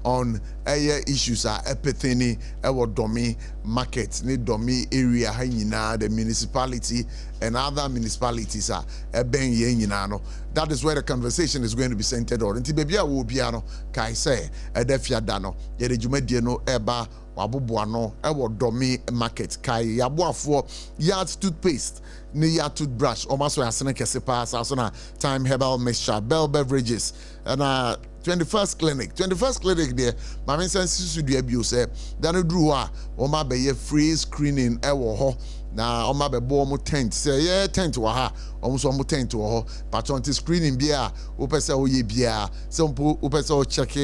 on issues are epitheny domi market ni domi area ha nyina the municipality and other municipalities are ben ye nyina no. That is where the conversation is going to be centered on. Nti bebia wo bia no kai say edafia da no ye de dwumadie no eba waboboano domi market kai yaboafo yard toothpaste ni yard toothbrush omaso yasene kese pa so na time herbal mixture bell beverages and 21st clinic there my main sense su dua bio say dan duru a o ma be ye free screening ewo ho na o ma be bo mo tent say ye tent wa ha o so mo tent wo ho patron screening bia o pese o ye bia say o pese o check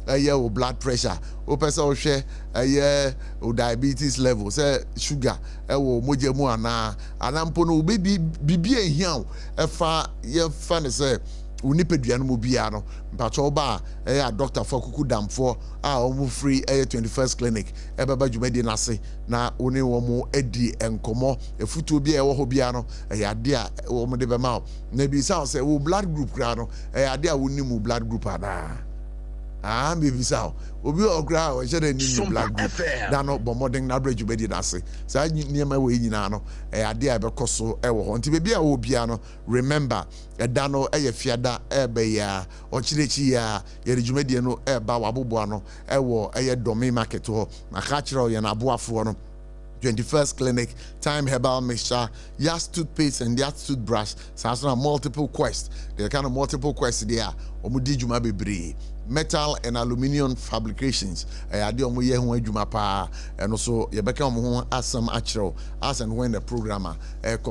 o blood pressure o pese o hwe o diabetes level say sugar ewo mojemu ana anampo no baby bibia ehia e fa ye fa ne say unipedua no bia no mpacho ba doctor for kuku damfo omu free 21st clinic baba dwumadi nase na oni wo mu edi enkomo efutu bia ewo ho bia no ade a wo mu de be ma na bi sa say wo blood group kra no ade a woni mu blood group ana baby sao obi okra o shede ni blood group na no bomoding na bridge be di nase sa niema we nyina no ade a be koso ewo ho nti bebi a wo bia no remember eda no fiada ebe ya ochirechi ya dwumadi no eba waboboa no ewo domi market ho na ka kire o ye na boafo no 21st clinic time herbal mixture yas toothpaste and yas toothbrush so multiple quest the kind of multiple quest there omudi dwuma bebre metal and aluminium fabrications ade omo ye ho adwuma pa eno so ye beka omo ho asam akiro as and when the programmer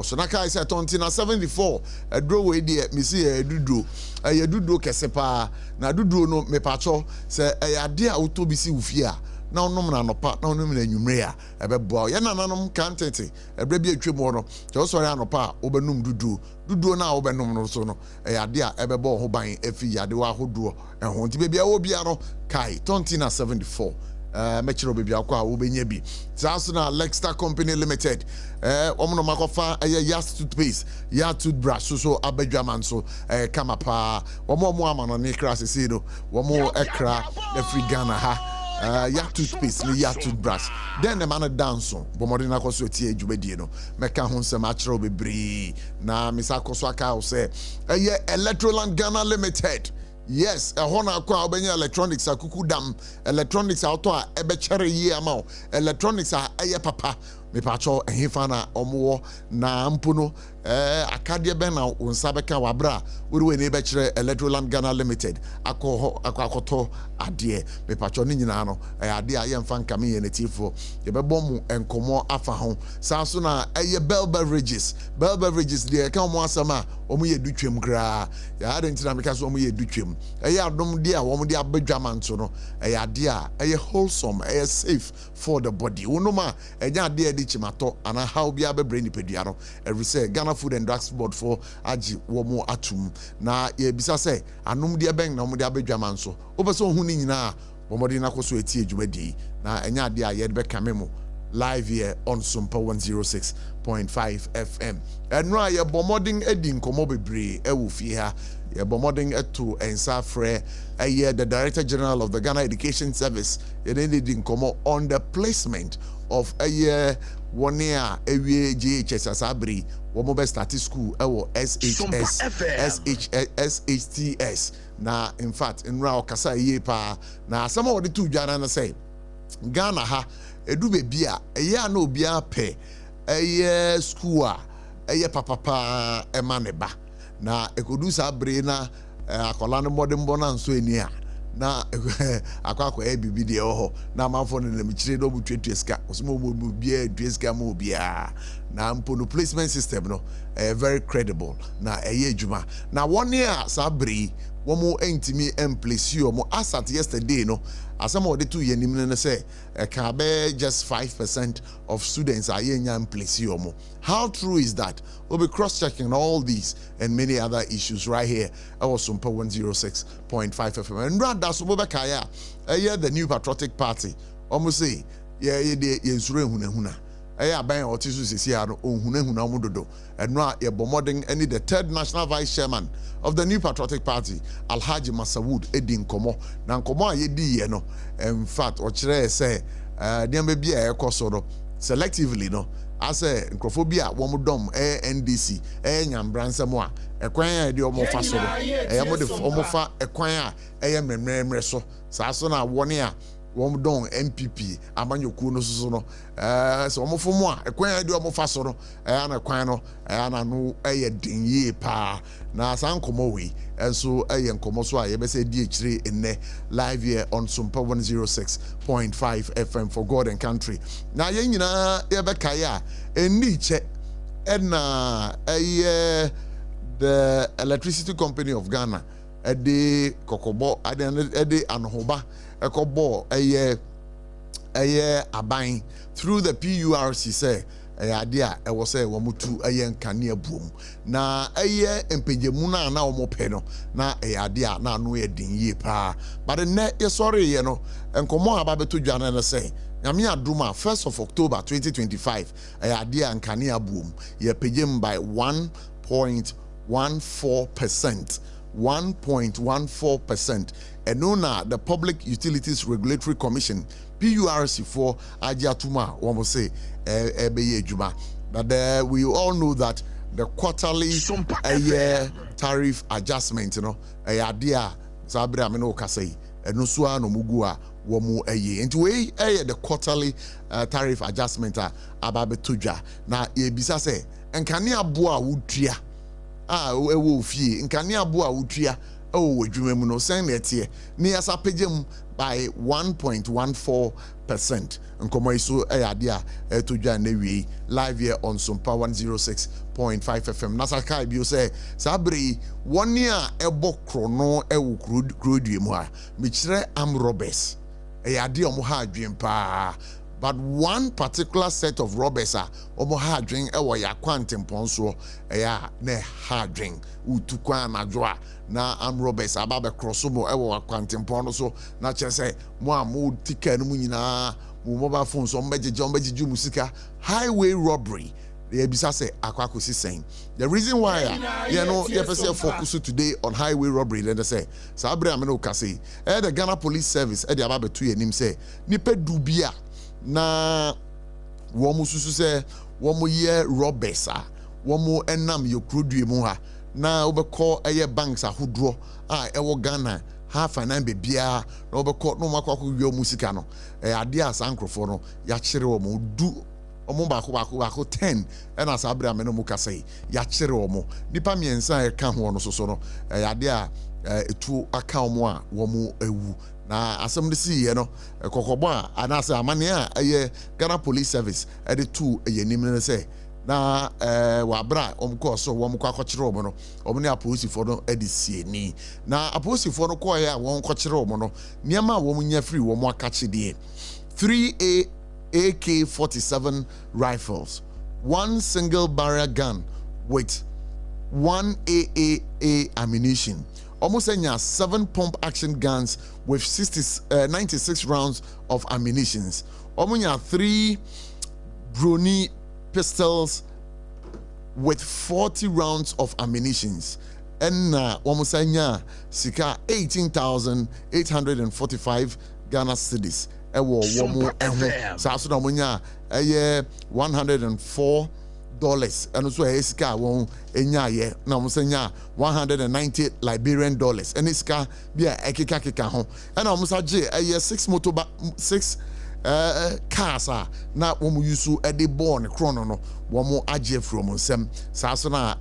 so na kai say 74 adro we dey me see dudu dudu kese pa na dudu no me pacho say ade a utobisi ufia na onom na nopa na onom na nwumre a ebeboa ye nananom kantete ebre bi atwem ho no je so ya nopa obenum dudu na obenum no so no ade a ebebo ho ban afi yade wa hodo ho nti bebia wo bia no kai 74 mechiro bebia akwa a wo benya bi so na Lexter Company Limited omono makofa yas toothpaste ya toothbrush so abadwaman so kama pa omo amano ne class see no omo ekra every Ghana ha ya toothpaste ni ya toothbrush then the man dance bomodina koso tie dwumadie no meka ho nsem akere obebre na misa koso aka o say Electroland Ghana Limited. Yes, a hona kwa obenya electronics akuku dam electronics auto a ebechere yi ama electronics a papa me pacho ehefa na omo na mpuno akade be na unsa beka wabra we ne bechere Electroland Ghana Limited akoto ade me pacho ni nyina no ade a yemfa nkame ye netifo ye bebo mu enkomo afa ho sanso na bell beverages de ka omo asama omo ye dutwem kra ya ade ntina me ka so omo ye dutwem adom de a omo de abadwamanto no ade a wholesome safe for the body wonoma enya ade di chimato ana how bia be brain pedua no every say Ghana Food and Drugs Board for agi womo atum na ye bisa say anom de ben na omo de abadwamanso obeso hu ni nyina bomodi na koso eti adwumadi na enya ade a ye be kamemo live here on SOMPA 106.5 FM. And right, your bombarding Edding Komo Bebre, Ewufi ha, your bombarding to Ensafre, the Director General of the Ghana Education Service, Edding Komo on the placement of a year 1 year, GHS Asabri, Womobe Stati School, SHTS. Na, in fact, in Rao Kasa Yepa, na some of the two Jana say, Ghana ha. Edu bebia eya na obia pe school a papa emaneba na ekodu sa bre na akola no modern bona nso eni a na akwa bibi de ho na manfo na michire do butwetu eska osimo mo bia dueska mo bia na mpono placement system no very credible na adwuma na 1 year sa bre womo entimi place you mo asat yesterday no asem o de to yenim ne say ka be just 5% of students are in place you mo. How true is that? We'll be cross-checking all these and many other issues right here at SOMPA 106.5 FM. And rather so the new patriotic party almost say yeah aban otisu sisia no ohunahuna mu dodo eno a ye bomoding any the third national vice chairman of the New Patriotic Party Alhaji Masawood edi nkomo na nkomo a yedi ye no in fact o kire say dem be bia ekoso no selectively no ase nkrofobia wo dom NDC nyambransam a ekwan a de omo fa so no mo de omo fa ekwan a memremre so sa so na woni a wom don MPP amanyoku no so no so omo fomo a ekwan a de omo fa so no na kwan no na no dinye pa na sankomo we enso nkomo so a ye be say di ekire enne live here on SOMPA 106.5 FM for God and country na ye nyina ye be kai a enni che na the Electricity Company of Ghana ede kokobo ade anohoba ekobo aban through the PURC say ade a ewo say wo mutu nkane abuom na empejemu na wo pe no na ade a na no din yie pa but ne ye sorry ye no enkomo aba beto dwane na say nyame aduma 1st of October 2025 ade a nkane abuom ye pejem by 1.14%. 1.14%. And now the Public Utilities Regulatory Commission PURC for Ajiatuma wamo say ebeye juma. But we all know that the quarterly tariff adjustment, you know, idea sabra ameno kasei enusua no mugua womu eye. Into way the quarterly tariff adjustment ababetuja na ebisa say enkani aboa wudria ewo fie nkane abo a wutua ewo adwuma mu no sen na etie ne asa pagem by 1.14%. Nkomo iso ade a etodwa na wi live here on SOMPA 106.5 FM nasaka bio say sabri woni a ebo krono ewo krodue mu a mekire am robbers ade omo ha adwen pa. But one particular set of robbers are omo hard drink ewo ya kwantimpon so ne hard drink utukwa na joa na am robbers ababe crossover ewo kwantimpon so na che say mo am ticket no nyina mo mobile phone so mbejeje musika highway robbery they bisa say akwakosi sen. The reason why you know you person focus today on highway robbery then they say sabre ameno kase the Ghana Police Service the ababe to yenim say nipa dubia na womu susu se womu ye robbers womu enam yokrodue mu ha na obekọ banks ahodro ewo Ghana half an ambe bia na obekọ no makwa wi musika no ade asankrofo no ya kire womu du omo bako 10 na sabre ameno mu kasai ya kire womu nipa miensa e ka ho no soso no ade a etu aka omo a womu ewu na asem de si ye no kokobo a anase amane a Ghana Police Service de tu yenim ne say na wa bra omko so wo mko akokire omo no omo ne aposifo no ade sieni na aposifo no ko ya won kokire omo no niam a wo nya free wo mo akache de 3 AK-47 rifles, 1 single barrel gun with 1 AAA ammunition. Almost 7 pump action guns with 96 rounds of ammunition. Almost 3 Bruni pistols with 40 rounds of ammunition. And almost sika 18,845 Ghana cedis. Ewo womu saso na munya $104 and so esika won enya ye na musanya $190 Liberian dollars and iska bia ekeka ho and amusa je 6 cars na womu yusu ede born chrono no womu aje from nsem saso na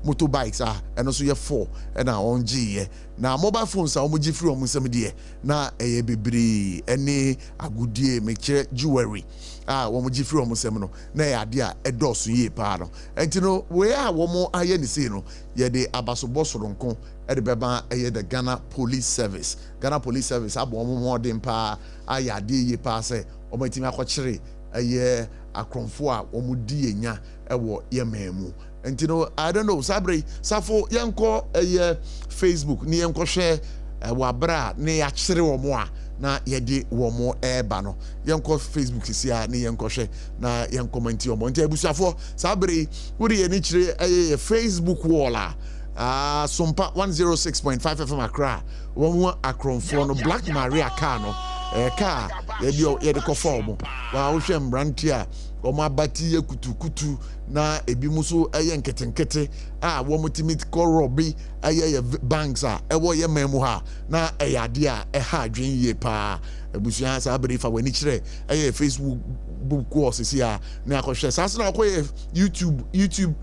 motorbikes and so ye 4 and na onji na mobile phones womu ji free womu nsem de na bebre ene agudie mekire jewelry womu ji free womu nsem no na ya ade a edoso ye pa no entino we womu aye ni se no ye de abasobo soronko ede beba the Ghana Police Service abo womu modern pa aya ade ye pa se womu timi akokire akromfo a womu di enya ewo ye memu entino I don't know sabre safo yenko Facebook ni yenko hwe wabra ne ya kire womu a na yɛde wɔ mo ɛɛba no yɛnkɔ Facebook si a ne yɛnkɔhwɛ na yɛnkɔmmenti ɔmo nti abusuafoɔ saa bere wode yɛni kyerɛ ɛyɛ Facebook wall a SOMPA 106.5 FM Accra wɔn akronfoɔ no Black Maria car no car yɛde kɔfa ɔmo wa wohwɛ mbrante a ɔmo abati yɛ kutukutu na ebi mu so ɛyɛ nketenkete a wɔn timi kɔ rɔbi ɛyɛ banks a ɛwɔ yɛ mɛmu ha na ɛyɛ ade a ɛha adwen yie paa abusua saa bere fa w'ani kyerɛ ɛyɛ Facebook course sisi a na akɔhwɛ saa so na akɔyɛ YouTube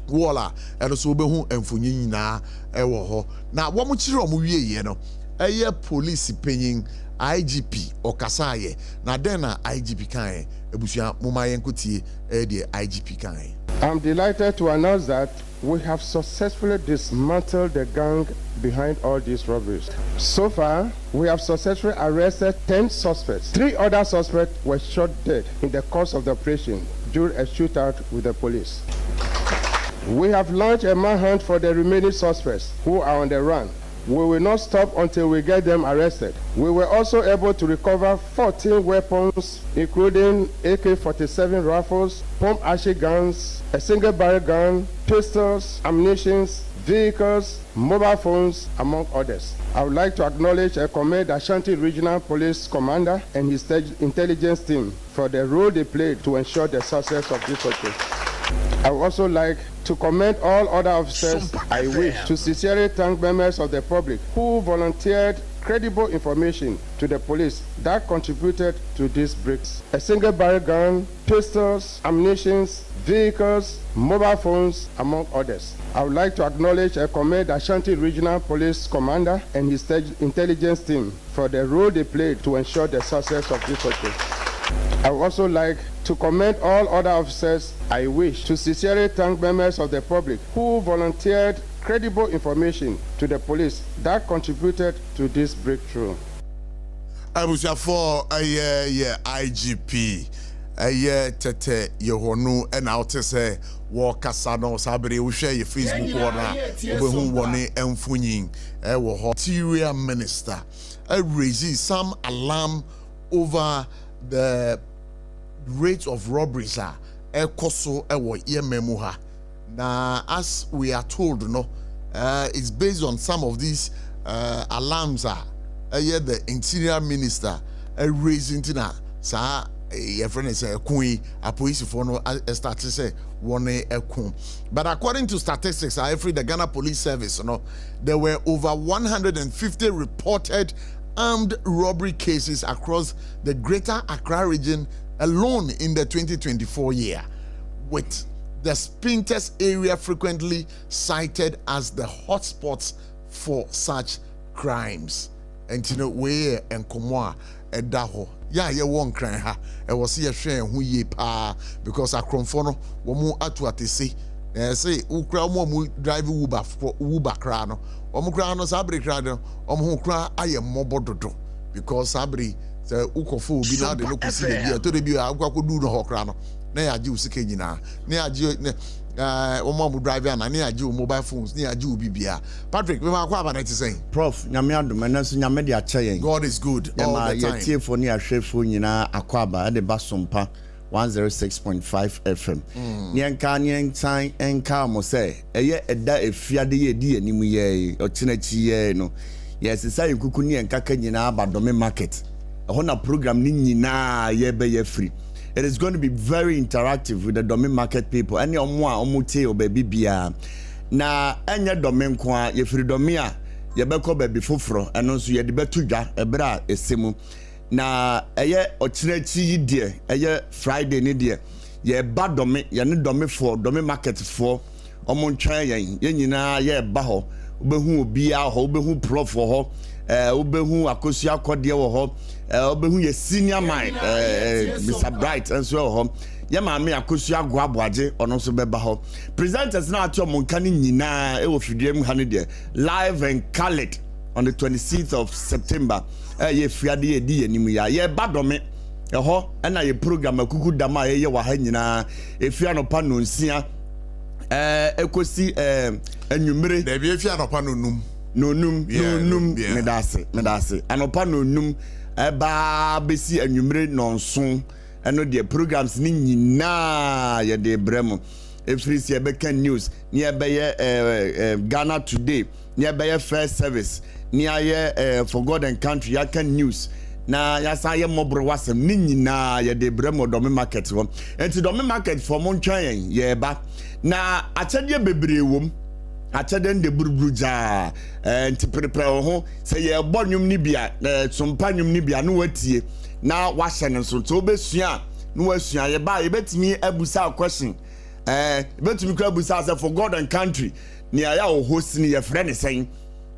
wall a ɛno so wobɛhu mfonyin nyinaa ɛwɔ hɔ na wɔn kyerɛ ɔmo wie yɛ no ɛyɛ police panyin IGP Okasaye na den na IGP kan ebusua moma yenkotie the IGP kan. I'm delighted to announce that we have successfully dismantled the gang behind all these robberies. So far, we have successfully arrested 10 suspects. 3 other suspects were shot dead in the course of the operation during a shootout with the police. We have launched a manhunt for the remaining suspects who are on the run. We will not stop until we get them arrested. We were also able to recover 14 weapons, including AK-47 rifles, pump-action guns, a single-barrel gun, pistols, ammunition, vehicles, mobile phones, among others. I would like to acknowledge and commend Ashanti Regional Police Commander and his intelligence team for the role they played to ensure the success of this operation. I would also like to commend all other officers. I wish to sincerely thank members of the public who volunteered credible information to the police that contributed to these breaks. A single barrel gun, pistols, ammunition, vehicles, mobile phones, among others. I would like to acknowledge and commend Ashanti Regional Police Commander and his intelligence team for the role they played to ensure the success of this operation. I would also like to commend all other officers. I wish to sincerely thank members of the public who volunteered credible information to the police that contributed to this breakthrough. I was for a IGP, a tete Yohonu, and out to say, walk Casano, Sabri, we share your Facebook corner, who won it and Funing, a interior minister. I raise some alarm over the rates of robberies are ekoso ewo yememuha. Now, as we are told, it's based on some of these alarms. The interior minister raising tina sa your friend is a queen a police for no start to say one ekun. But according to statistics, the Ghana Police Service, there were over 150 reported armed robbery cases across the Greater Accra region alone in the 2024 year, with the Spintex area frequently cited as the hotspots for such crimes. And you know, we and Komoa edaho. Yeah, you won't cry ha. I was here sharing who ye pa because a cronfono womu atu atisi. Say ukra mo drive Uber crano. Omukra sabri crano. Omukra I am mobododo because sabri. The ukofo bi na de no kusi de bia to de bia akwa do no hokrano na ya ji usike nyina na ya ji omo driver na ya ji mobile phones na ya ji bibia. Patrick, we ma kwa ba na ti say Prof nyame adom na so nyame de ache yen. God is good all the time. Ya tiefo ni ahwefo nyina akwa ba de ba SOMPA 106.5 FM. Nyenkan enka mo say eye eda efiade ye di animu ye otenachi ye no. Yes, say kuku ni enkaka nyina abadome market. A program ye free. It is going to be very interactive with the domain market people. Any omute or baby bia. Na enya domain kwa ye free domia ye beko baby foforo eno so ye de betuja ebra esemu. Na eye ochinechi die eye Friday ni die ye ba domain ye ne domain for domain market for omo ntwan ye nyina ye ba ho obehu obi a ho obehu prof ho obehu akosi akode wo ho obehu ye senior man Mr. Bright and so ho ye ma me akosi agwa aboaje ono so beba ho presenters na ato monka ni nyina e wo fidiem ha ne de live and colored on the 26th of September ye fiade ye di animu ya ye badome ho na ye program akuku dama ye wa ha nyina efia no pa no nsia ekosi enwumere da bi efia no pa no num no num medase anopa no num eba besi anwumre nonso eno de programs ni nyina ye de bremo efrisi ebeka news ni ebeye Ghana Today ni ebeye First Service ni aye For God and Country ya kan news na yasa ye mobro wasem ni nyina ye de bremo do me market ho enti do me market for mon twan ye ba na achede bebre wom achede nde buruburu ja enti prepare ho se ye bo nwum ni bia sompa nwum ni bia no watie na wahye ne so to obesua no wasua ye ba ye betimi abusa question betimi kwa abusa say For God and Country ni aya o host ni ye frɛ ne sen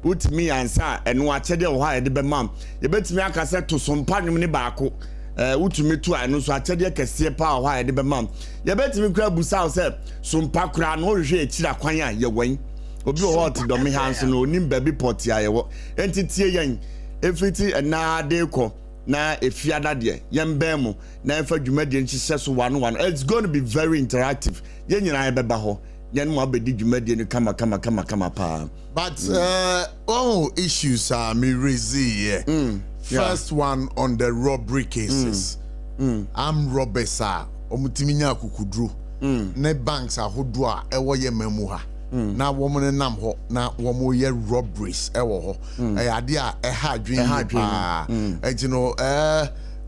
utimi ansa eno achede wo ha ye de be mam ye betimi aka say to sompa nwum ni baako utumi to anu so achede kese pa wo ha ye de be mam ye betimi kwa abusa say sompa kura no hwe ekira kwan a ye wan obi wo hot do me hanso no onim baby pot ya ye wo entitie yen efiti na de ko na efiada de yemben mu na efa dwumade nchihye so one it's going to be very interactive ye nyina ye beba ho yen mo abedi dwumade no kama pa but issues are me raise here. First one on the robbery cases. Armed robbers are omutiminya kukudru ne banks ahodo a ewo ye memu ha na woman nam ho na womo ye robberies ewo ho ade a ha adwen and you know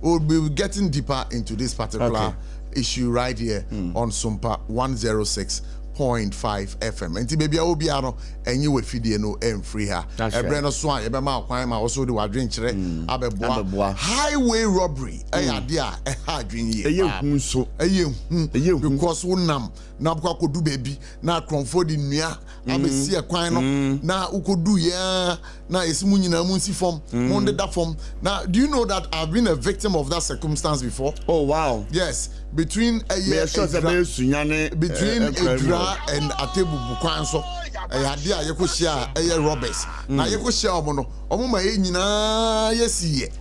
we'll be getting deeper into this particular issue right here on SOMPA 106.5 FM. Enti baby obi ano enyi we fidie no free her. Ebre no so a ye be ma kwan ma also de wadwen kire abeboa. Highway robbery ade a ha adwen ye. Eye so because wonam na bukwa kodu baby na kronfo di nua abesi kwan no na ukodu ya na esimu nyina mu nsi form monde da form. Now do you know that I've been a victim of that circumstance before? Oh wow. Yes, between Edra and Atebu Bukwan so ade a yekohia robbers na yekohia omo no omo ma nyina yesiye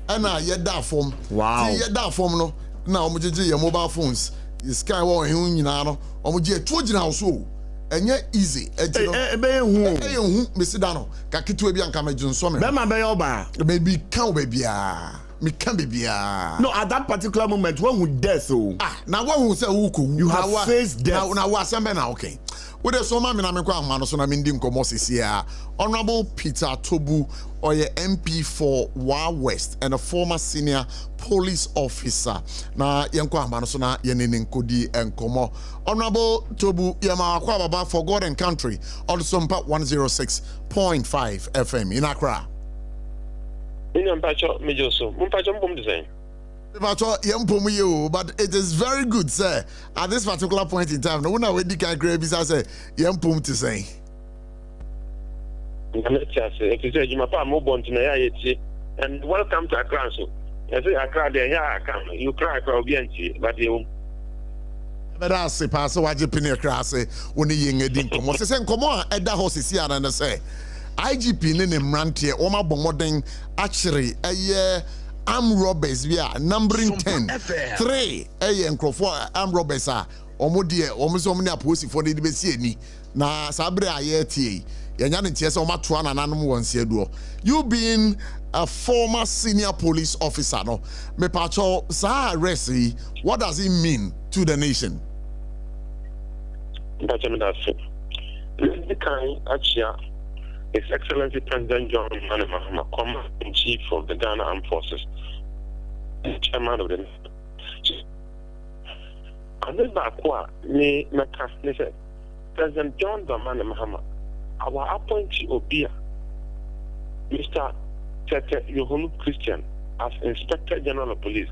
ana yeda form yeda form no na omo jeje your mobile phones the sky wo hin nyina no omo je tuo gina so enye easy ejino be hu mesida no kaketu bi anka majunso me be ma be oba maybe kan be bia me can be bia. No, at that particular moment when we death now what who say who you have faced death now what am na okay with the so ma me na me kwa ma so na me ndim komo sisia Honorable Peter Tobu oye MP for Wa West and a former senior police officer na yenkwa ma so na yenene nkodi enkomo Honorable Tobu yema akwa baba For God and Country on SOMPA 106.5 FM in Accra. But it is very good, sir. At this particular point in time, no one already can grab his say, Yampum to say. And welcome to Accra. I say Accra, there I come. You cry for Obianchi, but you. But I say, Pastor, what you pin across when the young Edin come. What's the same? Come on, at the house is here and say. IGP ne Mrantie Oma Bomodeng actually a year armed robbers we are numbering 10 3 encrofo armed robbers are omodie omsomni aposi for the besi ni na sabre ayetie yenya ne tie se omato ananam wonse duo. You being a former senior police officer no me pacho sa arrest what does it mean to the nation? His Excellency President John Mahama, Commander-in-Chief of the Ghana Armed Forces, Chairman of the President John Mahama, our appointee Obia, Mr. Tete Yohunu Christian, as Inspector General of Police.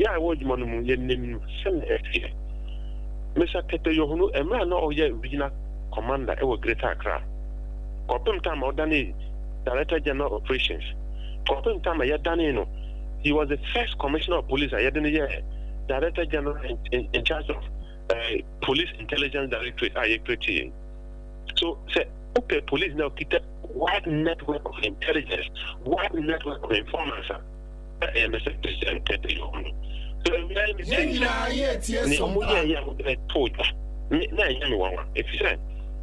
I would name Mr. Tete Yohunu, a man of regional commander, Greater Accra. Kopim time Odani, Director General Operations. Kopim time Yadani, he was the first Commissioner of Police. Yadani, Director General in charge of Police Intelligence Directorate. So, say, okay, police now keep a wide network of intelligence, wide network of informants. Mr. President,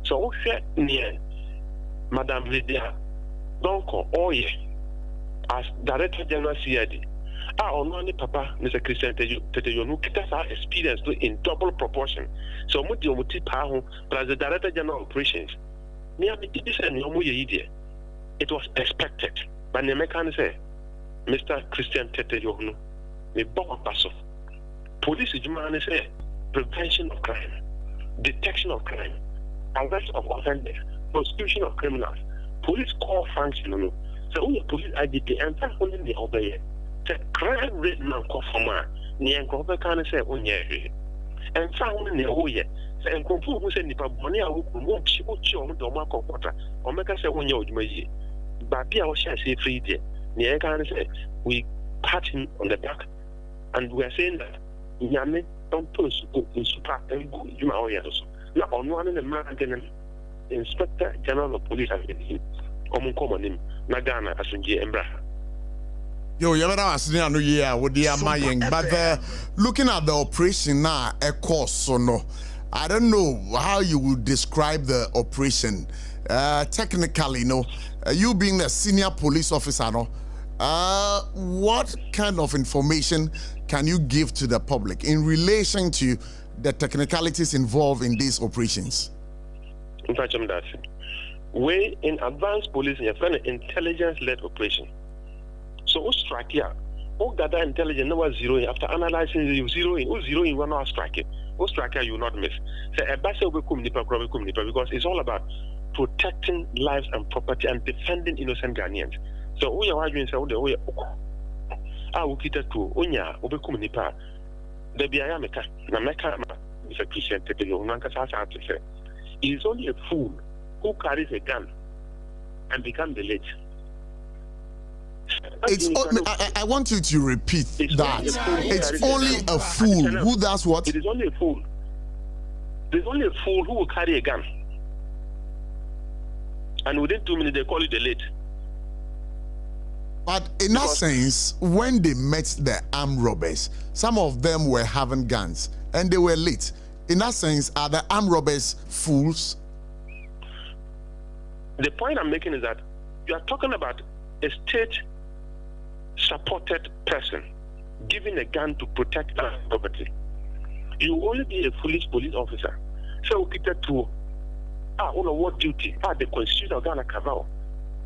so, Madame Lydia, donc, oh yeah, as Director General CID. Only Papa, Mr. Christian Teteyonu, that's our experience in double proportion. So, plus the Director General Operations. It was expected. But the mechanic say, Mr. Christian Teteyonu, me bought pass off. Police is say prevention of crime, detection of crime, arrest of offenders, prosecution of criminals. Police core function. So when the police IDP and fact only the obey. The crime rate now call for man. Near Copper can say on ye. And found in the whole year. And confirm who said Nipa Bonia won't show the Marco Quarter or make us say when you're May. But be our share say free day. Near can say we pat him on the back and we are saying that Yame don't post in super and go you are also. Not on one in the man Inspector General of Police has been him. Common him, Nagana as in Embra. Yo, you're not year with the Amayang, but looking at the operation now, a course so no. I don't know how you would describe the operation. Technically, no. You being a senior police officer, no. What kind of information can you give to the public in relation to the technicalities involved in these operations? In fact, I'm that. We in advanced policing, you find an intelligence-led operation. So, who strike here? Who gather intelligence? No one zeroing. After analyzing, you zeroing. Who zeroing? One not striking. Who strike here? You will not miss. So, a base will come because it's all about protecting lives and property and defending innocent Ghanaians. So, who are arguing? So, we will keep it to Unya. We come nipa. The Biameka. Nameka. Mr. Christian Teteyonu. It is only a fool who carries a gun and becomes the late. I want you to repeat that. It's only a fool who does what? It is only a fool. There's only a fool who will carry a gun. And within 2 minutes, they call it the late. But in that sense, when they met the armed robbers, some of them were having guns and they were late. In that sense, are the armed robbers fools? The point I'm making is that you are talking about a state-supported person giving a gun to protect our property. You will only be a foolish police officer. So we get to what duty? The constitution of Ghana Kavao.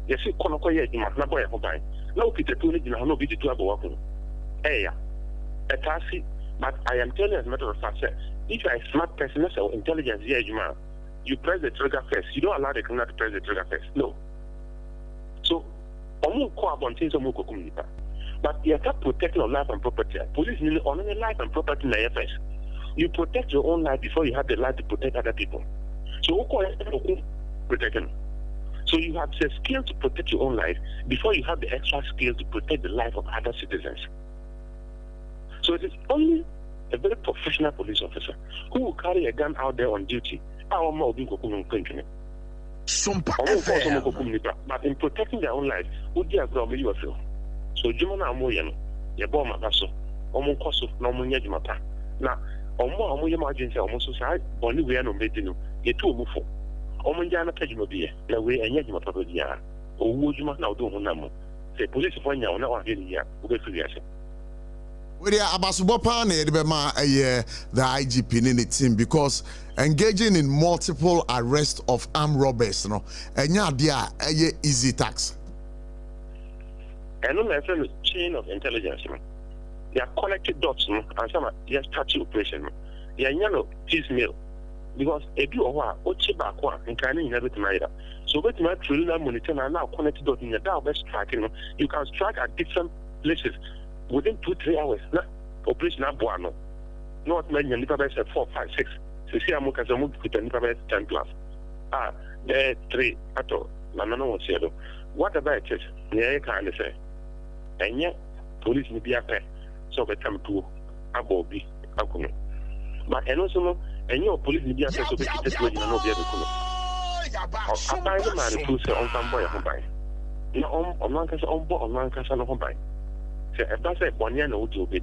Yes, you can't call it na boy hobby. Now we get to no be to about working. Hey, a taxi, but I am telling you as a matter of fact, sir, if you are a smart person, that's our intelligence here, you press the trigger first. You don't allow the criminal to press the trigger first. No. So, but you have to protect your life and property. Police mean only life and property in the first. You protect your own life before you have the life to protect other people. So, protection. So you have the skill to protect your own life before you have the extra skill to protect the life of other citizens. So it is only a very professional police officer who will carry a gun out there on duty. But in protecting their own life, would you agree with yourself? So Jumana Moyano, Yaboma Basso, Omokoso, Nomunya Jumata. Now, Omo Yamagency almost society, Bonnie Wiano Medino, Yetu Mufo. Omonjana Pejumobia, the way and Yajima Papadia, or would you not now do Honamo? The police of one year, now here, will be free. Well, Abasubopan, the IGP in the team, because engaging in multiple arrests of armed robbers, and yeah, easy tax. And on the chain of intelligence, they are connected dots, and some are just touchy operation. They are yellow piecemeal because a do or Ochibaqua and Kani never tonight. So, but my trailer monitor are now connected dots in the dark best tracking. You can strike at different places. Within 2-3 hours, operation Abuano. Not many and Nipa 4, 5, 6. So see, I'm going to put a Nipa 10 plus. There 3 at all. Nanano Sedo. Whatever it is, near kind of say. And yet, police may be a pair. So they come to Abobi, Akuno. But and also, and your police may be a pair, so they just wait and not be able to come. I find a man who say on some boy a home. No, on one case on board, on one case on home. That's a Bonia no to obey.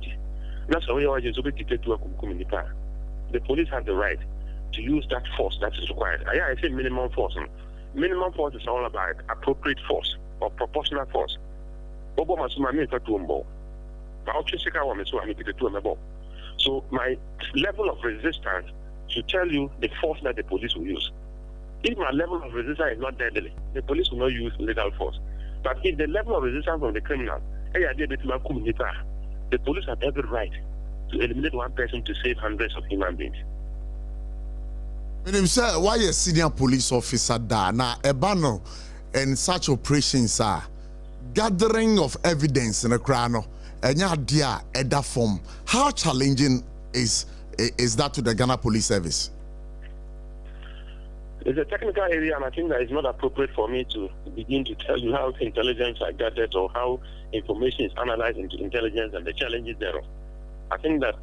That's how you are just obeyed to a community. The police have the right to use that force that is required. I say minimum force. Minimum force is all about appropriate force or proportional force. Obo masuma me to umbo. But Ochishika wa meso ami kite to mebo. So my level of resistance should tell you the force that the police will use. If my level of resistance is not deadly, the police will not use lethal force. But if the level of resistance from the criminal, the police have every right to eliminate one person to save hundreds of human beings. When you say why a senior police officer da na ebano and such operations are gathering of evidence in a crano and dia eda form. How challenging is that to the Ghana Police Service? It's a technical area, and I think that it's not appropriate for me to begin to tell you how intelligence are gathered or how information is analyzed into intelligence and the challenges thereof. I think that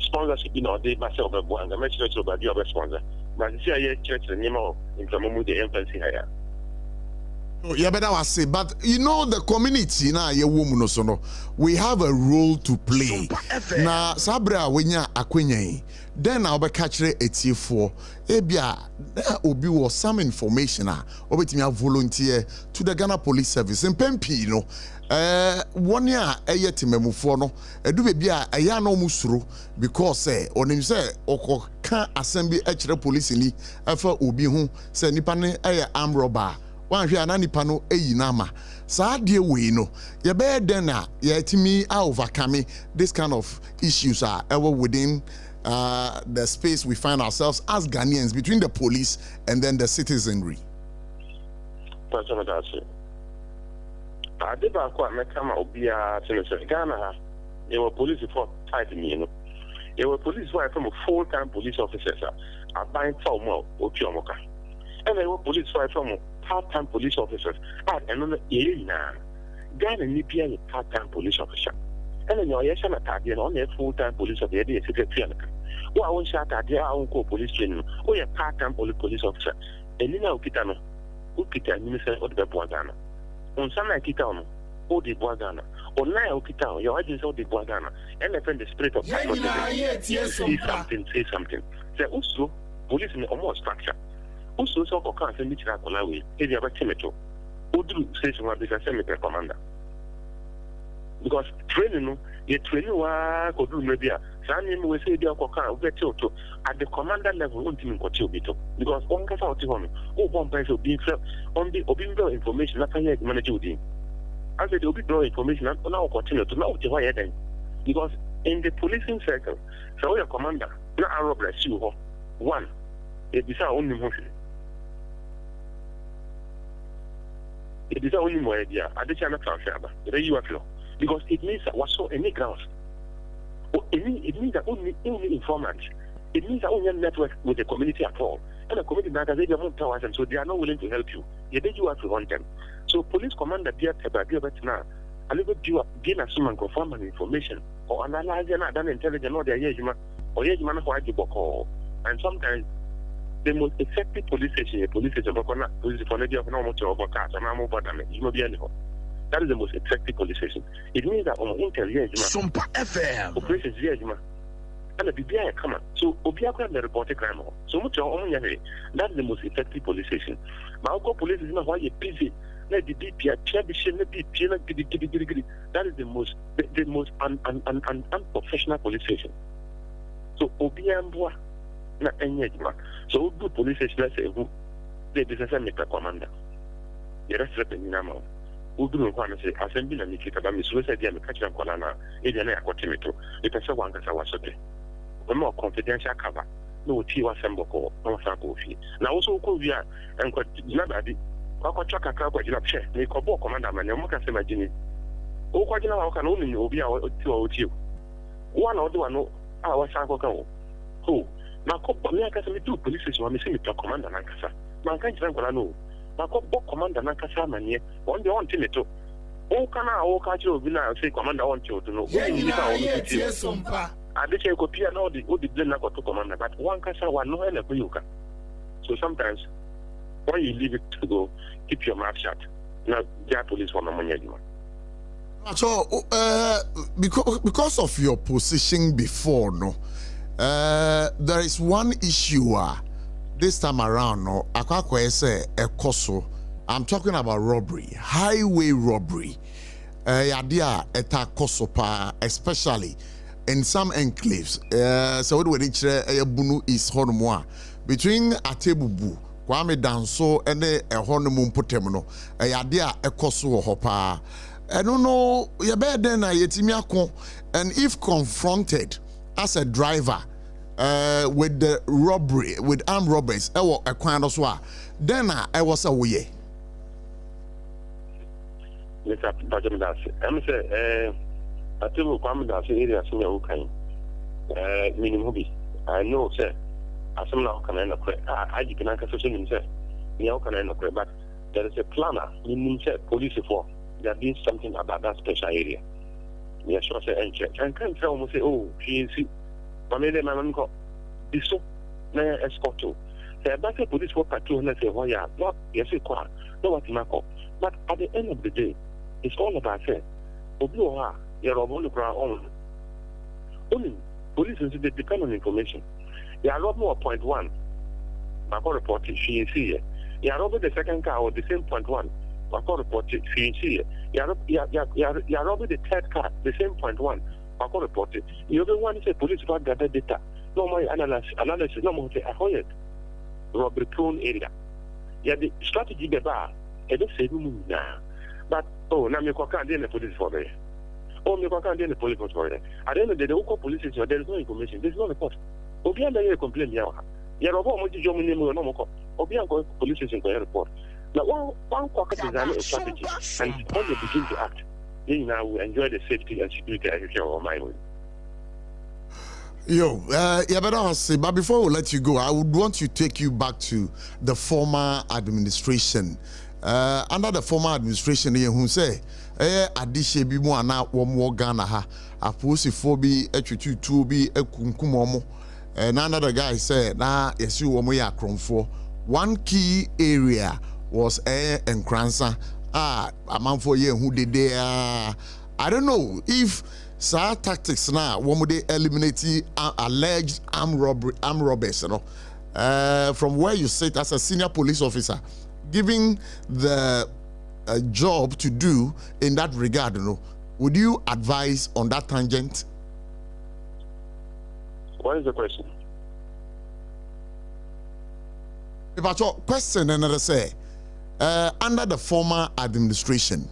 sponsorship in our day, myself, and the message about the other sponsor. But this year, church, the name of the emphasis here. Yeah, but I was say, but you know the community now, we have a role to play. Na sabra wenya akwenye. Then I'll be catching a for ebia obi was some information obetimi volunteer to the Ghana Police Service in Pempi, you know. 1 year timemufo no edu bebi a eya no musuro because onim say okoka assembly ekire police ni afa obi hu say nipa ne arm robber. One hwe ananipa no eyinama saa de we no ye be den na ye timi overcome this kind of issues are ever within the space we find ourselves as Ghanaians, between the police and then the citizenry. Person that say adiba kwa mekama obia tene Ghana there were police for tight me, you know. There were police who are from full-time police officers are buying for more okiomoka. And there were police who are from part-time police officers. And another area, Ghana need be a part-time police officer. And then you're on a full-time police officer, a secretary. Who I won't shout at their police training, or a part-time police officer. And in our Kitano, who Kita Minister of the Boagana. On some like Kitano, or the Boagana. On Nile Kitano, your agents of the Boagana. And I find the spirit of say something. Say also, police in almost structure. Also, so can't send it to Akolawi, if you have a timeto. Who do say something because send me the commander? Because training, you train could do maybe a Sani will say the Okoka, to at the commander level, because one can out to him, one person being on the obingo information, not a manager. I said, obingo information, and now continue to know the way then. Because in the policing circle, so your commander, not a robber, you one, it is our only motion. It is only more idea. I just cannot transfer, but you are clear. Because it means that what's so any grounds. It means that only informants. It means that only network with the community at all. And the community that they don't tell us, and so they are not willing to help you. You have to want them. So police commander Dear now, a little bit gain a summon confirm information or analyze and intelligence or their yejima or yejima who you call. And sometimes the most effective police station police for maybe of normal to overcast and I'm over them. You will be anyhow. That is the most effective police station. It means that on intelligence, SOMPA FM operations yejima and the BBI come on. So Obiaka and the reported crime. So much on that is the most effective police station. But police is not why you're busy. Let the BPI that is the most unprofessional police station. So Obiambwa na enyejima. So good police station let's say who the business make a commander. The rest of the minimum. Who do not say assembly and Nikita Bami suicide and catch and colana, Indiana Cotimeto, the person one that I was okay. A more confidential cover, no Tiwa Samboko, no Sankofi. Now also could be and got nobody. Chaka Kaka, you have checked, make a book commander, and you can say my genie. Oh, quite now can only be our 2 or 2. One or 2 are no our Sanko. Who? Now, America sent me 2 police were missing with the commander Nankasa. Mankind know. Now, commander Nankasa, man, here, on the one Timeto. Oh, can I catch you? Say, commander, I want you to know. I bet you copy and all the blame to commander, but one Kasa one no help you. So sometimes when you leave it to go, keep your mouth shut. Now, their police for no money anymore. So, because of your position before, no, there is one issue this time around, no, I'm talking about robbery, highway robbery. Yadia eta kosopa, especially in some enclaves. So what we reach Bunu is Hormoa between Atebubu, Kwame Danso, and a Hornum Potemno, Yadia Ekoso Hopa. I don't know, Yabedena Yetimiako, and if confronted as a driver with the robbery, with armed robbers, a kind of swag, then I was away. Mr. Bajamdas, I'm saying, I tell you, come down to area, senior Ukraine. Meaning hobby. I know, sir. As some now can end up, I can associate himself. Now can end up, but there is a planner, meaning, sir, police for. They're doing something about that special area. Yes, sure, sir, and check. And can't tell me, say, oh, she is it. But maybe my man got this so, now escort to. Say, that's a police work at 200, say, why, not, yes, it quite, no, what you but at the end of the day, it's all about, say, Obuha, you're on the ground only. Police they depend on information. They are not more point one. I got reported, she is here. You are over the second car or the same point one. I got reported, she is here. You are over the third car, the same point one. I got reported. You don't want to say police about gather data. No more analysis, no more say, I heard robbery prone area. Yeah, the strategy be bar. I don't say now. But, oh, now you can't do the police for there. Oh, you can't do the police for there. At the end of the day, police is there is no information. There is no report. Obian may complain now. You're about what you mean, no more. Obian police is in the report. Now, one pocket is a strategy, and when they begin to act, then now we enjoy the safety and security of your mind. Yo, yeah, but I'll say, but before we let you go, I would want to take you back to the former administration. Under the former administration, who say, adishe bi mu ana wo Ghana ha aposifo bi atwutu bi akunkumomo and another guy said na yesi wo mo ya kromfo. One key area was Nkransa amanfo ye hu dede I don't know if sa tactics now wo mo dey eliminate alleged armed robbers, you know, from where you sit as a senior police officer, giving the job to do in that regard, you know, would you advise on that tangent? What is the question? If I talk question, another say, under the former administration,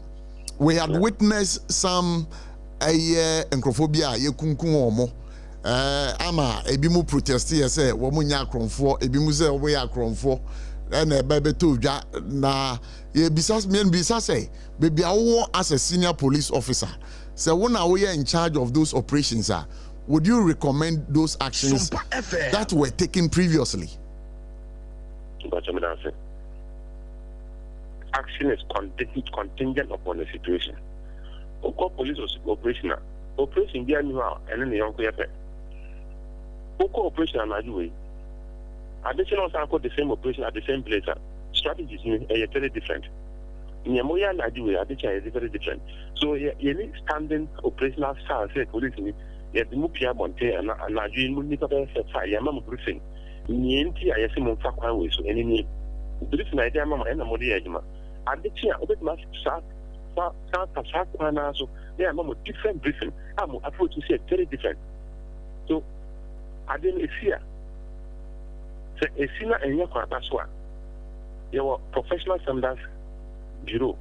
we had witnessed some encrophobia, yekunkumomo. Ama ebimu protest here say womu nya kromfo, ebimu say we ya kromfo. And a baby to na ye bisa say baby as a senior police officer. So when we are in charge of those operations, would you recommend those actions that were taken previously? Action is contingent upon the situation. Police operational operation there now and then the young people. Operation and additional sample the same operation at the same place. Strategies are very different. In Yamoya Nigeria, additional is very different. So you need standing operational style, say police need you have to move here Monte and Nigerian Municipal Fire, Yamam briefing. Nienti, I assume on Fakwan way, so any briefing idea, Mamma and Amodi Ajma. Additional, a bit much so they are different briefing. I'm approach to say very different. So I didn't fear. So a senior and your quarter, your professional standards bureau,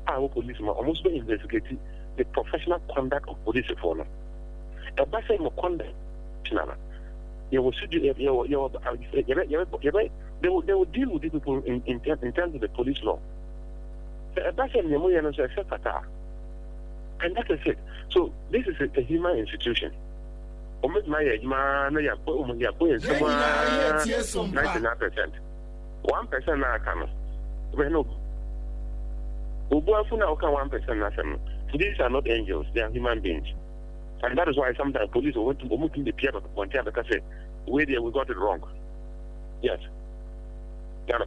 our policeman almost been investigating the professional conduct of police reform. A basis of conduct, they will deal with these people in terms of the police law. So a basis of and that is it. So this is a human institution. Almost my age, man, you are going 99%. 1% now come. We know. Ubuafuna oka 1% these are not angels, they are human beings. And that is why sometimes police will want to move in the peer because say, where we got it wrong. Yes. Ghana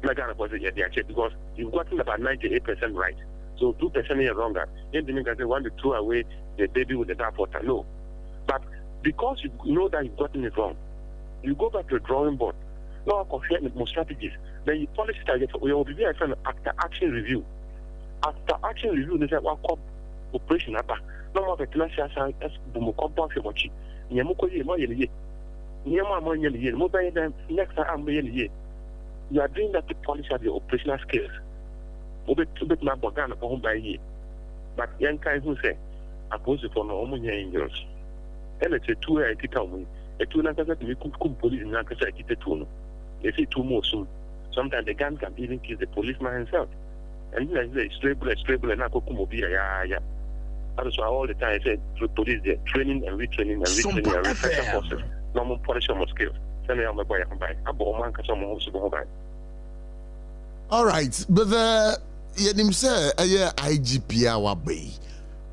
because you've gotten about 98% right. So 2% is wrong. Then they want to throw away the baby with the bathwater. No. But because you know that you've gotten it wrong, you go back to the drawing board. Now compare with more strategies. Then you polish target. We will be after action review. after action review, they say, well, operation up. No more financial as Bumukompa Fabochi. Yamuko, next time, you are doing that to polish up your operational skills. Bit my Bogan home by ye. But young guy who say, I pose for no woman angels. And it's a 2 I tell me, a 2 Nakasa to be police in Nakasa Kitatuno. They say 2 more soon. Sometimes the gun can even kill the policeman himself. And you say, stable, and Nakokumobia, yeah. That's why all the time I said to police, they're training and retraining and retraining and refresher courses. Normal polish more skills. Send me on my boy, I come by. I bought one because someone wants to go by. All right, but the yenim say IGP our bay.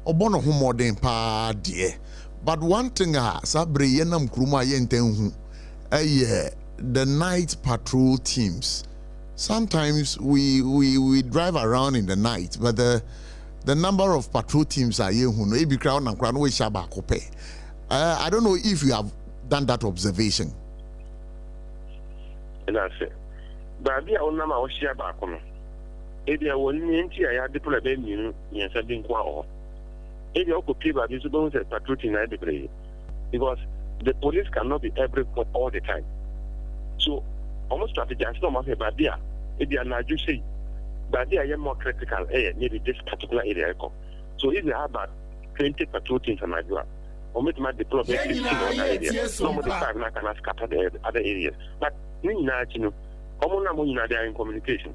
Obono hu modern pa de. But one thing sabre yenam kruma yenten hu. The night patrol teams. Sometimes we drive around in the night, but the number of patrol teams are here who no be crown and crown we shaba kope. I don't know if you have done that observation. And that's it. But I don't know what share back on. If you want me, I had the problem, yes, I didn't go. If you could keep a visible patrol team, I agree. Because the police cannot be everywhere all the time. So, almost strategize no matter about there. If you are not just say, but they are more critical, maybe this particular area. So if you have about 20 patrol teams in Nigeria, or maybe my deploy 15 in other areas, normally 5 now can scatter the other areas. But you know, they are in communication.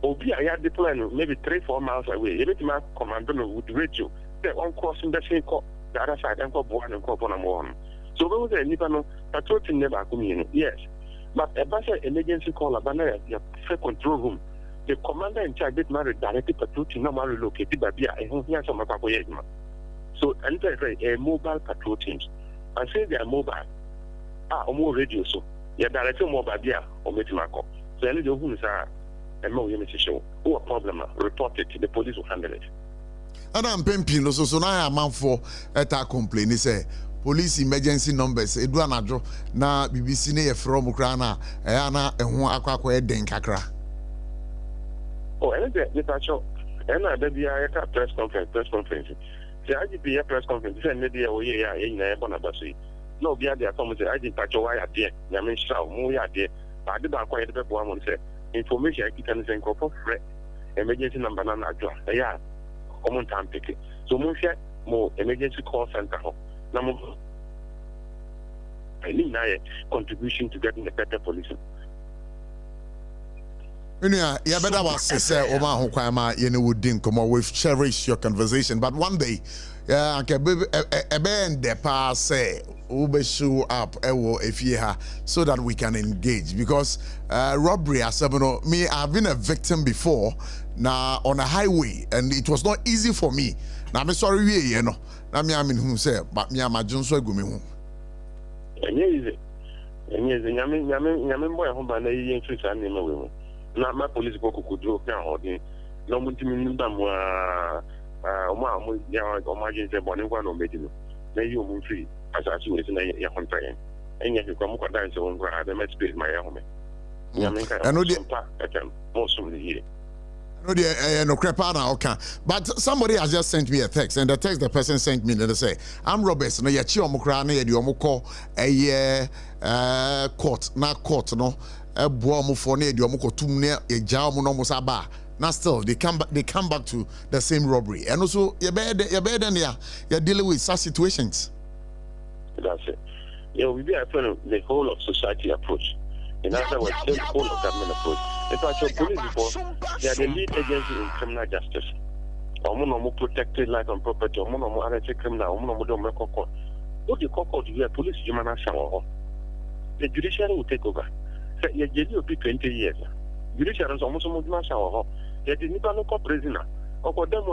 Obi, I had deployed maybe 3-4 miles away. Every time I command with radio, they one crossing the same call, the other side, and call one and call one. So we will say, Nipano, patrol team never come in. Yes. But a basic emergency call about your control room. The commander in charge did marry directly patrol team, not relocated by Bia, and here some of our so, and a mobile patrol teams. I say they are mobile. More radio, so you're directly mobile Bia or Metimaco. So, any of whom is a more unity show. Who a problem? Report it, the police will handle it. And I'm pimping, so now I'm out for a complaint. He say, police emergency numbers edu anadwo na BBC ne ye from Ukraine na eho akwakwa eden kakra. Oh, and the patrol and the BIA press conference. The IGP press conference say maybe o ye ya na e bona basi. No bia dia come say IGP patrol why there. Ya men sha mo ya there. But the back why the people want say information you can send for free. Emergency number na adwo. Yeah. Common time pick. So mo share more emergency call center. I need a contribution to getting a better police. Yeah, better was say Oma Hokwama, would think we've cherished your conversation. But one day, a band the pass say Ube show up if you so that we can engage. Because robbery as me, I've been a victim before now on a highway, and it was not easy for me. Now I'm sorry, you know. Na me amin who say, but me amajun so egu me hu. Enyeze nyame boy ho ba na yi entry san ne mawe mu. Na ma police ko kudro kan hodin. No muntimi nimba mu omo ya omo say boni kwa no meji no. Na yi omo free asasi we na ya contract. Enya ke kwa mu kwa dance won kwa the match space my home. Nyame kan. Eno de pa etem mo sum ni here. No crepana okay. But somebody has just sent me a text, and the text the person sent me, they say, I'm Robert, no, yachi omukra na yedi omukọ court, na court, no, bo omufo na yedi omukọ tum na eja omu no musaba. Now still they come back to the same robbery. And also you're dealing with such situations. That's it. Yeah, we be the whole of society approach. In other words, the whole of government approach. In fact, your police before, they are the lead agency in criminal justice. Omo protected life and property. Omo arrested criminal. Omo do make court. What the court do? The police human action. The judiciary will take over. So your jail will be 20 years. Judiciary is almost more action. They didn't even look prisoner. Or them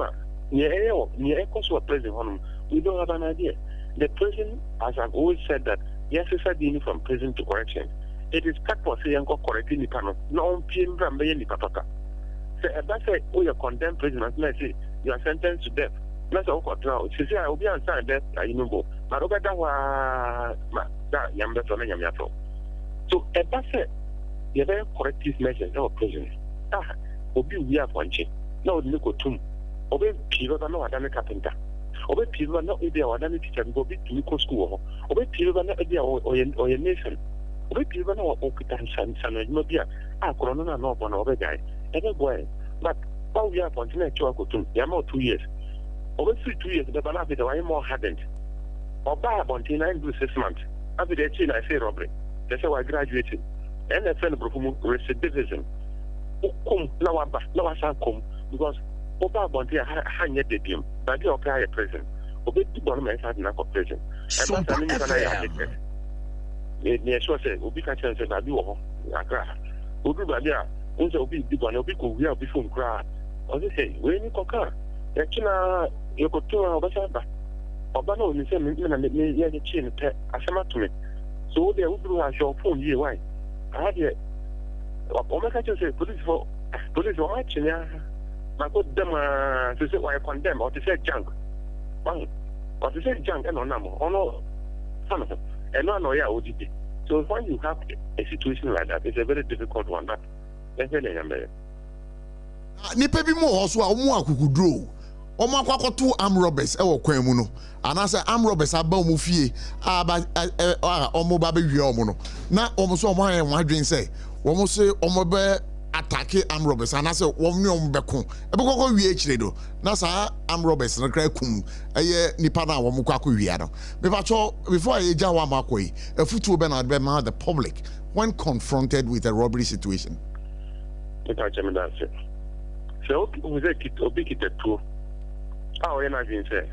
near a prison. We don't have an idea. The prison, as I've always said, that yes, it's a from prison to correction. It is cut for saying correcting the panel. No PM Rambe ni Pataka. Say about say, oh, you're condemned prisoners, let's say you are sentenced to death. Let's all got now. She say I will be outside death, you know. But over that Yambe Yamato. So about say, you're very corrective measures of prison. Obi we have one chain. no the go tum obe piro ba no adane carpenter obe piro ba no ebe adane teacher go be to go school ho obe piro ba no ebe o nation obe piro ba no o kita san no bia akoro no na no bo na obe guy ebe boy but how we are continue to go tum ya more 2 years obe 2 years the bana be the way more hardened oba bonti na do 6 months after the chin I say robbery they say we graduated and the friend perform recidivism come now come because oba bonti hanye debium but they okay at present obe di government had na prison and that's an information ne so say obi ka chance na bi wo ho akra obi ba dia unse obi di bwana obi ko wi obi phone kra o say we ni koka e kina yokoto oba saba oba no ni say me na me ye ni chin te asema to me so they will do a show phone ye why I had it o me ka say police for watching ya ma ko dem to say why condemn or to say junk or to say junk and on no something and no ya odidi so when you have a situation like that it's a very difficult one but let's say nipa bi mo also a mo akukudro omo akwakoto arm robbers e wo kwan mu no anase arm robbers aba omo fie aba omo ba be wi omo no na omo so omo ayen wadwen say omo se omo be attack arm robbers anase omo ne omo be ko e be kokko wi akire do na sa arm robbers no kra kum eye nipa na omo kwako wi no me pa cho before I ja wa makoi afutu be na be ma the public when confronted with a robbery situation. So we say obi kite tu how you not say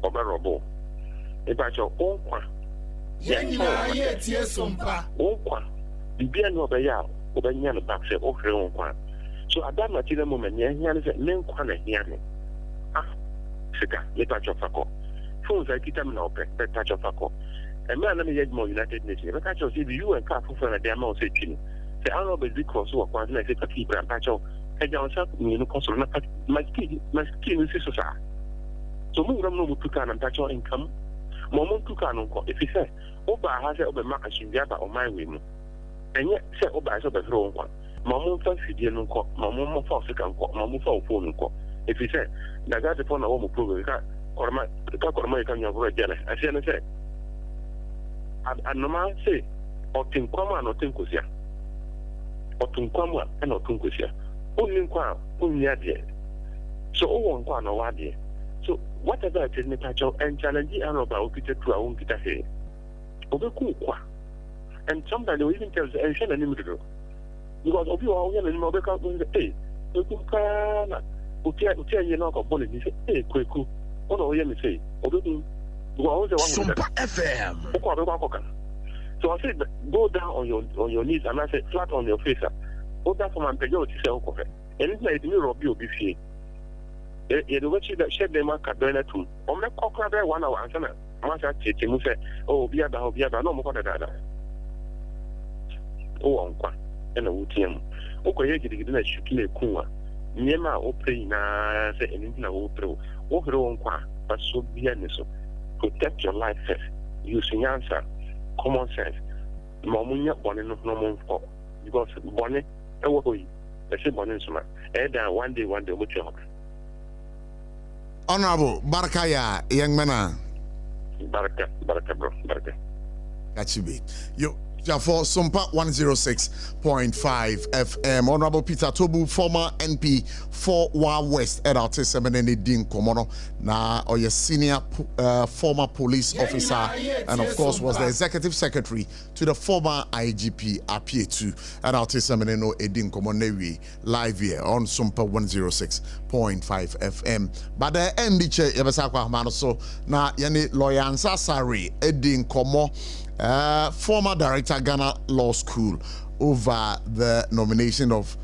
oba robo e ba cho onkwa ye tie sompa onkwa bibia no be ya obanya no back say ohre onkwa so at that material moment ye hia say me nkwa na hia me sika le ba cho fako phone za kita me na ope be ta cho fako e me na me ye mo United Nations be ta cho see you and car for na dem o say twini say I know be because wo kwa na say ka keep and ta cho e ja on sa ni no console na my skin is so sa so mo ram no mutuka na tacho income mo mo tuka no ko if say oba ha say oba maka shindia ba o my we mu enye say oba so be ro nko mo mo fa fidie no ko mo mo fa ofika nko mo mo fa phone nko if say na ga the phone na wo mo program ka korma ka nyo bro jele ase na say anoma say o tin kwama no tin kusia o tin kwama na o tin kusia only nkwa only ade so o won kwa no wade so whatever it is nature and challenge and about kita to our kita here obeku kwa and sometimes they will even tell and share name to because of you are here and obeka say obeku kana utia ye no ko bole ni say kweku ono ye me say obeku go say one SOMPA FM so I said go down on your knees and I said flat on your face o da for man pejo ti se o ko fe eni na edimi robi obi fie e do wechi da shed dem aka do na tum o me kokra be 1 hour ansana ma sa tete mu se o obi ada no mo ko da o onkwa e na wutiem o ko ye gidigidi na shuki na kunwa nyema o pray na se eni na o pray o hre onkwa ba so bia ne so protect your life first use answer common sense mo munya bone no mo ko because bone e wo yi e se bone nsuma e da one day mo twa Honorable Baraka ya young man. Baraka bro baraka Kachibe yo for SOMPA 106.5 FM. Honorable Peter Tobu, former NP for West at Artist 7 and Din Komono, now or your senior former police officer, and of course was the executive secretary to the former IGP Apietu at Artist 7 and Edin Komonewi live here on SOMPA 106.5 FM. But the NDC Yabasakwa Manoso na yani lawyer Ansasari Edin Komo. Former director Ghana Law School over the nomination of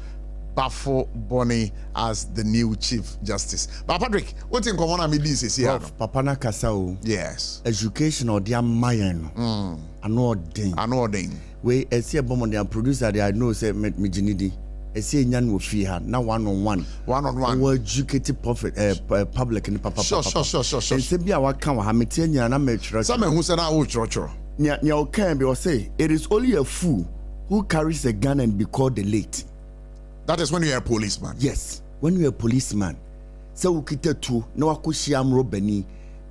Bafo Bonnie as the new Chief Justice. But Patrick, what in common with this is here? Papa na kasao. Yes. Education or their mayan. Anording. We see a bomb on their producer. I know say me jinidi. I see nyan wo fi ha na one-on-one. We educated public in papa. Sure. And say bia wa kan wa ha metie nya na me chiro. Some who say na wo chiro. Nya can be say it is only a fool who carries a gun and be called the late. That is when you are a policeman. Yes. when you're a policeman so ukita tu na wakoshi amro bani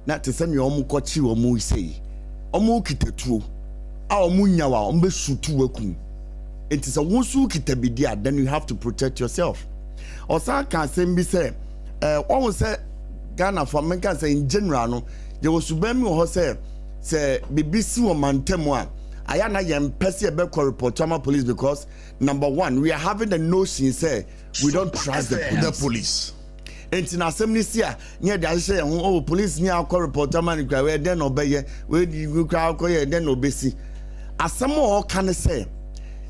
na te se me omu kochi omu sei omu kita tu a omu nyawa ombe shutu wakum it is a wonsu kita bidia then you have to protect yourself osa kan sem bi say one say Ghana for men can say in general no there was subemi ho say BBC wo mantemo a ayana yem pese e be report to police because number one we are having the notion say we don't trust the police. Enti na assembly sia nye de ahye ho police nya akọ report man kwa we den obeye we di kwa akọ den obesi asem o kan say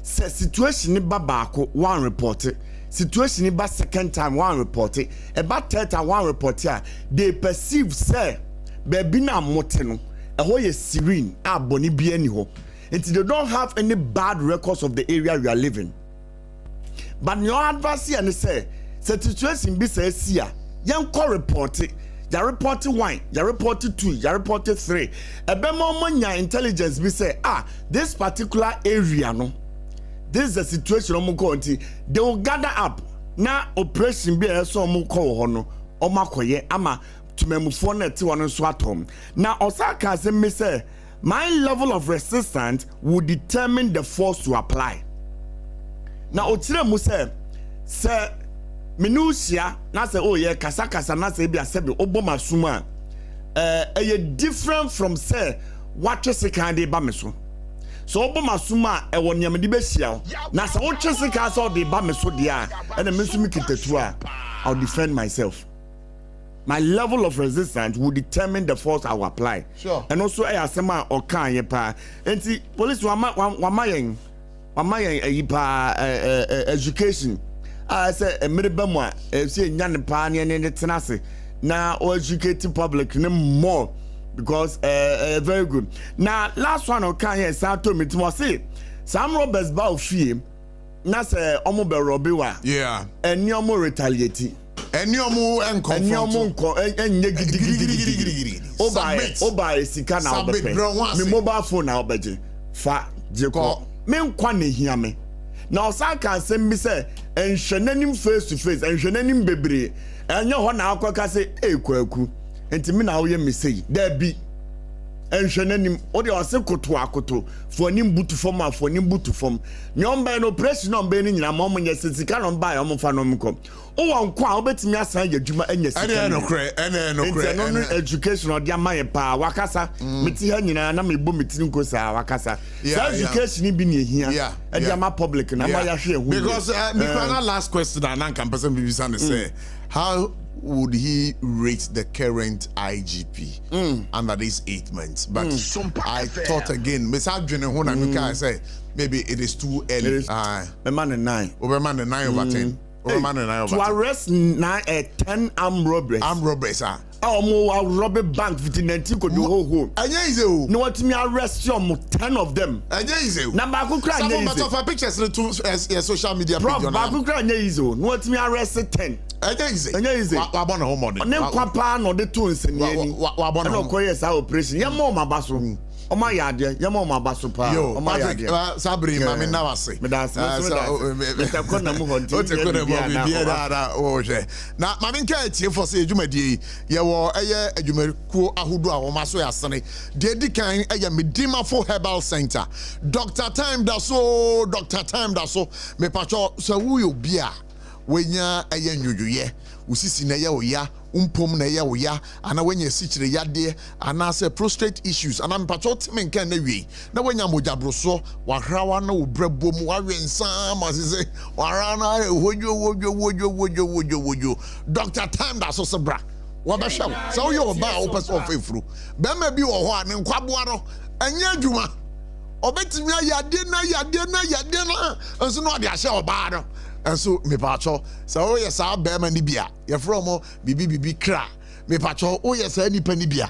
situation ni baako one report situation ni ba second time one report e ba third time one report a they perceive say baby na mote no e ho ye serene aboni bia ni ho enti they don't have any bad records of the area we are living but your advice here say situation be say sia yan ko report ya report 1 ya report 2 ya report 3 ebe mo nya intelligence be say this particular area no this is the situation omo go until they will gather up na operation be so omo ko ho no omakoye ama tumemufo na ti wono so atom na osaka say me say my level of resistance will determine the force to apply na otire mu say minusia na say oh yeah kasa na say bia sebe obomasuma different from say what you can dey ba me so obomasuma e won yam di be hia na say what you can so dey ba me so dia and me so me kitatu a I'll defend myself. My level of resistance will determine the force I will apply. Sure. And also I asema o kan ye pa enti police wamayen pa education I say emeribemu a say nyan pa ne tenase na o educate public no more because very good. Now last one o kan ye sa to me say some robbers ba ofie na say omo be robbe wa yeah eni omo retaliate eni omo enye gidigidi oba sika na obepe me mobile phone na obeje fa jeko me nkwa na hia me na osaka asem bi say enhwenanim face to face enhwenanim bebre enye ho na akwaka say ekwaku enti me na wo ye me say da bi enhwenanim o de ose koto akoto fonim butu form afonim butu form nyomba no press no mba ni nyina mo nye sika no mba ya mo fa no mko o won kwa obetimi asan yadwuma enya sika ene no kre no education o de amaye pa wakasa meti ha nyina na mebo meti nko sa wakasa so education bi ne hia e de ama public na ma ya hwe hu because the last question and can person be say how would he rate the current IGP under these 8 months? But I thought again, Mr. Adwene I say maybe it is too early. A man and 9. Over man and 9 over 10. Over man and 9 over 10. To arrest 10 armed robbers. Armed robbers, mo rob a bank with 19 could do home. No what me arrest you 10 of them. Number some of pictures to social media page. No what me arrest 10. Wabona home on it. Kwapa no the tools and no koyes operation. Ya mo mabaso. O ma yade, ya mo mabaso pa. O ma yade. Sabri mami na wase. Me das. Mr. Kona mu honti. O te kona mo bi da o je. Na mami nka etie for say adwumadie ye wo eye adwumakuo ahodo a wo maso ya sene. De di kan eye Medimafo Herbal Center. Dr. Time da so me pacho so wu yo bia wenya eye nwudwuye usisi na ye oya umpom na ye oya ana wenya sichire yade ana se prostate issues ana mpacho timen kan na wi na wenya mojabroso wahrawa na obrabom wawensa masise warana wojo Dr. Time da so sebra wabasha so yo ba opese ofefuru be ma bi wo ho ane nkwaboa no anya adwuma obetimi ayade na enso no de ahye oba no enso me pacho so yes sa be ma ni bia ye from bibi kra me pacho o yes sa nipa ni bia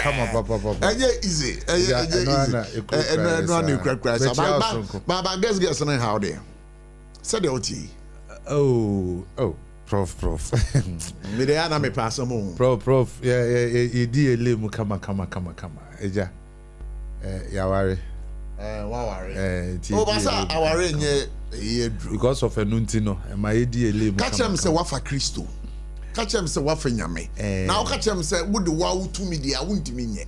Come on, papa. Easy. Baba guess how there. Said the OT. Oh, Prof. Me dey na me pass mo. Prof. Yeah. Idi ele mu kama. Eja. Ya worry. Wa worry. Basa aware nye edru. Because of enunti no, ma edi ele mu. Catch him say wafa Kristo. Catch him say wafa nyame. Now catch him say wo de wa utumi dia wuntimi nye.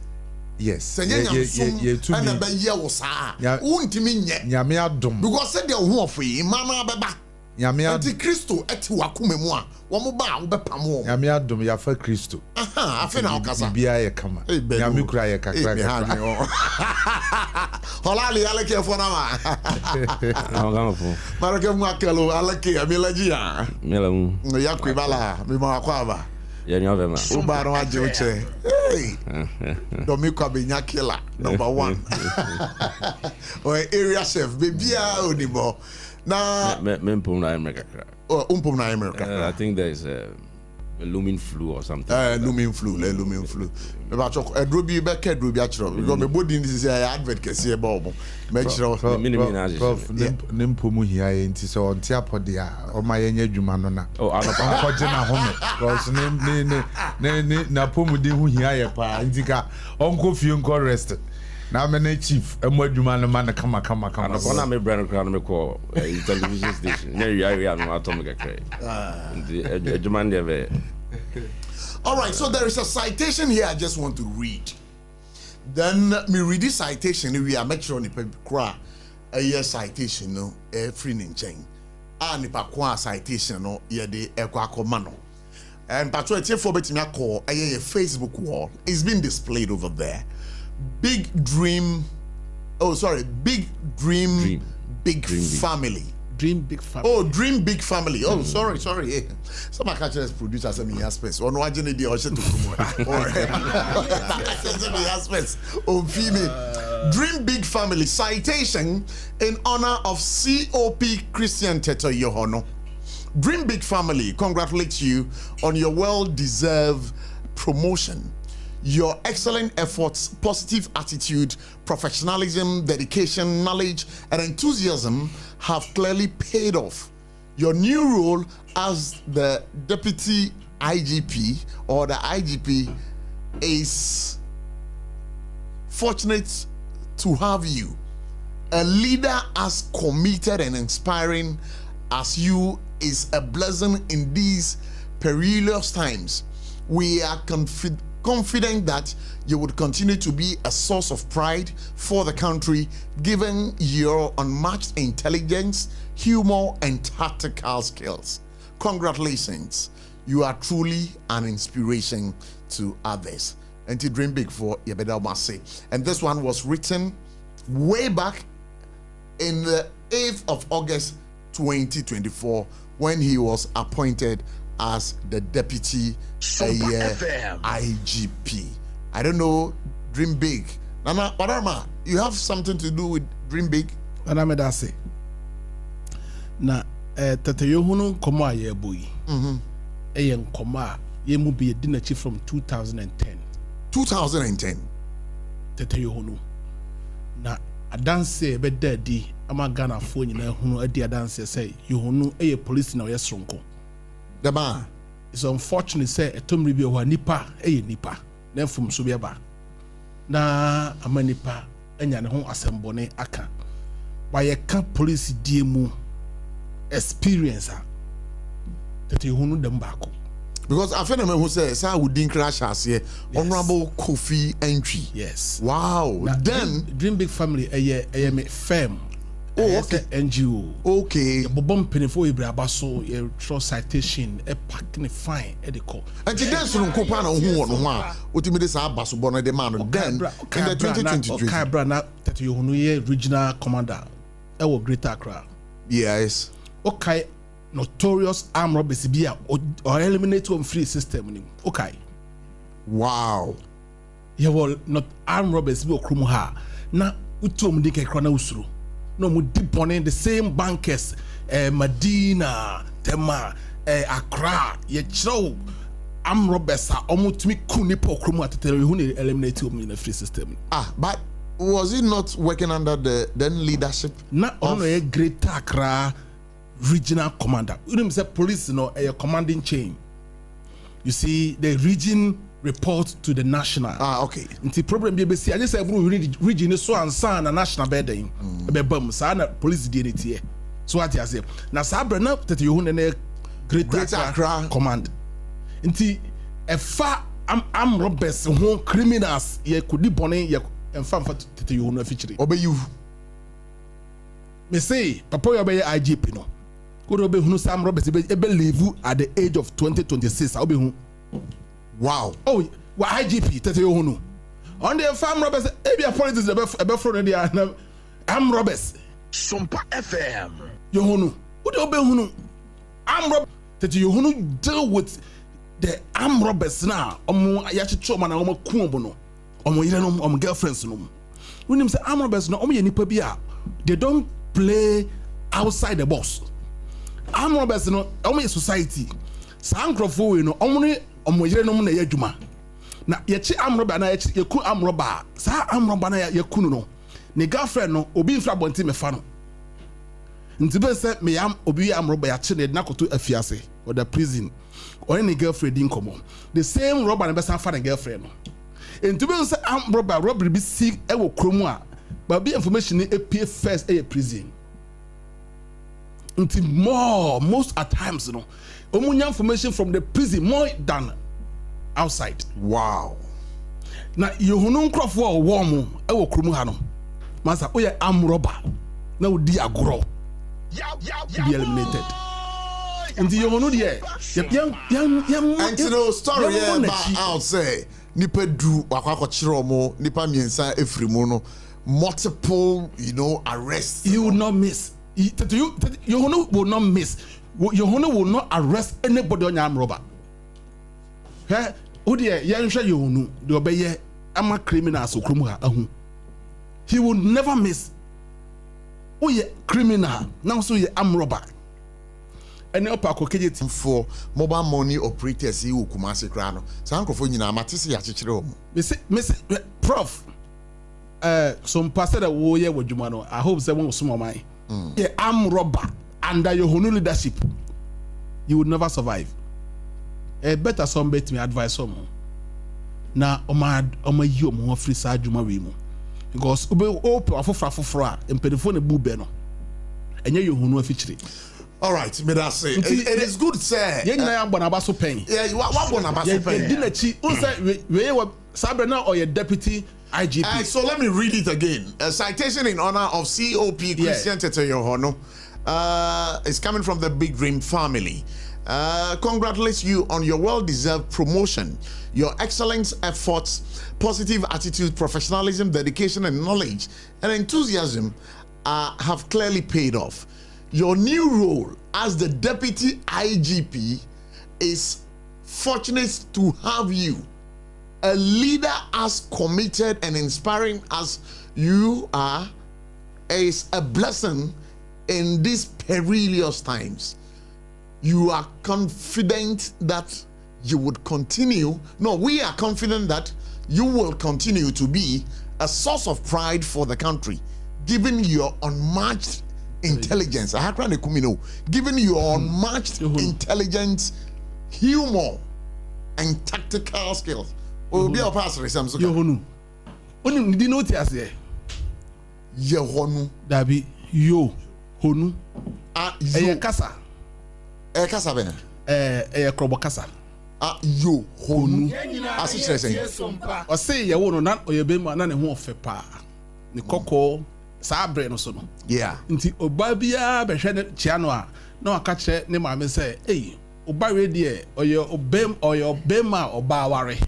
Yes. Say nyam and be ye wo saa. Wuntimi nye. Nyame adom. Because say de ho of yi mama beba. Nyame adom. Kristo eti wakoma mu a, wo mo ba wo bepam wo. Nyame adom ya fa Kristo. Aha, afi na okasa. Bibia ye kama. Nyame kura ye kakra. Holali aleke fo na ma. Ngama fo. Marake mu akelo aleke amelaji ya. Melamu. Yakwe bala, mi ma kwa ba. Ya nyove ma. Uba no aje uche. Hey. Domi kwa benya killer number 1. O area chef bebia onibo. Na Mempum na America. Oh, na America. I think there is a looming flu or something. Looming flu. Me ba chok edrobi be ke edrobi a chiro because me body this is advert ke see bobo. Me chiro Prof nempum hia enti so onti apode a o ma yenya dwuma no na. Oh, anopa koje na home. Because ne na pomu de hu hia ye pa enti ka onko fie nko rest. Na me chief emu adwuma no ma na kama. Anopa na me brand crown me call television station. Ne area no atomic akre. The adwuma dey. All right, so there is a citation here I just want to read. Then me read this citation, we are make sure nipa kra a year citation no free in chain. Nipa kwa citation no ye de ekwa akoma no. And patro etie for betimi akọ a Facebook wall. It's been displayed over there. Big Dream Family. Dream Big Family. Oh, Dream Big Family. Oh, sorry. Some catchers producers say me aspects. On wajene di oshe to kumo. Aspects. Oh, female. Dream Big Family citation in honor of COP Christian Teto Yohono. Dream Big Family congratulates you on your well-deserved promotion. Your excellent efforts, positive attitude, professionalism, dedication, knowledge, and enthusiasm have clearly paid off. Your new role as the Deputy IGP or the IGP is fortunate to have you. A leader as committed and inspiring as you is a blessing in these perilous times. We are confident that you would continue to be a source of pride for the country, given your unmatched intelligence, humor, and tactical skills. Congratulations. You are truly an inspiration to others. And to dream big for Yabeda Mase. And this one was written way back in the 8th of August 2024 when he was appointed as the Deputy IGP. I don't know, Dream Big. Nana, Parama, you have something to do with Dream Big? Nana Medase. Na Tete Yohunu Koma Yebui. Ayen Koma Yemu be a dinner chief from 2010. 2010. Tete Yohunu. Na adanse be daddy ama Ghana phone na hunu adi adanse say Yohunu a police na yesronko. The man. It's unfortunate say etomri bi ho nipa nipa na fum so biaba na amanipa anya ne ho asembone aka ba ye ka police die mu experience that you hunu dem baako because I feel who say say we didn't crash us here. Honorable Kofi Entry. Yes. Wow. Now, then Dream Big Family a me firm. Oh, okay. NGO. Okay. Bobom penifo ibrabaso ye throw citation e pack ne fine e de call. And then so nkopa na hu no ho otimi de sa abaso bo no de man then in the 2023. Okay, bra na that you hunu ye regional commander e wo Greater Accra. Yes. Okay. Notorious armed robbers be or eliminate one free system. Okay. Wow. Yeah, well, not armed robbers be okrum ha. Na utom dike krona usuru. No mu deep on the same bankers Medina, Tema, Accra, ye chro armed robbers are almost me kuni pokrumu at the who eliminate in the free system. But was it not working under the then leadership? Not only a great Accra regional commander. You know, say police, a commanding chain. You see, the region report to the national. Okay. The problem BBC, I just say region is so and a national bedding. Sana police did it here. So what I say. Now Sabra now that you a great Accra command. Nti efa am robbers who criminals ye could be born ye enfam fa tete you no feature. Obey you. Me say papa you be IGP no. Could obey who some robbers be leave at the age of 2026 obey who. Wow. Oh, what IGP tete you no. On the farm robbers e be politics e be front there am robbers. Sompa FM. You no. Who dey obey who no. Am robbers tete you no deal with the armed robbers now, yachicho man na kuombo no, yire no, girlfriends no. When him say armed robbers no, nipa bia, they don't play outside the box. Armed robbers no, society. Sa ankrofo we no, yire no na yadwuma. Na yechi armed robber na yeku armed robber. Sa armed robber na yeku no. Ne girlfriend no, obi infra bonti me fa no. Ntibe say me am obi armed robber yachi ne na koto afiase or the prison. Or any girlfriend in common. The same robber and best find a girlfriend. And to be say I'm robbery be sick e wo kromwa. But be information e pay first a prison. Until most at times omunya information from the prison more than outside. Wow. Now you hunu nkrofo wo e wo kromu ha no. Masa oye am robber. Na odi agoro. Be eliminated. And the young story I'll say nipa du wakwako chiromo nipa miensa efrimono multiple arrests. You will not miss. You will not miss. You will not arrest anybody on your arm robber. Hey, Udia Yansha you the obey ama criminals so krumuha. He will never miss. Oh yeah, criminal now so ye arm robber. And for mobile money operators you Kumasi Krano. Sankrofo nyina matisi ya chichire omo. Miss Prof. Some pastor that wo ye wadwuma no. I hope say one small mind. Yeah, armed robber under your own leadership. You would never survive. Better some bet me advice some. Na oma yi omo free sa adwuma we mu. Because obe afofra empedefo ne bu be no. Enye your own feature. All right, me that say it is good, sir. Yeah, you want to pain. Yeah, what pain? Didn't she? We were Sabrina or your deputy IGP. So let me read it again. A citation in honor of COP Christian Tete Yohono is coming from the Big Dream family. Congratulates you on your well-deserved promotion. Your excellence, efforts, positive attitude, professionalism, dedication, and knowledge and enthusiasm have clearly paid off. Your new role as the deputy IGP is fortunate to have you, a leader as committed and inspiring as you are, is a blessing in these perilous times. You are confident that you would continue. No, we are confident that you will continue to be a source of pride for the country, given your unmatched intelligence. Given your unmatched intelligence, humor, and tactical skills. Obi a pastor Samson. Yohonu. Oni ndi no ti ase. Yohonu. Dabi yo honu. Yo kasa. Kasa be. Krobo kasa. Yo honu. Asi chere sen. O say ye wo no na oyebe ma na ne ho ofe pa. Ni koko sabre no so no. Yeah. Nti oba bia be hwe ne chia no a na aka kire ne ma me say, "Hey, oba we de oyo ma oba ware."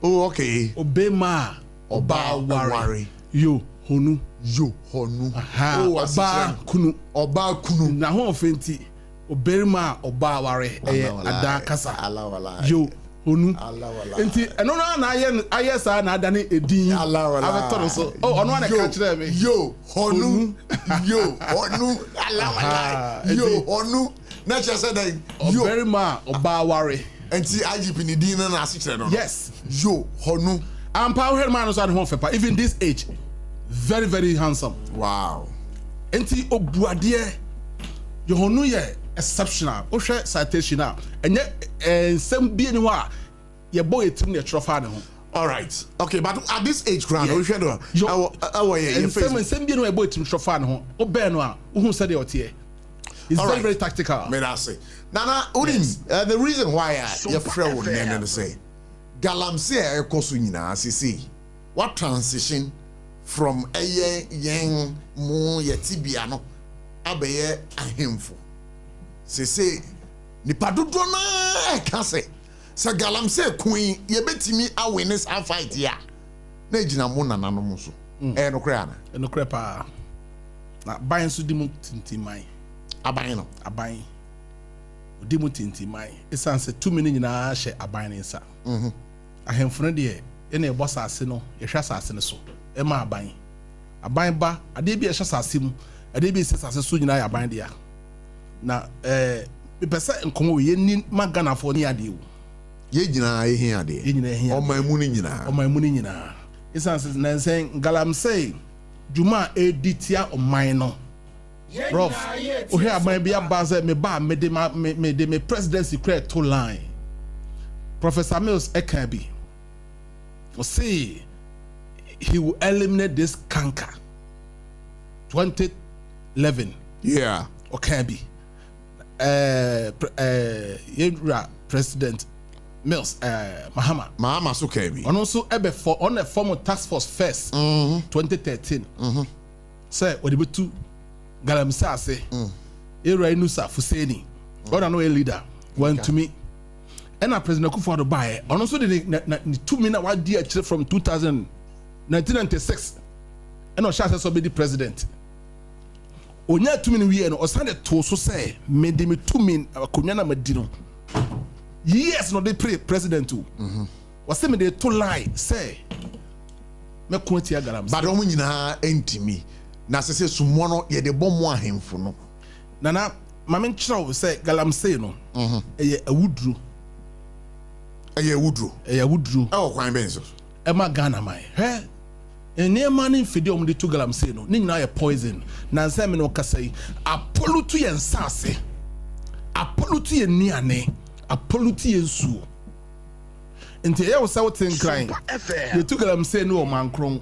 Oh, okay. Obema oba ware. Yo honu. Yo honu. Oh, oba kunu. Na ho ofenti oberima oba ware ada kasa. Yo honu. Enti eno na aye sa na ada ne edin. Abeto so. Oh, ono na ka kire me. Yo honu. Yo honu. Yo honu. Na che say that oberima oba ware. And see IGP ni din na asikyere no. Yes. Yo, honu. I'm power man so at home fepa even this age. Very very handsome. Wow. Enti obuade your honu ye exceptional. O hwe citation na enye ensem bi ni ho a ye boy etim na trofa ne ho. All right. Okay, but at this age ground, we should know. Ensem bi no e boy etim trofa ne ho. O be no a wo hu se de ote. It's very very tactical. May I say. Nana, the reason why your friend would name and say Galamsey ekosu nyina asisi. What transition from a young mo yetibia no abeye ahemfo. Say nipa dodo na ka say Galamsey queen ye betimi awenes a fight ya. Na gina mo nananom mo so. No kra na. No kra pa. Na ban so di mo tintimai. Aban no. Aban. Odi mo tintimai. Esanse 2 minutes nyina hye aban ne nsa. Ahemfo no de ene ebo sase no, ye hwa sase ne so. E ma aban. Aban ba, ade bi ye hwa sase mu, ade bi se sase so nyina ya aban de ya. Na pese nkomo ye ni maganafo ni ade wo. Ye nyina ye hin ade. Ye nyina hin. O man mu ni nyina. O man mu ni nyina. Esanse na nsen Galamsey Juma editia o man no. Prof, o here aban bia baze me ba me de me presidency create to line. Professor Mills Ekabi. O say he will eliminate this canker. 2011. Yeah. Okabi. President Mills Mahama Sukabi. And also on a former task force first 2013. Say what the two Galamsey say era inusa Fuseni or no a leader went to me and a president Kufuor buy and also the 2 minutes what dear from 1996 and no chance to be the president onya 2 minutes we and osande to so say made me 2 minutes akonya na madino yes no the president too was say me they to lie say me ko tia Galamsey but omo nyina entimi na sese sumono ye de bomo ahemfo no nana mame nkyerɛw sɛ Galamsey no ɛyɛ awuduro ɛwɔ kwan bɛn so ɛma Ghana man hɛ nneɛma ne mfidi ɔmo de to Galamsey no ne nyinaa yɛ poison na nsɛm me no kasa yi apolutu yɛ nsase apolutu yɛ nnuane apolutu yɛ nsuo nti ɛyɛ wo sɛ wote nkran yɛtu Galamsey no wɔ mankron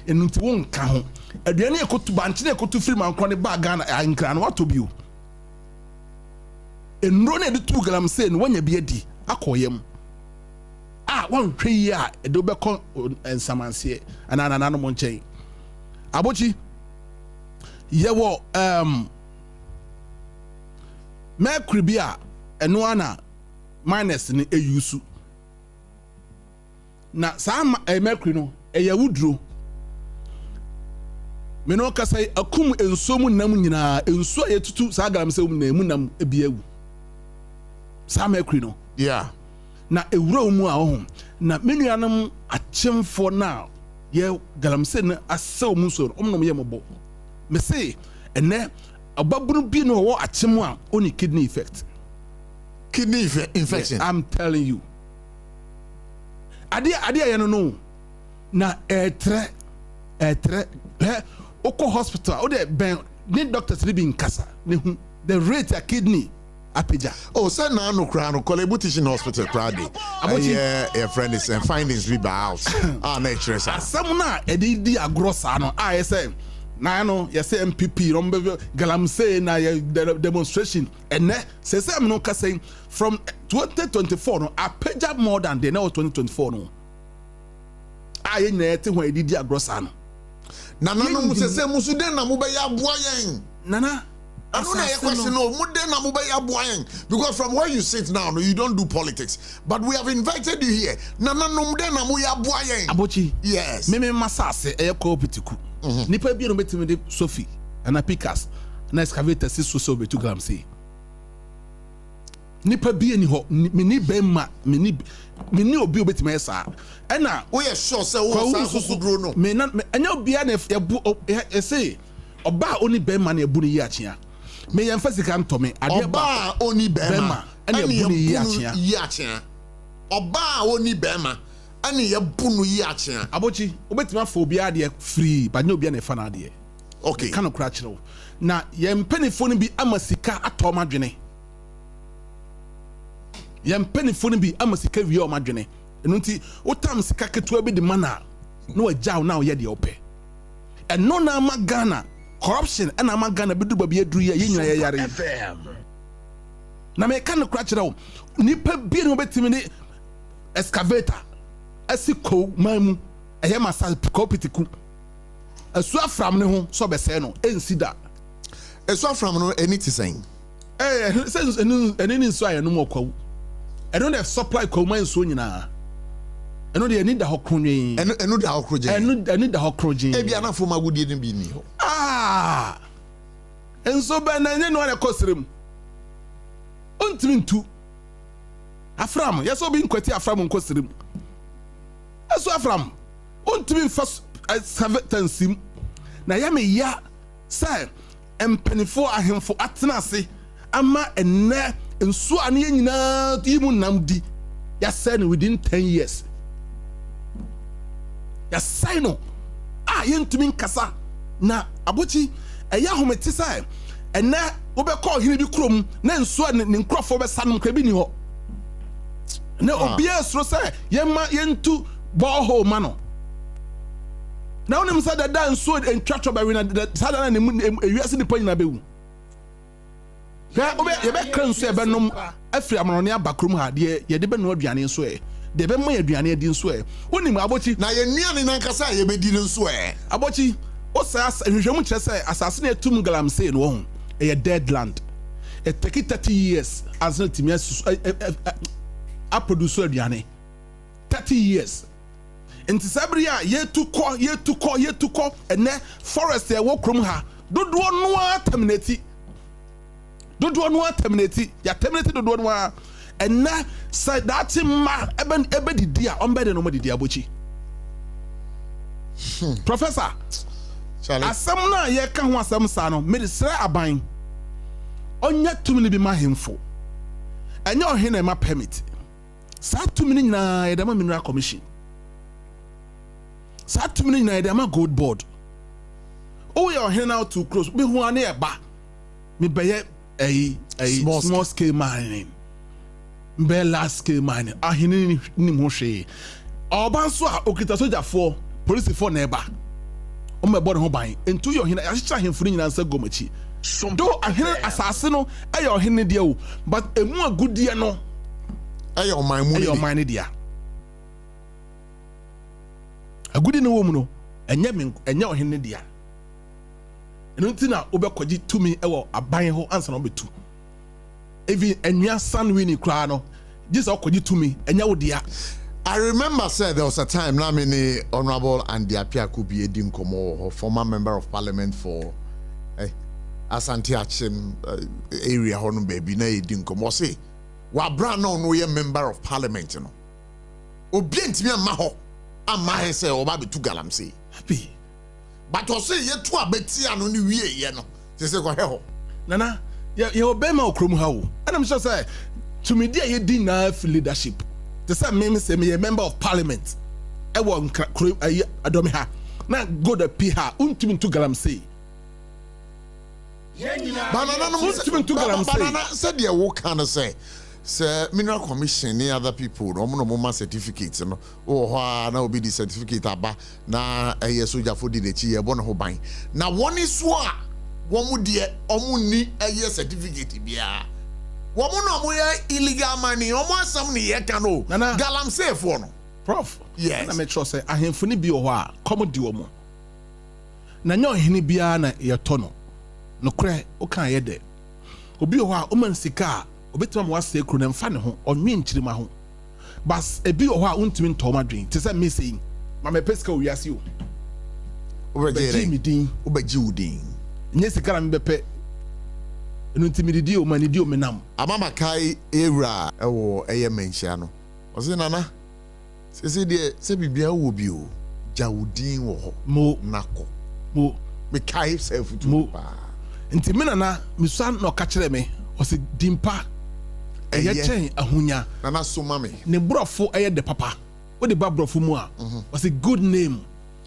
ɛnu nti wo nka ho aduane ekotu banche na ekotu firi mankron ne ba Ghana nkran no wato bio enro na de tu Galamsey no wanya bi adi akoyem wan hwe yi a edo be kon ensamanse anana no mo nchen abochi yewo mercury bi a eno ana minus ni eyusu na sa mercury no eyawuduro me no kasa akum enso mu nam nyina enso yetutu sa Galamsey mu na emu nam ebiawu sa mercury no yeah na ewura mu a ho na menuanam achemfo na ye Galamsey na asew mu so omnom ye mobo me say ene ababunu bi no wo achem a oni kidney infection I'm telling you ade ye no na etre oko hospital o de ben ni doctors li bi nkasa ne hu the rate a kidney apeja say na no kra no Kolebu teaching hospital kra dey your friend is findings we by house na interest asem na edidi agrosa no say na no say MPP rombe Galamsey na demonstration ene say me no ka say from 2024 no apeja more than the now 2024 no ye na ete ho edidi agrosa no nana no mu say musu den na mo be ya boa yen nana I don't know your question. No, because from where you sit now, no, you don't do politics. But we have invited you here. Abochi. Yes. Me masase e koopitiku. Nipa bi no betimi de Sophie and Picas na excavator si so betu Galamsey. Nipa bi ani ho me ni bemma me ni obi obetimi esa. Ena we are sure say wo sa so duro no. Me anya obi na ebu say oba oni bemma na ebu ni yi achia. Me yemfa sika ntome ade ba oni bema ene ebuni yi achia oba oni bema ani ye bunu yi ache abochi obetima fo obi ade free but no obi na fa na ade okay kana kura kire na ye mpanifo no bi amasika atoma dwene ye mpanifo no bi amasika wie o madwene enu nti otam sika ketua bi de mana no agyaw na o ye de ope eno na magana corruption na magana bi du ba bi aduru ye nyina ye yare na me kan kura kire o nipa bi no betimi ni excavator asiko mamu eye masa kopitiku asu afram ne ho so bese no ensida asu afram no eni ti sen sense eni nso aye no mokwawu eno the supply command so nyina eno de eni da hokronwe eno da hokroje eni da hokroje e bia na fo magudie ne bi ni ho enso be na nye no na kosrem ontimi ntu afram yeso bi nkwati afram nkosrem asu afram ontimi first tansim na ya me ya say empenifo ahemfo atena ase ama enne nsu ane nyina timu namdi ya say no within 10 years ya say no yentumi nkasa na abochi eya hometi say enne wo be call hini bi krom na nsu ne nkrofo be sanom ka bi ni ho na obia sro say yema yentu borehole mano na onim say that nsu entwatwa ba we na sada na ewiase ni panyina bewu ya obe ye be kran nsu e be nom afiri amonone abakrom ha de ye de be no aduane nsu e de be ma aduane di nsu e onim abochi na ye nuane nan kasa ye be di nsu e abochi o say hwehwem kire say asase na etum galam say no ho e dead land it take 30 years as no timias a produce aduane 30 years enti sabri a ye tukọ ene forest e wo krom ha dodo no terminate ya terminate dodo no ene say that ma ebe didi a ombe de no didi abochi professor asam na ye ka ho asam sa no medisre aban onya tumini bi ma hemfo enye ohene ma permit sa tumini nyina ye dama mineral commission sa tumini nyina ye dama gold board o ye ohene now too close be hu ane e ba me beye small scale mining be large scale mining ahene ni mo hwe oban so a okita sojafo police for na e ba o me board ho ban entu ye ohene a chicha hemfo nyina nsa gomachi do ahene asase no aye ohene de o but emu agudie no aye oman ne dia agudi ne wo mu no enye ohene dia eno ntina obekwaji tumi ewo aban ho ansa no betu even enua sanwini kra no just okwaji tumi enye wo dia. I remember said there was a time na me ni Honorable Andy Apia could be edin komo, former member of parliament for Asante Achim area hono baby na edin komo say wa bra no ye member of parliament no obi ntimi ama ho ama he say oba betu galamsey happy but o say ye to abeti ano ni wie ye no say say go he ho nana ye obema okrom ha wo anam sure say to me dia ye din na leadership the same me say me a member of parliament e won adomi ha na go the ph untimi to galamsey banana said the wo can say mineral commission ni other people no mo certificates no o ho na obi di certificate aba na soja for di chi ye bo no ho ban na woni so a wo mu de omu ni certificate bia wo mu no mo ye illegal money omu asam ni ye kan o galamsey for no prof yes na me trust say ahemfo ni bi o ho a come di omu na nya ohene bia na ye to no no kre o kan ye de obi o ho a o man sika obetima mo ase ekru na mfa ne ho onwe nchirima ho bas ebi o ho a untimi ntoma dwen te se me sei ma me peska o wiase o obejere mi din obeji udin nye sika na me bepe enu ntimi didi o mani di o menam amama kai era ewo eye menhia no o se nana se de se bibia wo bi o jawudin wo ho mo nako mo me kai self to mo ntimi nana mi san no ka kire me o se dimpa chain ahunya. Nana so mami. Ne brofo the papa. What the bad brofo mu a? Was a good name.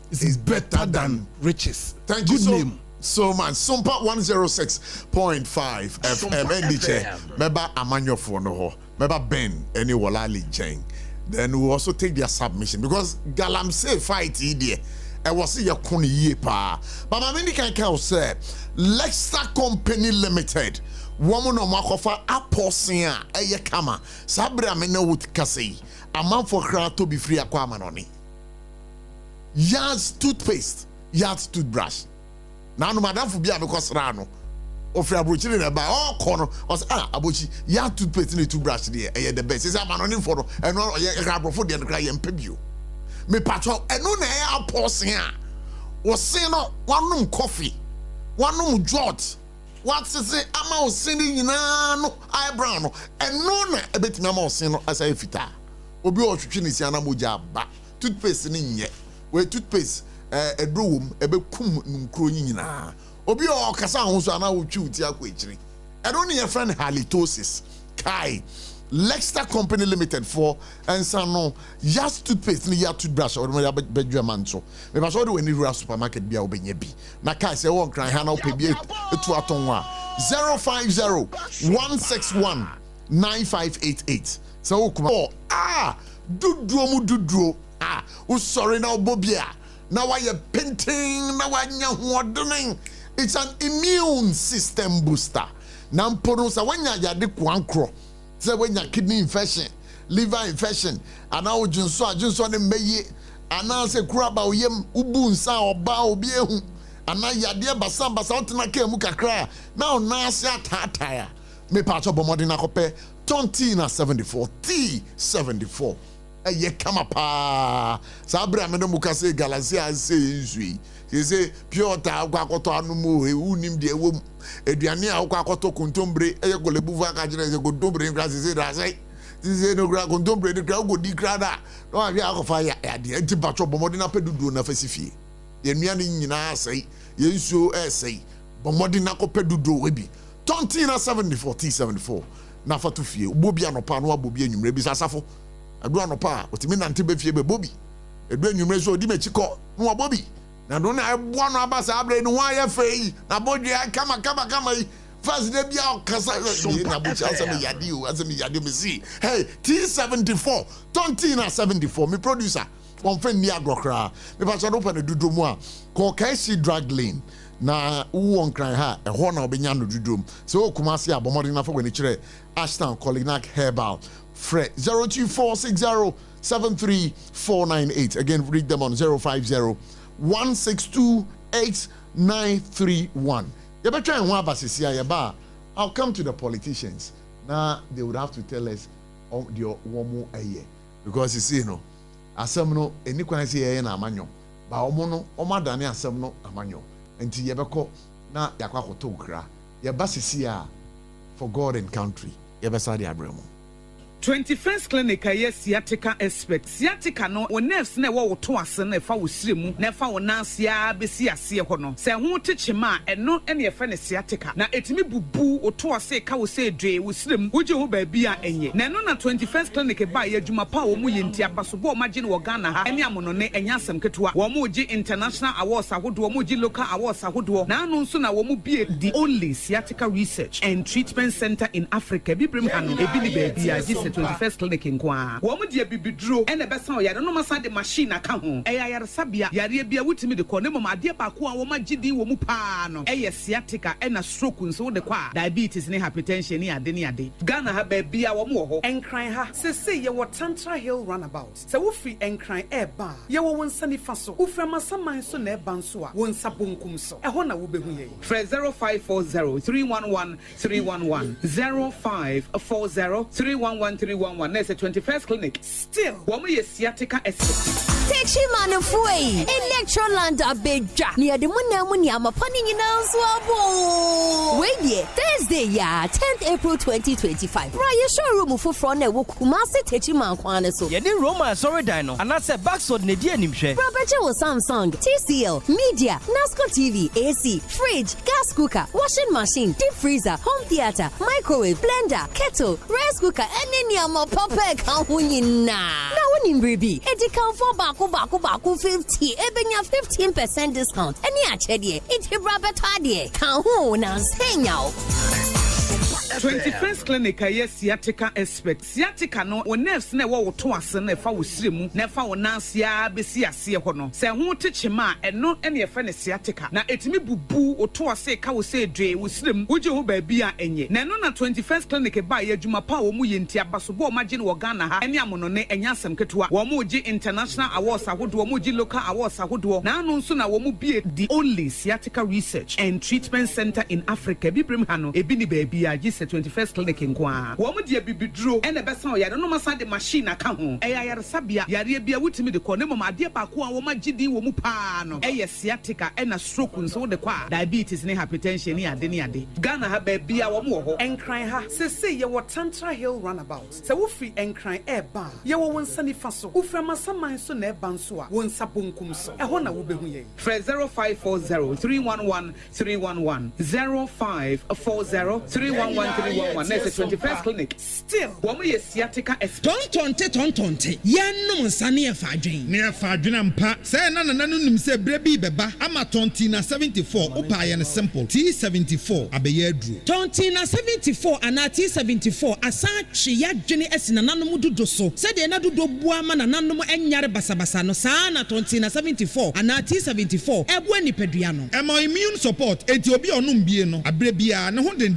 It's better than riches. Thank good you name. So man, SOMPA 106.5 FM NDJ. Meba Amanyo for no ho. Meba Ben any Walali Jeng. Then we also take their submission because Galam say fight idea. I was see your kuni ye pa. But my many can say Leicester Company Limited. Woman of Makofa Aposia Eye Kama. Sabra mena would kasi. A man for crowd to be free aquamanoni. Yards toothpaste, yards toothbrush. Now no madam for bia because rano. Ofra abrochi na ba all corner. Os abochi yard toothpaste in the toothbrush there. The best. Say am anonim for no. And no abrofo there no cry empebio. Me patro eno na e aposia. Was say no one coffee. One jot. What say ama o sini nyina no eyebrow no. Eno na ebetimi ama o sin no asa efita. Obi o twetwe ni sia na moja ba. Toothpaste ni nye. We toothpaste a broom ebe kum nkro nyina obi o kasa ho so ana wotwi uti akwa ekiri e don your friend halitosis kai Leicester Company Limited for ensa no just toothpaste ni ya toothbrush or ya bedwa manso me ba so de wani rural supermarket bia obenya bi na kai se won kran ha na ope bi etu aton wa 050 161 9588 so kuma duduo sorry now Bobia. Now I am painting, now I am. It's an immune system booster. Now ponosa when you are the quancro, say when you kidney infection, liver infection, and now just the may and now say crab or yem ubunsa or bow behu, and now you are dear basamba something like muka cry. Now Nasia Tataya. Me patch up a modern cope, Tontina 74, T74. Ye come up Sabra meno mukase galaxia say he say pure ta kwakoto anumu unim de wom eduane a kwakoto kontombre eye golebuva ka jere se kontombre nkra se say no gra kontombre de gra go di krada no ahwe akofa ya de anti batcho bomodi na pedudu na fasifie ye nua ne nyina asai ye nsuo esai bomodi na ko pedudu we bi tontina 74 T74 na fatu fie obobi anopa no abobi anwumre bi sasafo adu anopa otimi nante be fie be bobi edu anwumre so odi mechiko no bobi na do na ebo no abasa abre no wa ya fei na bodwe kama first day bia kasa na bucha asemi yadi o asemi yadi me see hey T74 tontina 74 me producer one friend ni agrokra me pa so do pa na dudu mu a ko kaisi drug lane na won kran ha e ho na obenya no dudum so okumase abomode na fa wani kire Ashton Colignac Herbal Fred 02460734998 again read them on 050162891 you better try and one abasisia yeba I'll come to the politicians now they would have to tell us the womu eye because you see no asem no eni kwan say eye na amanyo ba omo no omadane asem no amanyo enti yebeko na yakwa koto kra yebasisia for God and country yebesa de abremo 21st clinic aye sciatica expert sciatica no wo nerves na wo to ase na fa wo siremu na fa wo nansia besi ase ho no se ho techema eno ene ye fa ne sciatica na etimi bubu wo to ase ka wo se dwe wo siremu wo je ho ba bia enye na eno na 21st clinic ba ye adwuma pa wo mu ye ntia baso bo ma je ne wo Ghana ha ene amono ne enya asem ketewa wo mu je international awards ahodo wo mu je local awards ahodo na anu nso na wo mu bie the only sciatica research and treatment center in Africa bibrim hanu ebi ni ba bia 21st clinic in Kwa. Woman dear bibidro and the best ya no masa de machine account. Eya sabia yare bia wutimi de kone mama de ba ko a wo magidi wo mu pa no. Eya sciatica and a stroke nso de kwa. Diabetes ne hypertension ne ade. Ghana ha ba bia wo mu ho. Enkran ha. Se ye wo Tantra Hill roundabout. Se wo free enkran e ba. Ye wo wonsa ni fa so. Wo fra masaman so na e ban so a. Wonsa bonkum so. E ho na wo behu ye. Fra 0540 311 311 0540 311 311. There's a 21st clinic. Still, woman is sciatica expert. Techima no fue. Electroland abeja. Near the Munamuni Amapani Nanswabo. Wait here. Thursday, yeah, 10th April 2025. Raya showroom for front e Kumasi Techima Kwana so. Yedi Roma sorry dino. And that's a backsword Nedia Nimshe. Roberto Samsung, TCL, Media, NASCO TV, AC, fridge, gas cooker, washing machine, deep freezer, home theater, microwave, blender, kettle, rice cooker, and any more papa kahunina. Now when in baby, it count for baku 50, ebenya 15% discount. Any achedie, it's a rabbit idea. Kahuna senya. 21st clinic yes sciatica expert sciatica no o nerves na wo to ase na fa wo siremu na fa wo nansia besi ase ho no se ho techema eno ene ye fa ne sciatica na etimi bubu o to ase ka wo se dwe wo siremu wo je ho ba bia enye na no na 21st clinic ba ye adwuma pa wo mu ye ntia baso bo ma je ne wo Ghana ha ene amono ne enya asem ketewa wo mu je international awards ahodo wo mu je local awards ahodo na anu nso na wo mu bie the only sciatica research and treatment center in Africa bibrim ha no ebi ni ba bia 21st clinic nkwa wo mu de bibiduro ene besa o yare no masa de machine aka ho eya yare sabia yare bia wutimi de ko ne mama de ba ko a wo magidi wo mu pa no eye sciatica ena stroke nso de kwa diabetes ne hypertension ne ade Ghana ha ba bia wo mu ho enkran ha sese ye wo Tantra Hill runabout se wo free enkran eba ye wo wonsani fa so wo fra masaman so na eba nso a wo nsa bonkum so ho na wo behu ye 0540 311 311 0540 311 Next 21st clinic. Still, woman is sciatica expert. Tontonte. Yanum nsane afadwen. Ne afadwen ampa. Say na nim say brebi beba. Ama tontina 74. Opa ye simple. T74 abeye adru. Tontina 74 ana T74 asan twe yadwene asina nanom dodo so. Say de na dodo bua ma na nanom enyare basabasa no. Sa na tontina 74 ana T74 ebo anipadua no. Ema immune support enti obi onum bie no. Abrebia ne ho den.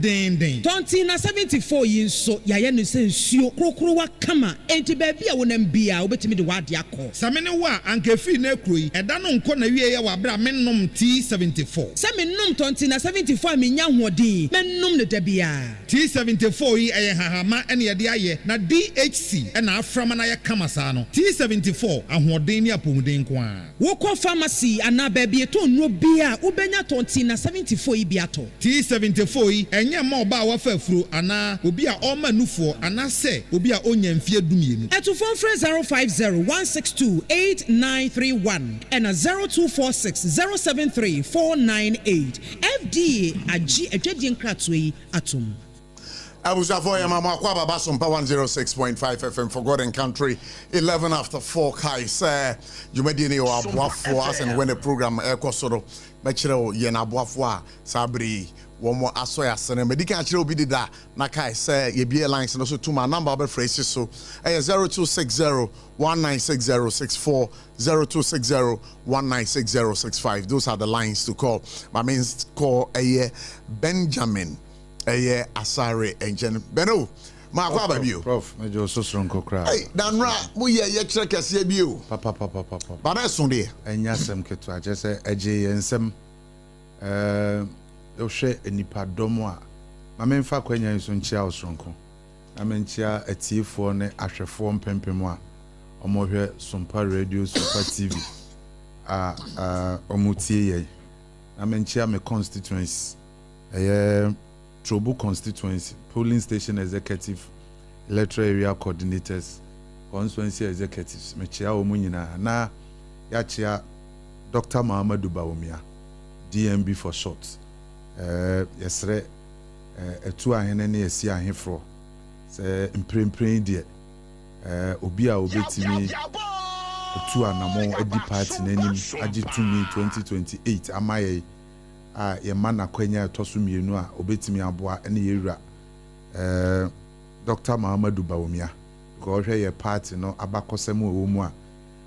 Tontina 74 yinso yaye no se nsuo krokro wa kama enti ba bia wonam bia obetimi de wade akọ samene wa ankefi na kroi eda no nko na wie ye wa bra mennom T74 samennom tontina 74 menya hoɔden mennom ne da bia T74 yi eye hahama ene ye de aye na DHC ena aframa na ye kama sa no T74 ahoɔden ni apomuden ko a wokɔ pharmacy ana ba bia to nno bia ubenya tontina 74 yi bia to T74 yi enye ma oba wa fafuro ana obi a oma nufo ana se obi a onya mfie dumienu eto phone 05016289931 and 024607349 FDA agi adwadie nkratoi atom Abusafo Mama Kwaba Basompa 106.5 FM for God and Country 11 after 4 kai say you made any or for us and when the program ekosoro bechiro ye na boafo a sabri one more asoya sene medical chiro bi dida na kai say ye be lines no so to my number be phrases so 0260196064 0260196065 those are the lines to call my means call Benjamin Asare engine Beno ma kwa ba bio prof mejo so stronko kra hey danra mo ye kire kese bio papa ba na so de enya sem ketu a je se eje yensem o hwe enipa domo a ma memfa kwanya nso nchia osronko na menchia atiefo ne ahwefo mpempem a omohwe Sompa radio Sompa TV omutie ye na menchia me constituency Trobu constituency, polling station executive, electoral area coordinators, constituency executives. Mechia omunyina na yachia Dr. Muhammadu Bawumia, DMB for short. Yesre etu ahene ne esi ahefro. Se imprempren die. Obi a obetimi etu anamo edi party nanim agitumi 2028 amaye ye mana kwanya tosu mienu a obetimi aboa ene yewura Dr. Muhammadu Bawumia ko hwe ye party no abakosem wo mu a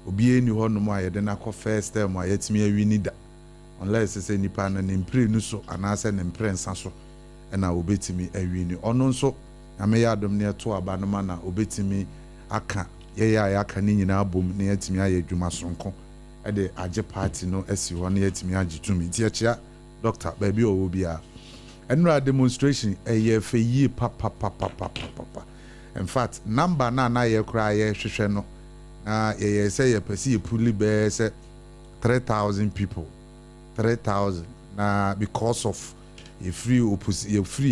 obi eni ho no mu a ye de na ko first time a yetimi awini da unless say nipa na nempre nu so anase nempre nsa so ena obetimi awini ono nso na me ya adom ne to aba no ma na obetimi aka ye ya aka ni nyina abom ne yetimi aye adwuma sonko e de age party no asi ho ne yetimi age tumi ti achia Doctor, baby, or bia. And no demonstration a year for ye papa. In fact, number na ye cry ye shisheno na ye say ye pesi ye puli be say 3,000 people 3,000 na because of ye free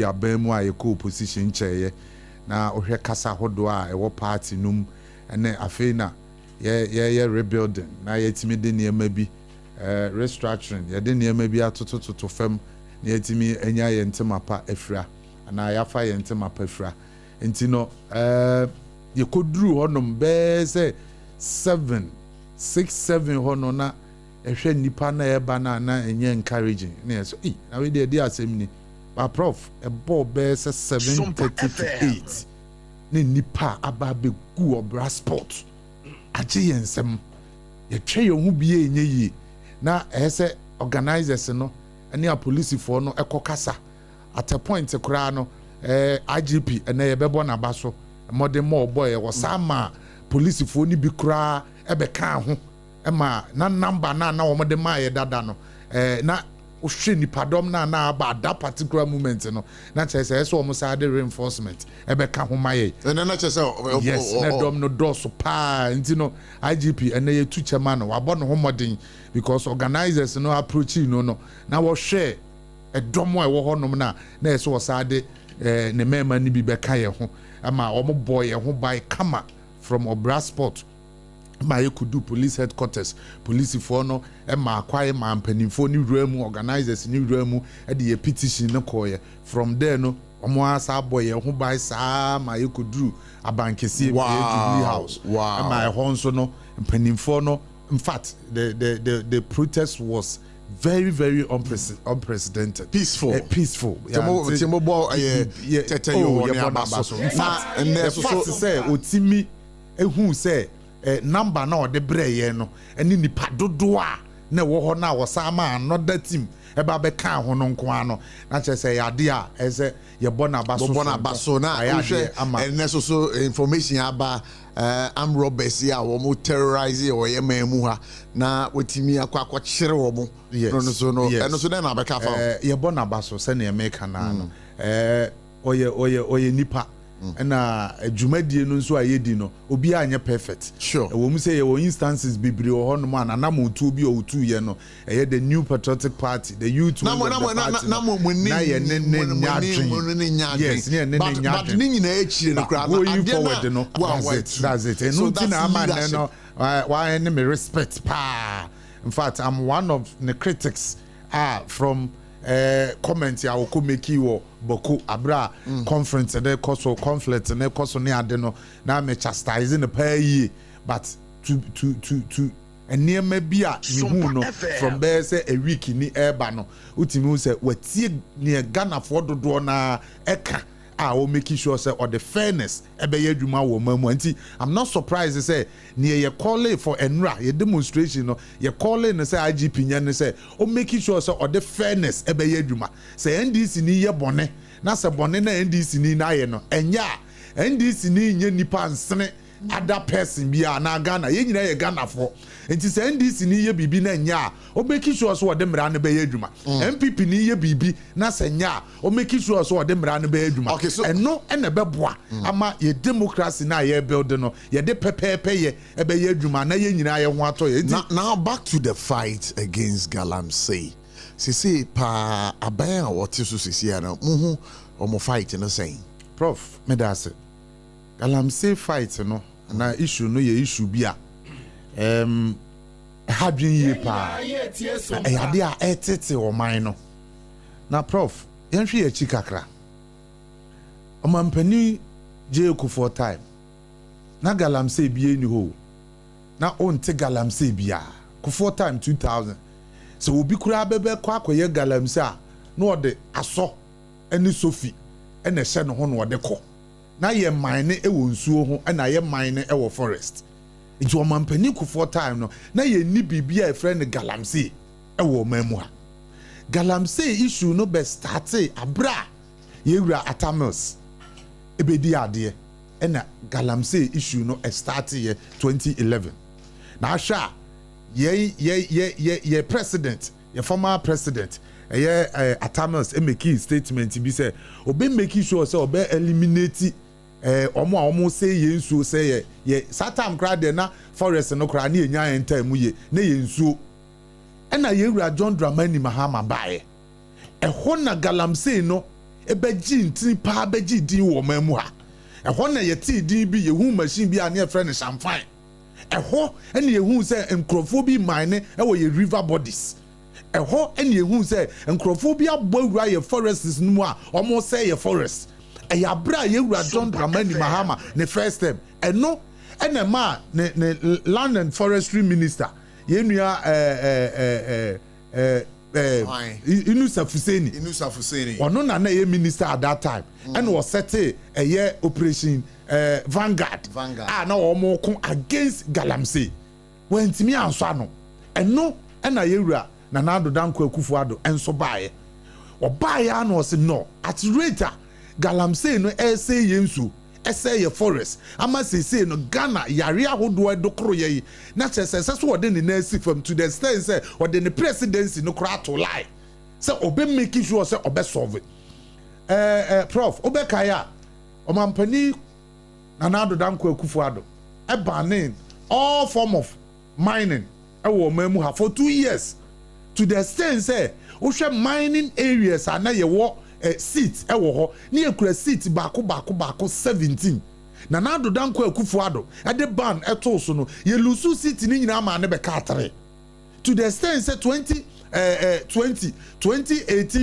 abemu a ye ko opposition chair na ohwe kasa hodo a e wo party num ene afei na ye rebuilding na ye timi de niema bi restructuring ye de niema bi atototo fam na ye timi enya ye ntemapa afira na ya fa ye ntemapa afira enti no ye koduru honom be say 6 7 hono na ehwe nipa na eba na enye encouraging na so na we dey asem ni ba prof e ball be say 7:38 ne nipa aba be gu obra sport aje yensem ye twe ye hu bie enye yi na ehse organizers no ene a police for no ekokasa at a point kura no IGP ene ye bebo na ba so modern more boy was sama police for ni bi kura ebe kan ho ema na number na wo de ma ye dada no na ohwe nipadom na aba that particular moment no na chese so mo sa de reinforcement ebe ka ho ma ye na chese yes na dom no do so pa nti no IGP ene ye tu chema no wabo no ho modern because organizers no approach no na wo hwe edom a wo ho nom na eso sa de ne mema ni bi be ka ye ho ama omo boy ye ho by kama from Obra Sport ma you could do police headquarters police for no ma acquire ma mpanimfo ni wuramu organizers ni wuramu e de petition no koye from there no omo asa boy ye ho by sa ma you could do abankesi Jubilee House ma e ho nso no mpanimfo no in fact the protest was very very unprecedented peaceful temo bo tete yo ne abaso in fact and so say otimi ehun say number na ode breye no eni nipa dodo a na wo ho na wo sama another team e ba be kan ho no nko ano na che say yade a ese ye bona baso na ahwe ene so information aba am robbers ya wo mo terrorize wo ye mamu ha na wotimi akwa kire wo mo no so no eno so na be ka fa ye bona baso se na me kana no oye nipa na adwumadie no nso ayedi no obi anye perfect sure wo mu say ye instances bibiri wo hono ma na motu obi otu ye no eye the new patriotic party the youth na ye yes ne but ni nyina echire no kra na that's it and no tina man no why any me respect pa in fact I'm one of the critics from comment ya wo make you boku abra conference and coso conflict and coso ne ade no na me chastising the pay but to ene ma bia ni hu no from there say a week ni eba no utimi say watie ne Ghana for dodo na eka o make sure say or the fairness ebe ye adwuma wo mamu anti I'm not surprised say near ye call for enra ye demonstration no ye call in say IGP nya say o make sure say or the fairness ebe ye adwuma say NDC ni ye bone na say bone na NDC ni na ye no enya NDC ni nye nipa nsene other person bia na Ghana ye nyina ye Ghana for enti say NDC ni ye bibi na nya o make sure so de mra na be ye adwuma MPP ni ye bibi na say nya o make sure so de mra na be adwuma okay so eno ene beboa ama ye democracy na ye build no ye de pepepe ye ebe ye adwuma na ye nyina ye ho ato ye now back to the fight against Galamsey sisi pa aban what so sisi na muhu omo fight no saying prof me da say Galamsey fight no na issue no ye issue bia hadwin ye pa yade a etete o man no na prof yenhwe ye chi kakra omampani je ku for time na Galamsey bie ni ho na onte Galamsey bia ku for time 2000 so obi kura bebe kwa akoye Galamsey a no ode aso eni sofi ene hye no ho no ode ko na ye mine ewo nsuo ho na ye mine ewo forest nti o mampani ku for time no na ye ni bibia e friend Galamsey ewo mamu ha Galamsey issue no be start abra ye wura atamils ebedi ade na Galamsey issue no start ye 2011 na sha ye president ye former president atamils make statement bi say obe make sure say obe eliminate omo a omo say ye nsuo say ye satam kra de na forest no kra na enya enta mu ye na ye nsuo ena ye wura John Dramani Mahama bae ho na galamsey no ebeji ntin pa beji din wo mamu ha ho na ye ti din bi ye hu machine bi a na efre ne champagne ho ene ye hu say enkrofo bi mine wo ye river bodies ho ene ye hu say enkrofo bi abowura ye forests no a omo say ye forest Ayabra yewura John Dramani Mahama ne first time eno ene ma ne land and forestry minister yenua Inusa Fuseni ono na ye minister at that time and was setting a operation Vanguard na omo kon against Galamsey when timi anso no eno ena yewura na Nado Danko Akufo-Addo enso baaye obaaye ano se no at later Galamsey no say yensu say ye forest ama say no Ghana yare ahodo edokro ye na chese so wode ne na asifam to the extent say wode ne presidency no kra to lie say obe make sure say obe solve it prof obe kaya omampani Nado Danko Akufo-Addo e banning all form of mining e wo mamu ha for 2 years to the extent say wo hwe mining areas ana ye wo seat ewo ho na ekura seat baako 17 na Nado Danko Akufo-Addo ade ban eto so no ye lusu seat ni nyina ma ne be ka 3 to the extent say 2018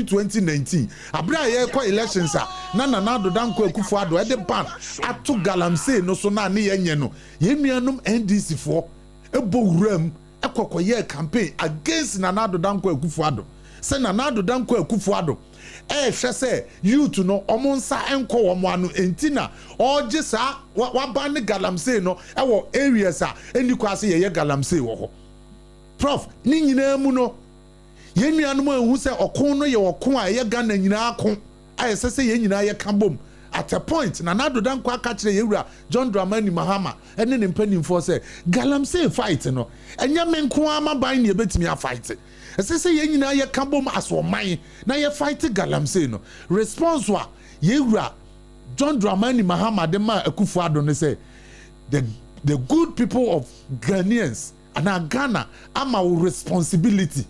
2019 abra ye kwa elections na Nado Danko Akufo-Addo ade ban ato Galamsey no so na ne ye no ye nuanom NDC fo ebo wuram ekokoye campaign against Nado Danko Akufo-Addo say Nado Danko Akufo-Addo hwe say youth no omonsa enko womo anu entina oje sa wa ban Galamsey no ewo areas a eni kwase ye Galamsey wo ho prof ni nyina mu no ye nuanom ahu say okon no ye okon a ye Ghana nyina akon ayese say ye nyina ye kabom at a point Nado Danko aka kire ye wura John Dramani Mahama ene ne mpanimfo say Galamsey fight no enya menko ama ban ne betimi a fight say ye nyina ye kabom aso man na ye fight Galamsey no response wa ye wura John Dramani Mahama de ma Akufo-Addo ne say the good people of Ghanaians and Ghana ama responsibility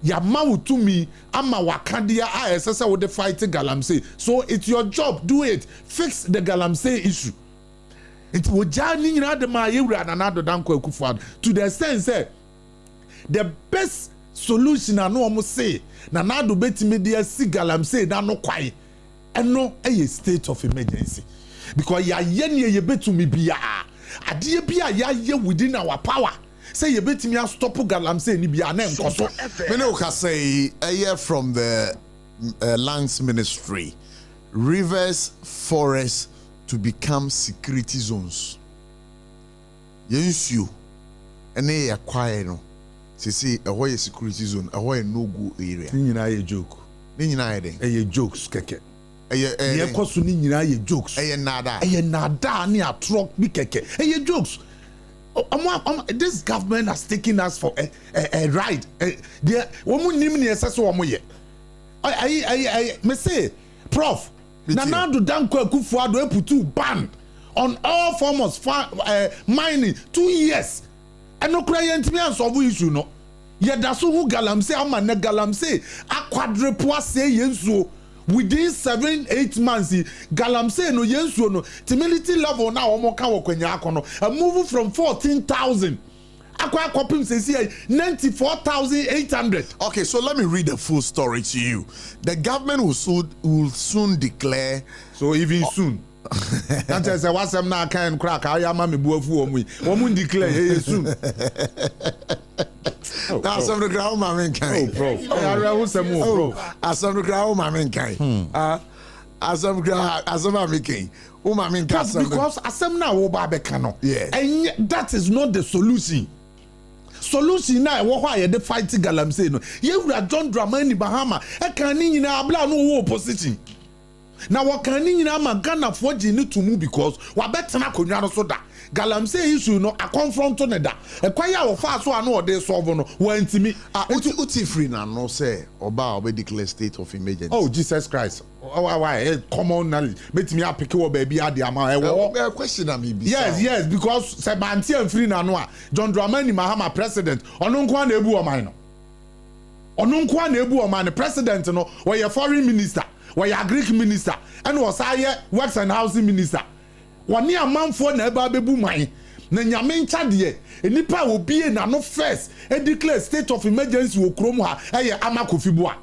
ya mawu to me ama wakadia say we dey fight Galamsey so it's your job, do it, fix the Galamsey issue. It wo jani nyina de ma ye wura Nado Danko Akufo-Addo to the sense say the best solution na no say na Nado betimi dey see Galamsey na no kwai eno a state of emergency because ya ye ne ye betumi bia ade bia ya ye within our power say ye betimi stop Galamsey ni bia na enkoso me no ka say from the lands ministry rivers forests to become security zones yensu ene ya kwae no see a security zone a no go area ni nyina ye joke ye jokes keke ye koso ni nyina ye jokes nada ni a truck bi keke ye jokes. This government has taken us for a ride. Woman nimni eseso womo ye. I me say prof Nado Danko Akufo-Addo eputu ban on all forms of mining 2 years. Eno kura ye ntimi ansolve issue no. Ye da so hu Galamsey ama na Galamsey akwadrepo ase yensuo within 7-8 months Galamsey no yensuo no timidity level na omo ka wokwanya akono a move from 14,000 akwa kopim say 94,800. Okay, so let me read the full story to you. The government will soon declare, so even soon that is what some na kan crack I am me buafu omu declare soon. Now some the ground mamen kan. Prof. Some the ground mamen kan. Asam mamen kan. Because asam na wo ba be kano. Yes. And that is not the solution. Solution na wo hwa ye de fight Galamsey no. Ye wura John Dramani Mahama e kan ni nyina abla no wo opposition. Now what can you na Ghana for Jini to move because wa betena konwa no so da. Galamsey issue no a confront on da. E kwaya wo fa so ano de solve no wa ntimi. Uti free na no say oba obe declare state of emergency. Oh Jesus Christ. Why common knowledge. Betimi apeke wo baby ade ama e question am be. Yes, because say manti and free na no a John Dramani Mahama president ono nko na ebu o man no. Ono nko na ebu o man president no we foreign minister. Why a Greek minister and was I works and housing minister. One year man for never bebu mine. Nanyamin chadie, a nipa will be in no first. A declare state of emergency will chroma. Ama Kofibua.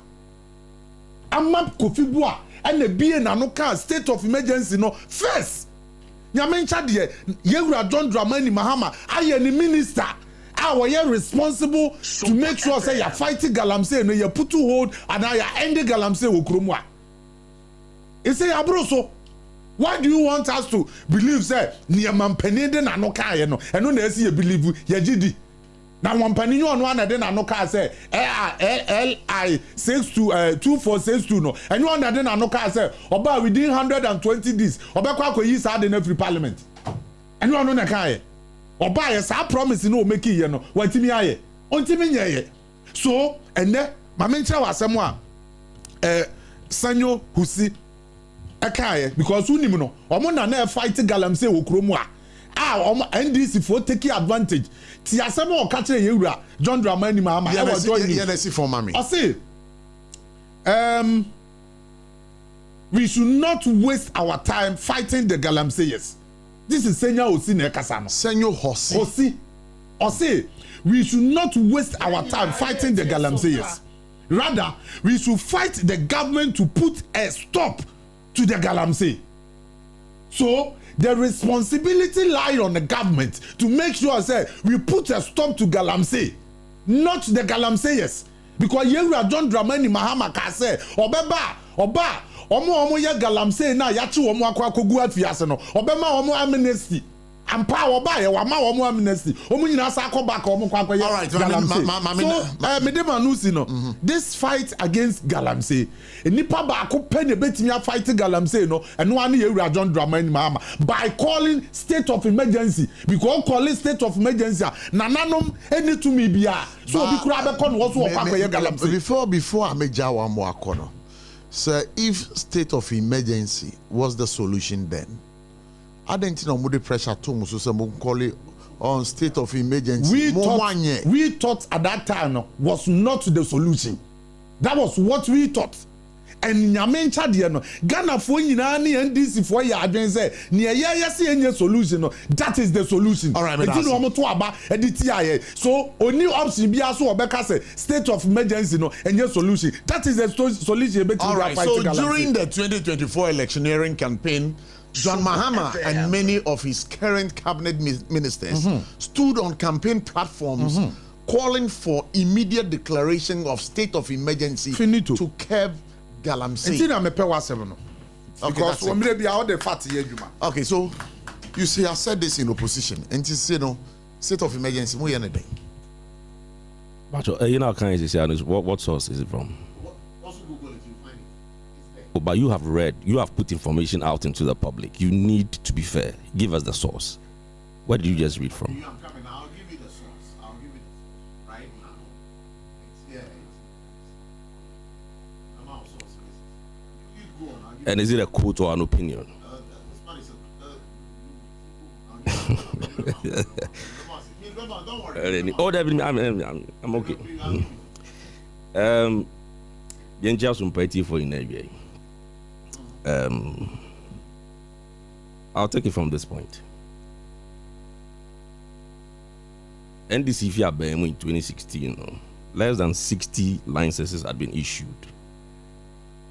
Ama Kofibua and a be in no car state of emergency no first. Nyamin chadie, Yewra John Dramani Mahama, I am the minister. Are responsible to make sure say you're fighting Galamsey and you put to hold and I end the Galamsey will chroma. He say abroso, why do you want us to believe say near mampenide na no car no and no na see you believe ye gidi na mampenide on one na no car say LI 2462 no and one na no car say oba within 120 days obekwa akoyi sa de na free parliament and one no na car oba ye sa promise no make ye no wantimi aye ontimi nyeye so ene mamenkira wasem a sanyo husi akaye because unim no omo na fight Galamsey wo kromu omo NDC for take advantage ti asem o ka kire yewura John Dramani Mahama e was join NDC for mami I say we should not waste our time fighting the Galamseyers. This is Senya Osi na ekasa no Senyo Hosi I say we should not waste our time fighting the Galamseyers. Rather we should fight the government to put a stop to the Galamsey. So the responsibility lies on the government to make sure say we put a stop to Galamsey, not the Galamseyers. Because you are John Dramani Mahama ka say oba omo ye Galamsey na yachi omo akwa kogu afiase no obema omo amnesty ampa oba ye wa ma omo amnesty omo nyina sa akọ back omo kwa ye. All right, so medema nusi no this fight against Galamsey nipa ba ko pe ne betimi fight Galamsey no eno ane ye wura John Dramani Mahama by calling state of emergency because calling state of emergency nananom eni to me bia so obi kura be kon wo so kwa ye Galamsey before ameja wa mo akono. So if state of emergency was the solution then, I didn't know the pressure to muso se mo call it on state of emergency. We thought at that time was not the solution. That was what we thought. And nyame nchade no Ghana for nyina ne NDC for ya adwen say ne ye se enye solution no that is the solution. All right, enti no omo to aba editi aye so oni option bia so obeka say state of emergency no enye solution that is the solution be to fight. So during the 2024 electioneering campaign, John Mahama and many of his current cabinet ministers stood on campaign platforms calling for immediate declaration of state of emergency to curb Galamsey. Okay, so you see, I said this in opposition, and you say no state of emergency. But you know, can you say what source is it from? Also Google it, you find it. Oh, but you have put information out into the public. You need to be fair. Give us the source. Where did you just read from? I'm coming. I'll give you the source. Right now. It's here. And is it a quote or an opinion? Don't worry. I'm okay. I'll take it from this point. NDC in 2016, less than 60 licenses had been issued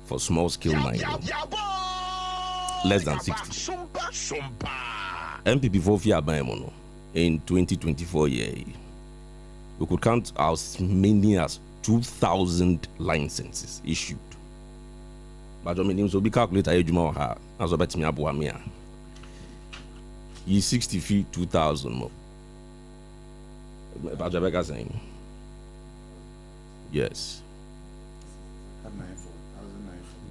for small scale mining. Less than 60. MPP for Fiabaemono in 2024 year, we could count as many as 2,000 licenses issued. But I mean, so be calculated. I do ha as about me abuamia. He 60 feet 2,000 more. But I saying yes.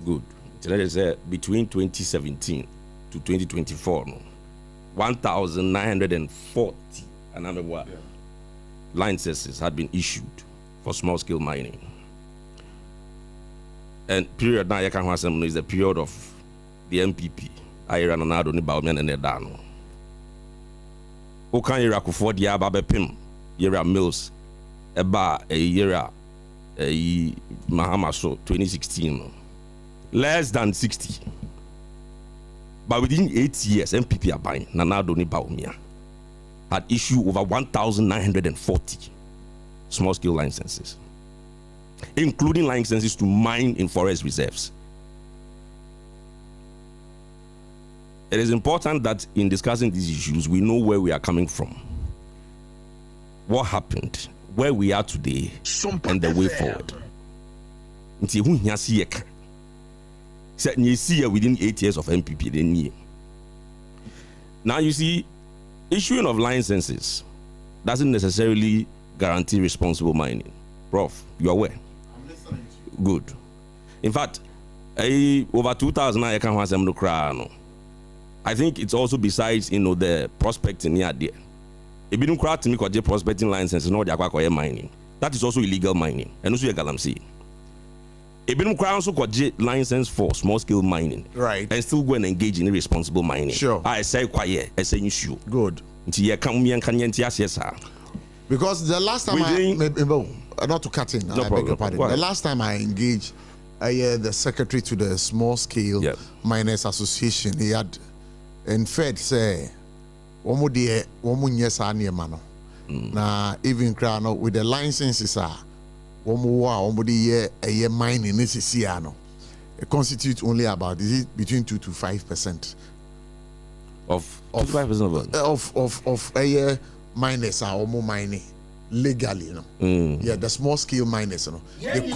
Good. That is between 2017 to 2024, 1,940 licenses had been issued for small-scale mining. And period now, you can is the period of the MPP. I ran an ad on the Bauman and Edano. Okan yera kufo dia ba bepem yera mills eba a yera a Mahama so 2016 less than 60, but within 8 years MPP are buying Nanado ni Baumia had issued over 1,940 small-scale licenses, including licenses to mine in forest reserves. It is important that in discussing these issues, we know where we are coming from, what happened, where we are today, and the way forward. Within 8 years of MPP, now you see, issuing of licenses doesn't necessarily guarantee responsible mining. Prof, you are aware? I'm listening to you. Good. In fact, over 2,000 I can have some crown. I think it's also besides the prospecting here there. If you don't crack to me because prospecting license, no, they are mining. That is also illegal mining. And also galamsey. If you don't crack also license for small scale mining, right, and still go and engage in irresponsible mining. Sure. I say quiet. I say issue. Good. Because the last time not to cut in, no I beg your pardon. The last time I engaged the secretary to the Small Scale Miners Association, he had in Fed say womu nyesa niema na even crano with the licenses womu de mining necessary no, it constitutes only about between 2 to 5% of 5% of miners are womu mining legally, Yeah, the small scale miners, they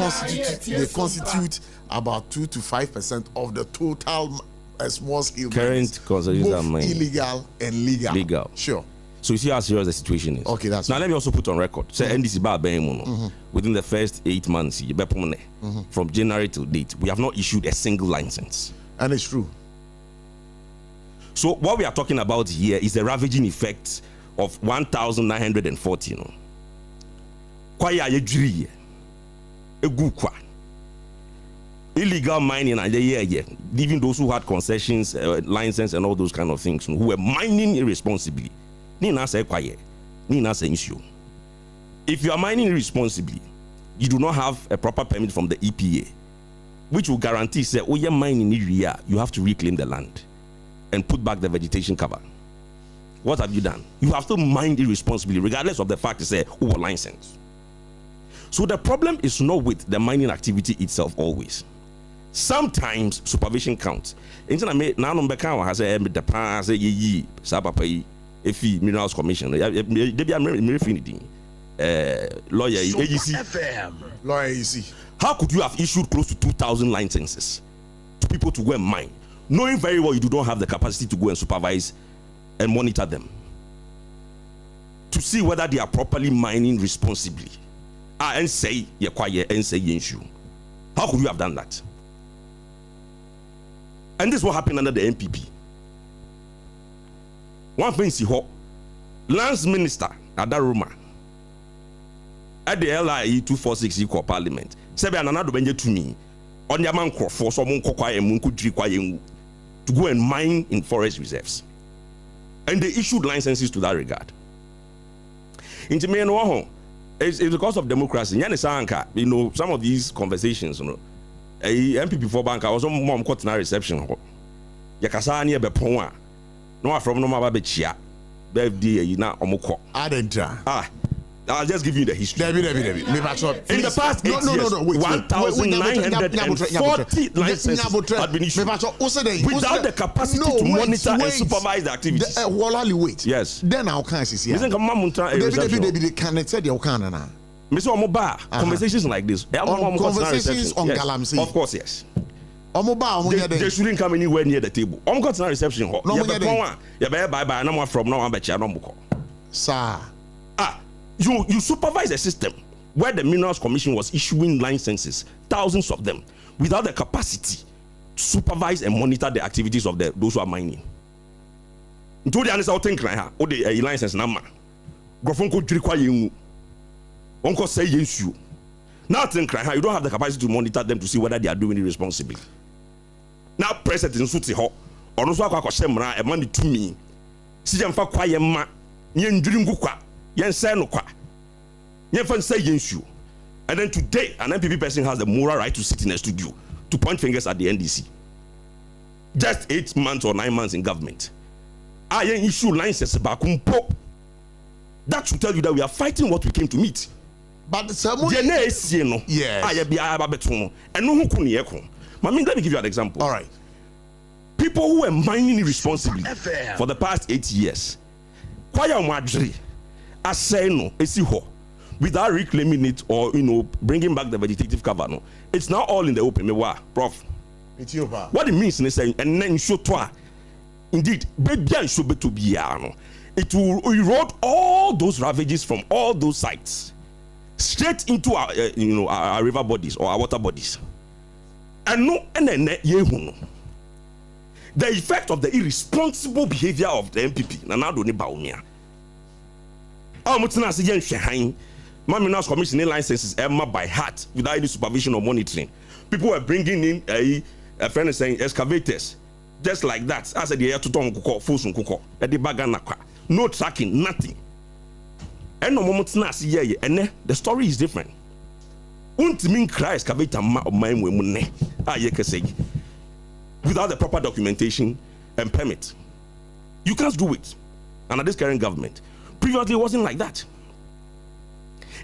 constitute about 2 to 5% of the total small scale current both illegal and legal. Sure. So you see how serious the situation is. Okay, that's now. Let me also put on record. Say NDC within the first 8 months, from January to date, we have not issued a single license. And it's true. So what we are talking about here is the ravaging effect of 1,940. Illegal mining and even those who had concessions, license and all those kind of things, who were mining irresponsibly. If you are mining irresponsibly, you do not have a proper permit from the EPA, which will guarantee say, oh, you're mining area, you have to reclaim the land and put back the vegetation cover. What have you done? You have to mine irresponsibly, regardless of the fact to say who was licensed. So the problem is not with the mining activity itself always. Sometimes supervision counts. Minerals Commission, lawyer AGC. How could you have issued close to 2,000 licenses to people to go and mine, knowing very well you do not have the capacity to go and supervise and monitor them to see whether they are properly mining responsibly? And say you're quiet and say you issue. How could you have done that? And this is what happened under the NPP. One thing is Lands Minister Adaruma at the LIE 246 equal parliament said another benje to me on the man for someone to go and mine in forest reserves. And they issued licenses to that regard. It's because of democracy. Some of these conversations, MPP for bank, I was on mom caught in a reception. Yakasani Beponga. No, from no matter chia. I'll just give you the history. In the past 8 years, 1,940 licenses had been issued without the capacity to monitor and supervise the activities. Wait. Yes. Then I'll can see. Conversations like this. Conversations on Galamsey. Of course, yes. They shouldn't come anywhere near the table. I'm got a reception hall. Sir. You supervise a system where the Minerals Commission was issuing licenses, thousands of them, without the capacity supervise and monitor the activities of those who are mining. Until the answer think right here, or the license number. Grofonko Drikwa Yu. Uncle say yes you. Now think right here, you don't have the capacity to monitor them to see whether they are doing it responsibly. Now president in Suti Ho, or no Swaka Semra, a money to me. See them for quiet ma, yen dream gukwa, yen senokwa. Yen fan say yes you. And then today, an MPP person has the moral right to sit in a studio to point fingers at the NDC. Just 8 months or 9 months in government. I issue licenses back. That should tell you that we are fighting what we came to meet. But the ceremony, yes. And no one can hear. Let me give you an example. All right. People who were mining irresponsibly for the past 8 years, without reclaiming it or bringing back the vegetative cover, no, it's now all in the open. Prof. What it means is saying, and then show toi, indeed, it will erode all those ravages from all those sites straight into our river bodies or our water bodies. And no, and then the effect of the irresponsible behavior of the MPP. Nanado ni baumia. Our mutina si yen shehain. Maminas commissioning licenses Emma by heart without any supervision or monitoring. People were bringing in a friend is saying excavators, just like that. As the air to don kuko, fusun kuko, at the baganaka. No tracking, nothing. And no moment nas ye, and the story is different. Untimin cry excavator ma of mine women, say, without the proper documentation and permit. You can't do it. Under this current government. Previously, it wasn't like that.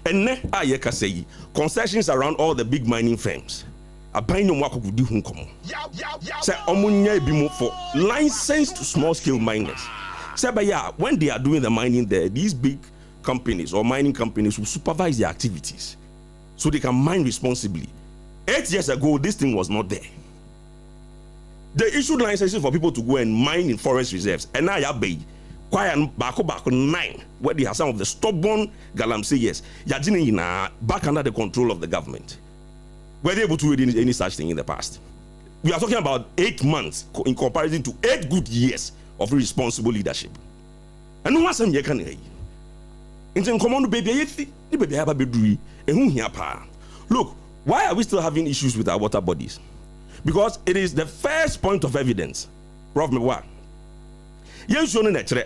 And ne ayeka say concessions around all the big mining firms. Abaino mwako kudi hunkomo. Say omunya bimo for licensed small scale miners. Say baya when they are doing the mining there, these big companies or mining companies will supervise their activities so they can mine responsibly. 8 years ago, this thing was not there. They issued licenses for people to go and mine in forest reserves, and now ya bay. Quiet back 9, where they have some of the stubborn galamseyers, back under the control of the government. Were they able to do any such thing in the past? We are talking about 8 months in comparison to 8 good years of responsible leadership. And no one said, you can hear. In command, baby, look, why are we still having issues with our water bodies? Because it is the first point of evidence. Prof. Mewa. Yes, you know, say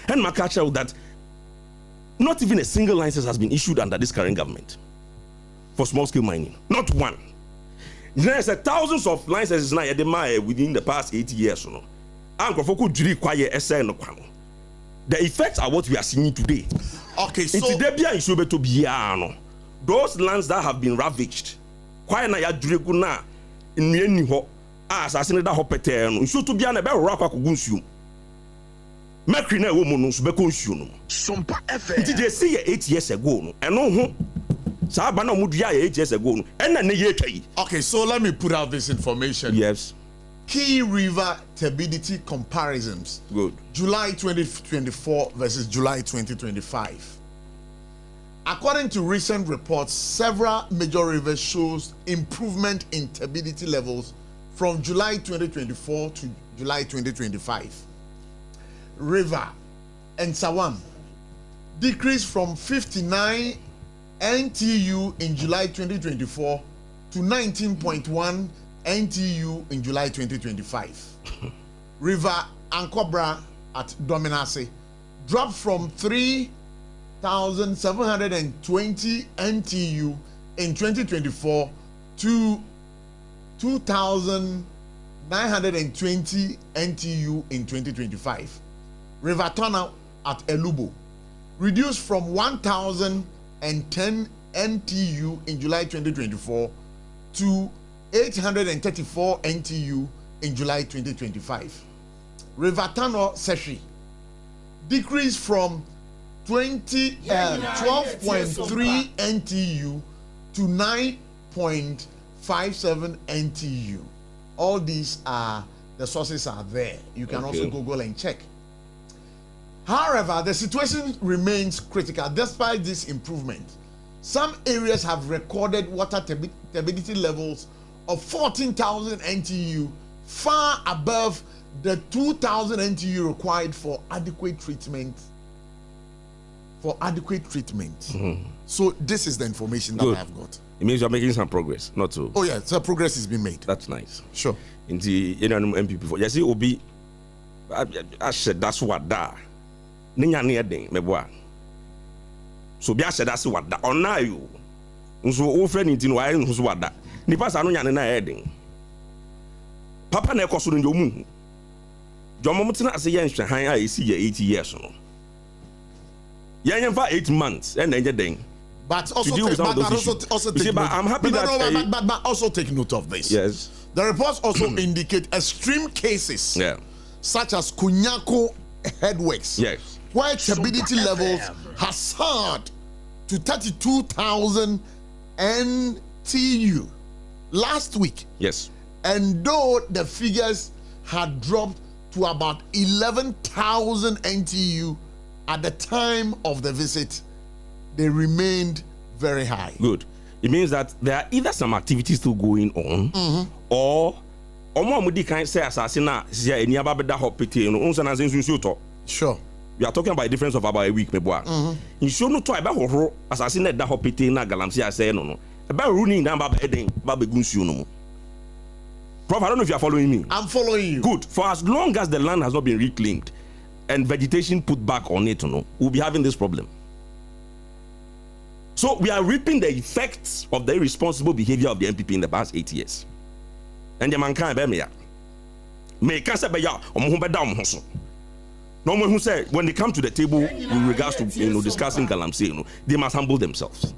and my catch out that not even a single license has been issued under this current government for small scale mining. Not one. There's thousands of licenses now within the past 8 years. The effects are what we are seeing today. Okay, so those lands that have been ravaged, assassin that hopper so to be an about rock gunsu. Mercury na woman so be consume. Sompa FM. Did they see 8 years ago? And no Sabana Mudia 8 years ago. And okay, so let me put out this information. Yes. Key river turbidity comparisons. Good. July 2024 versus July 2025. According to recent reports, several major rivers shows improvement in turbidity levels from July 2024 to July 2025. River Ensawam decreased from 59 NTU in July 2024 to 19.1 NTU in July 2025. River Ankobra at Dominase dropped from 3,720 NTU in 2024 to 2,920 NTU in 2025. River Tona at Elubo reduced from 1,010 NTU in July 2024 to 834 NTU in July 2025. River Tano Seshi decreased from 12.3 NTU to 9.57 NTU. All these are the sources are there. You can also Google and check. However, the situation remains critical despite this improvement. some areas have recorded water turbidity levels of 14,000 NTU, far above the 2,000 NTU required for adequate treatment. So this is the information that I've got. It means you're making some progress, not so. Oh yeah, so progress has been made. That's nice. Sure. In the MPP before, you see, Obi, I said that's what that. Ninya near ding, me boy. So be I said that's what that. Or now you, so old friend in Tino, who's what that. Nipas anu yana na heading. Papa ne koso no mu. Jomo mutina ase yen hwan a esi ye 80 years no. Yen for 8 months and then den. But also I'm happy but also take note of this. Yes. The reports also indicate extreme cases. Yeah. Such as Kunyako headworks. Yes. Where turbidity levels has soared to 32,000 NTU last week. Yes. And though the figures had dropped to about 11,000 NTU at the time of the visit, they remained very high. Good. It means that there are either some activities still going on, or sure. We are talking about a difference of about a week, in show no try about assassin that hopite na galamsi say no. About running down Baba Eden, Baba Gunsu no. Prof, I don't know if you are following me. I'm following you. Good. For as long as the land has not been reclaimed and vegetation put back on it, we'll be having this problem. So we are reaping the effects of the irresponsible behavior of the MPP in the past 8 years. And the man can't be me. Me can't say be ya. No one who said when they come to the table with regards to discussing Galamsey, they must humble themselves.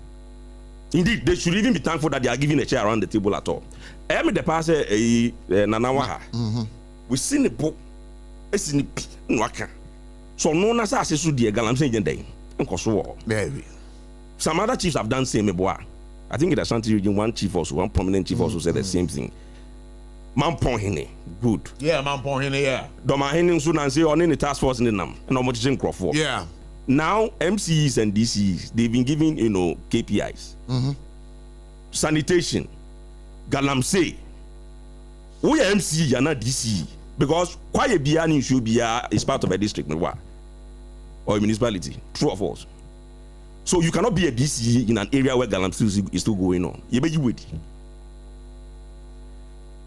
Indeed, they should even be thankful that they are given a chair around the table at all. I mean the past Nanawaha. We seen the book. It's in the waka. So no one has access to the Galamsey day. Maybe. Some other chiefs have done same. I think in the Ashanti region, one prominent chief also said the same thing. Mampon good. Yeah, Mampon yeah. Doma Hene soon and say on any task force in the Nam and on Motion Crawford. Yeah. Now MCs and DCs, they've been given KPIs. Sanitation, Galamsey. We are MC, you're not DC. Because quiet Biani should be is part of a district or a municipality. True or false? So you cannot be a DC in an area where Galamsey is still going on. You would.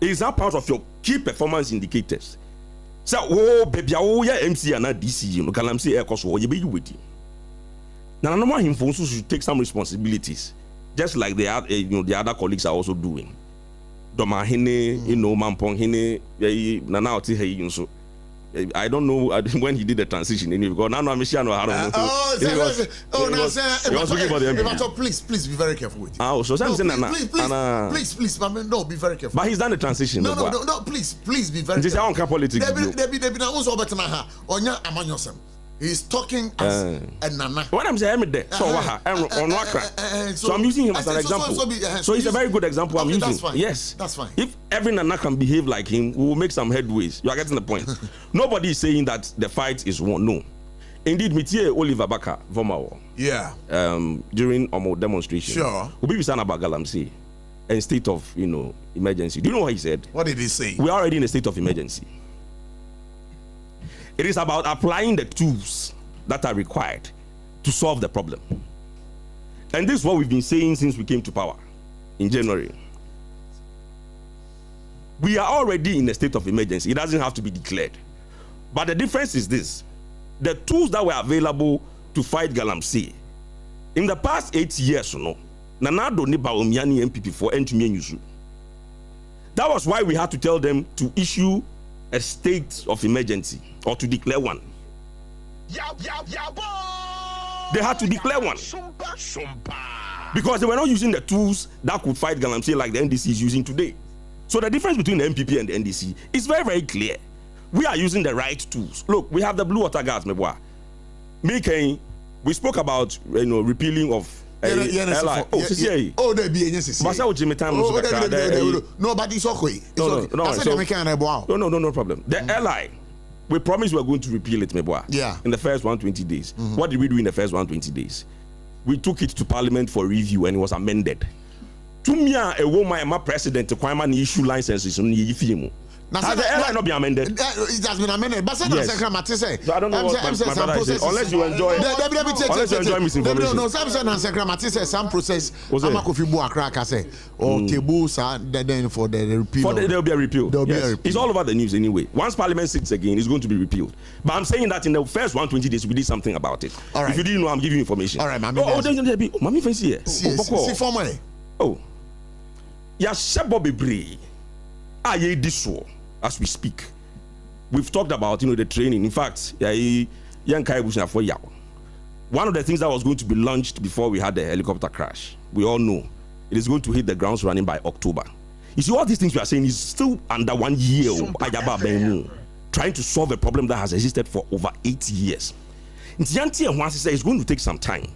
Is that part of your key performance indicators? So, oh, baby, oh, yeah, MC and not DC, Galamsey air cost, or you be with you. Now, no more him should take some responsibilities, just like the other colleagues are also doing. Doma Hene, Mampong Hene, Nana Hey, so. I don't know when he did the transition because now I'm sure I don't know. Please be very careful with it. Please, no, be very careful. But he's done the transition. No, please be very careful. Politics. He's talking as a nana. What I'm saying, so I'm using him as an example. So he's a very good example I'm using. That's fine. Yes, that's fine. If every nana can behave like him, we will make some headways. You are getting the point. Nobody is saying that the fight is won. No, indeed, Mitie Oliver Baka Vomawo. Yeah. During our demonstration. Sure. We be saying about Galamsey and state of emergency. Do you know what he said? What did he say? We are already in a state of emergency. It is about applying the tools that are required to solve the problem. And this is what we've been saying since we came to power in January. We are already in a state of emergency. It doesn't have to be declared. But the difference is this. The tools that were available to fight Galamsey, in the past 8 years, Nanado Niba Omiani MPP for Entumian. That was why we had to tell them to issue a state of emergency or to declare one. They had to declare one because they were not using the tools that could fight Galamsey like the NDC is using today. So the difference between the MPP and the NDC is very, very clear. We are using the right tools. Look, we have the blue water gas, we spoke about repealing of LI. Oh, there be no, but it's okay. No problem. The LI, we promised we were going to repeal it, Yeah. in the first 120 days. What did we do in the first 120 days? we took it to Parliament for review and it was amended. To me, a woman, my president, the issue licenses on the film. Has the airline not been amended? It has been amended. But yes. So I don't know what my brother said. Unless you enjoy misinformation. No, some process. Or tables then for the repeal. There will be a repeal. It's all over the news anyway. Once Parliament sits again, it's going to be repealed. But I'm saying that in the first 120 days, we did something about it. All right. If you didn't know, I'm giving you information. All right, Mami. Mami fancy here. See for me. Oh. Ya shebo bebre. Aye diso. As we speak, we've talked about the training. In fact, one of the things that was going to be launched before we had the helicopter crash, we all know it is going to hit the grounds running by October. You see, all these things we are saying is still under 1 year trying to solve a problem that has existed for over 8 years. It's going to take some time.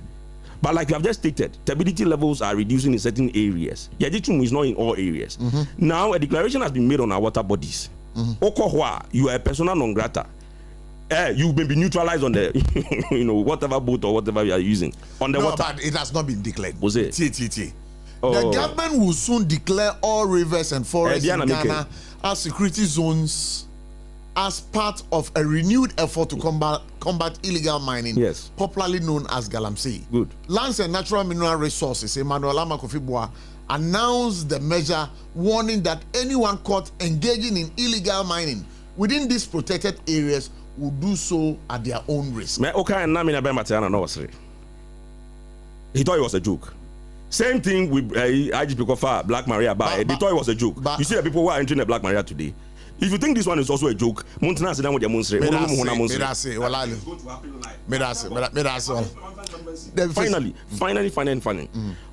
But like you have just stated, stability levels are reducing in certain areas. Yadichum is not in all areas. Now a declaration has been made on our water bodies. You are a persona non grata. You may be neutralized on the whatever boat or whatever you are using on the water. But it has not been declared. Was it? The government will soon declare all rivers and forests in Ghana as security zones as part of a renewed effort to combat illegal mining, popularly known as galamsey. Good. Lands and Natural Mineral Resources, Emmanuel Amakofibua, announced the measure, warning that anyone caught engaging in illegal mining within these protected areas will do so at their own risk. He thought it was a joke. Same thing with IGP Kofa, Black Maria. They thought it was a joke. You see the people who are entering the Black Maria today. If you think this one is also a joke, finally,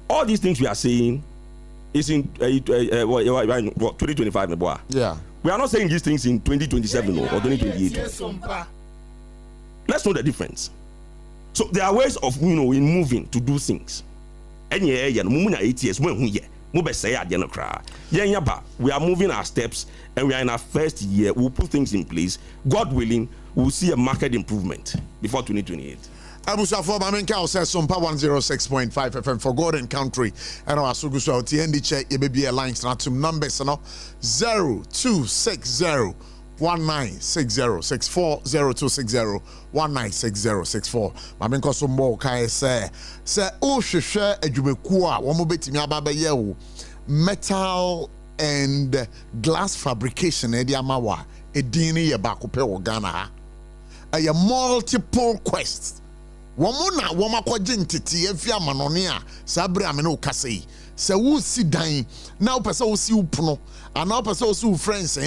all these things we are saying is in 2025. Yeah, we are not saying these things in 2027 or 2028. Let's know the difference. So there are ways of in moving to do things. We are moving our steps and we are in our first year. We'll put things in place. God willing, we'll see a market improvement before 2028. Abusafo Mamenka says SOMPA 106.5 FM for God and country. And our Suguso TND check EBB lines now to numbers 0260 196064 0260 196064. Mamenka Sombo Kai say oh share adwumeku a wo mo betimi ababa ye wo metal and glass fabrication e dia mawa edin ye bakope wo Ghana ha. A multiple quests. Womuna womakwaje ntete afia manone a sabre amene okasei se wo si dan na wo pese wo si upono ana wo pese wo si friends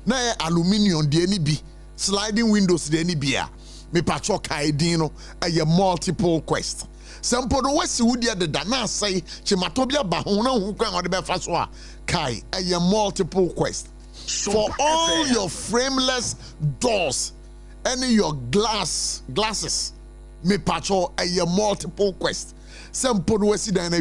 na aluminium de ani bi sliding windows de ani bia me patcho kai din no a multiple quest sempo no wasi wudi de da na sai chimatobia ba ho na hu kwan ode be fa so a kai a multiple quest for all your frameless doors and your glasses me patcho a multiple quest sempo no wasi dan na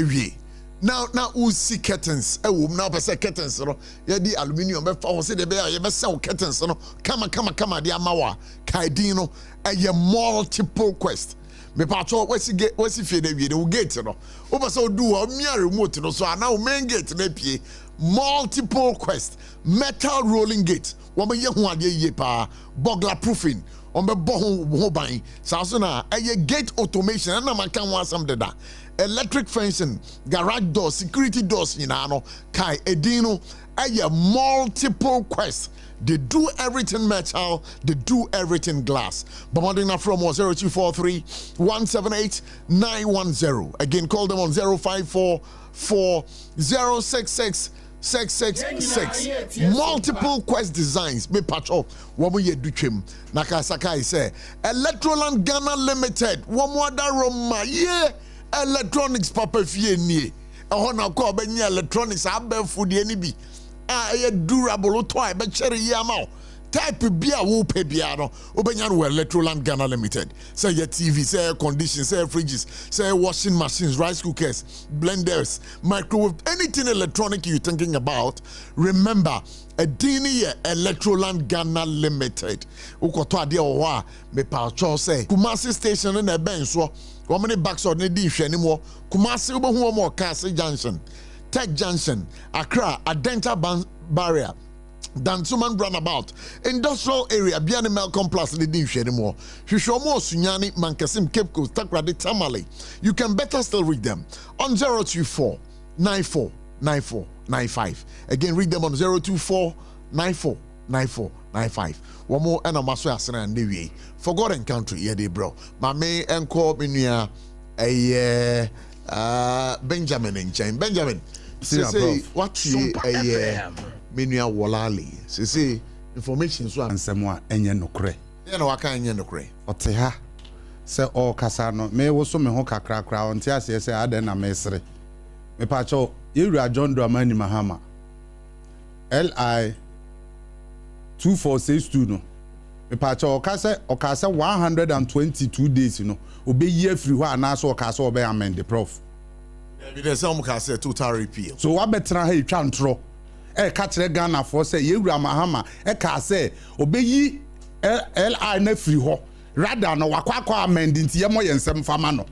wie now we see curtains now person curtains no ya di aluminium be fa say de be ya be sell curtains no kama di amawa kai din no a multiple quest me patcho wasi fie na wie no gate no o be say do o mia remote no so na o main gate na pie multiple quest metal rolling gate wo me ye ho ade ye pa burglar proofing on be ho ban so na a gate automation na man kan wan some de da electric fencing garage doors security doors no kai edino a multiple quest. They do everything metal, they do everything glass. Bombarding from 0243 178 910. Again, call them on 0544 066 666. Multiple quest designs. Me patcho. Wamu ye duchim. Nakasaka say Electroland Ghana Limited. Wamu ada Roma. Yeah. Electronics papa fie nie. Ehona ko benye electronics abe food ye ni bi. Durable to be cherry yamao. type bia wo pay bia no obenya no Electroland Ghana Limited. Say your TV, say air conditioning, say fridges, say washing machines, rice cookers, blenders, microwave, anything electronic you're thinking about. Remember, a dini Electroland Ghana Limited. Ukoto ade owa me pa cho say Kumasi station in a bench so how many bucks or need anymore? Kumasi ubo more Kasi Junction, Tech Junction, Accra, Adenta Barrier, Dansuman Runabout, Industrial Area, Biani Malcolm Plus, the dish anymore. Shishomo Sunyani, Mankasim, Cape Coast, Takradi, Tamale. You can better still read them on 024 94 94 95. Again, read them on 024 94 94 95. One more and a maso asana and dewi. Forgotten country, yeah, they bro. My may and call me a Benjamin in chain. Benjamin, say what you a Minia Walali. Say information so and someone and no cray. You know, I can't no cray. Oteha. Say all Casano may also me hoka crack round. Tias, say I then a mesre. Me pacho, you are John Dramani Mahama. LI 2462 no. Me pacho okasa 122 days you know. Obe year free wa na so okasa obe amend the prof. There some say total repeal. So what better he twantro. Catch Ghana for say Yewura Mahama ka say obeyi LI na free ho rather no wakwa amend nti ye mo yensem fama no.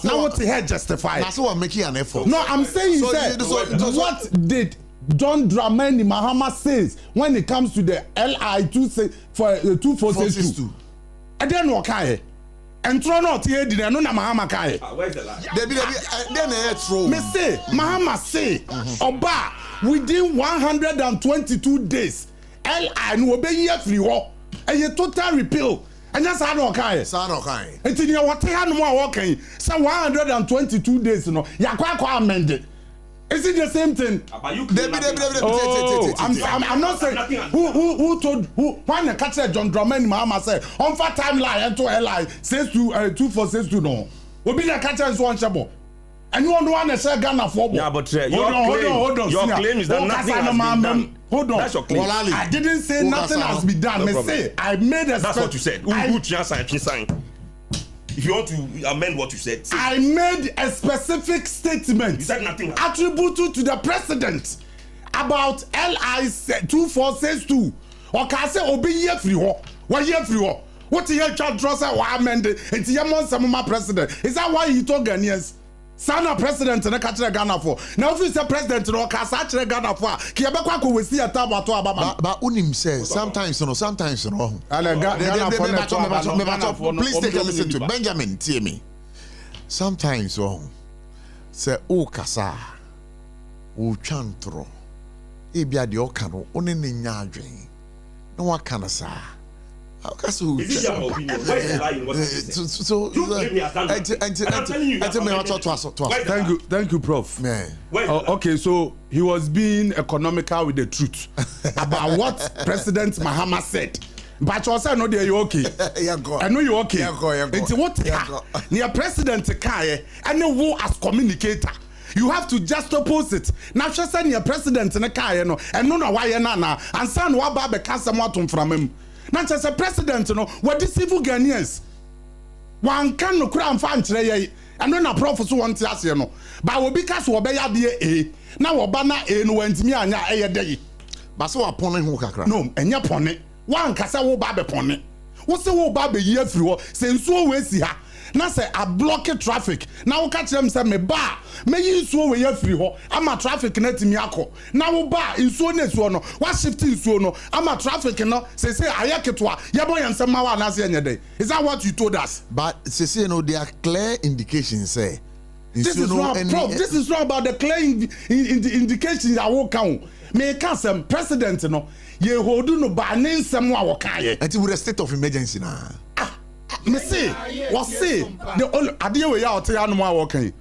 Now what he justify? That's what making an effort. No, I'm saying what did John Dramani Mahama says when it comes to the LI 2462? And then what kai? And throw not here did no na Mahama kai. Where's the lie? Then throw. Me say Mahama say Oba within 122 days LI no obey ye free ho. And you total repeal. And that's how no kai. It's in your what hand more walking. So 122 days, you know. Yakwa amended. Is it the same thing? I'm not saying who told who when the catcher John Dramani Mahama said on for time lie and to LI says to 2462 no. Will be the catcher is one shabo. And you want to say Ghana for yeah, but hold on. Your claim is that nothing has been done. Hold on. That's your claim. I didn't say nothing has been done. No say I made a that's what you said. If you want to amend what you said, say. I made a specific statement. You said nothing attributed to the president about LI 2462. Or can I say obi ye free ho? What ye free ho? What ye child trust I amended? It's Yamon Samuma president. Is that why he told Ghanaians? Sana president na kachire Ghana for. Now if you say president no ka sa kachire Ghana for, ki ebekwa ko wesi ataba to ababa. But unim say sometimes you know. Please take a listen to Benjamin tie me. Sometimes say o kasa o chantro. E bia de o ka no one ne nya adwen. Na wa kana sa. Is it your opinion? Why is lying? What so thank you, Prof. Man. Okay, so he was being economical with the truth about what President Mahama said. But you also know that you're okay. I know you're okay. It's what near President Kaye and the war as communicator. You have to just oppose it. Now, just send your president in a car, and no, why nana, and son, what Babe Casamotum from him. Not as a president, you know, what these civil Ghanaians. One can no crown fan today, and then a prophet wants us, you know. But will because we'll be at the now Obana no went me and a day. But so upon who can no, and your pony. One Casa will babe pony. What's the whole baby year through? Since so we see her. Now say I block traffic. Now catch them say me bar. Me you so we free ho. I'm a traffic net me ako. Now bar in so ne so no. What shifting so no. I'm a traffic no. Say ayaketwa. Yabo yansem ma wa na say anyday. Is that what you told us? But say you know there are clear indications say. This is not about the clear indications I will count. Me can some president no. Ye hold no ba ne nsem wa wo kan ye. Until with the state of emergency na. Me say, what say? The only idea we are telling you walking.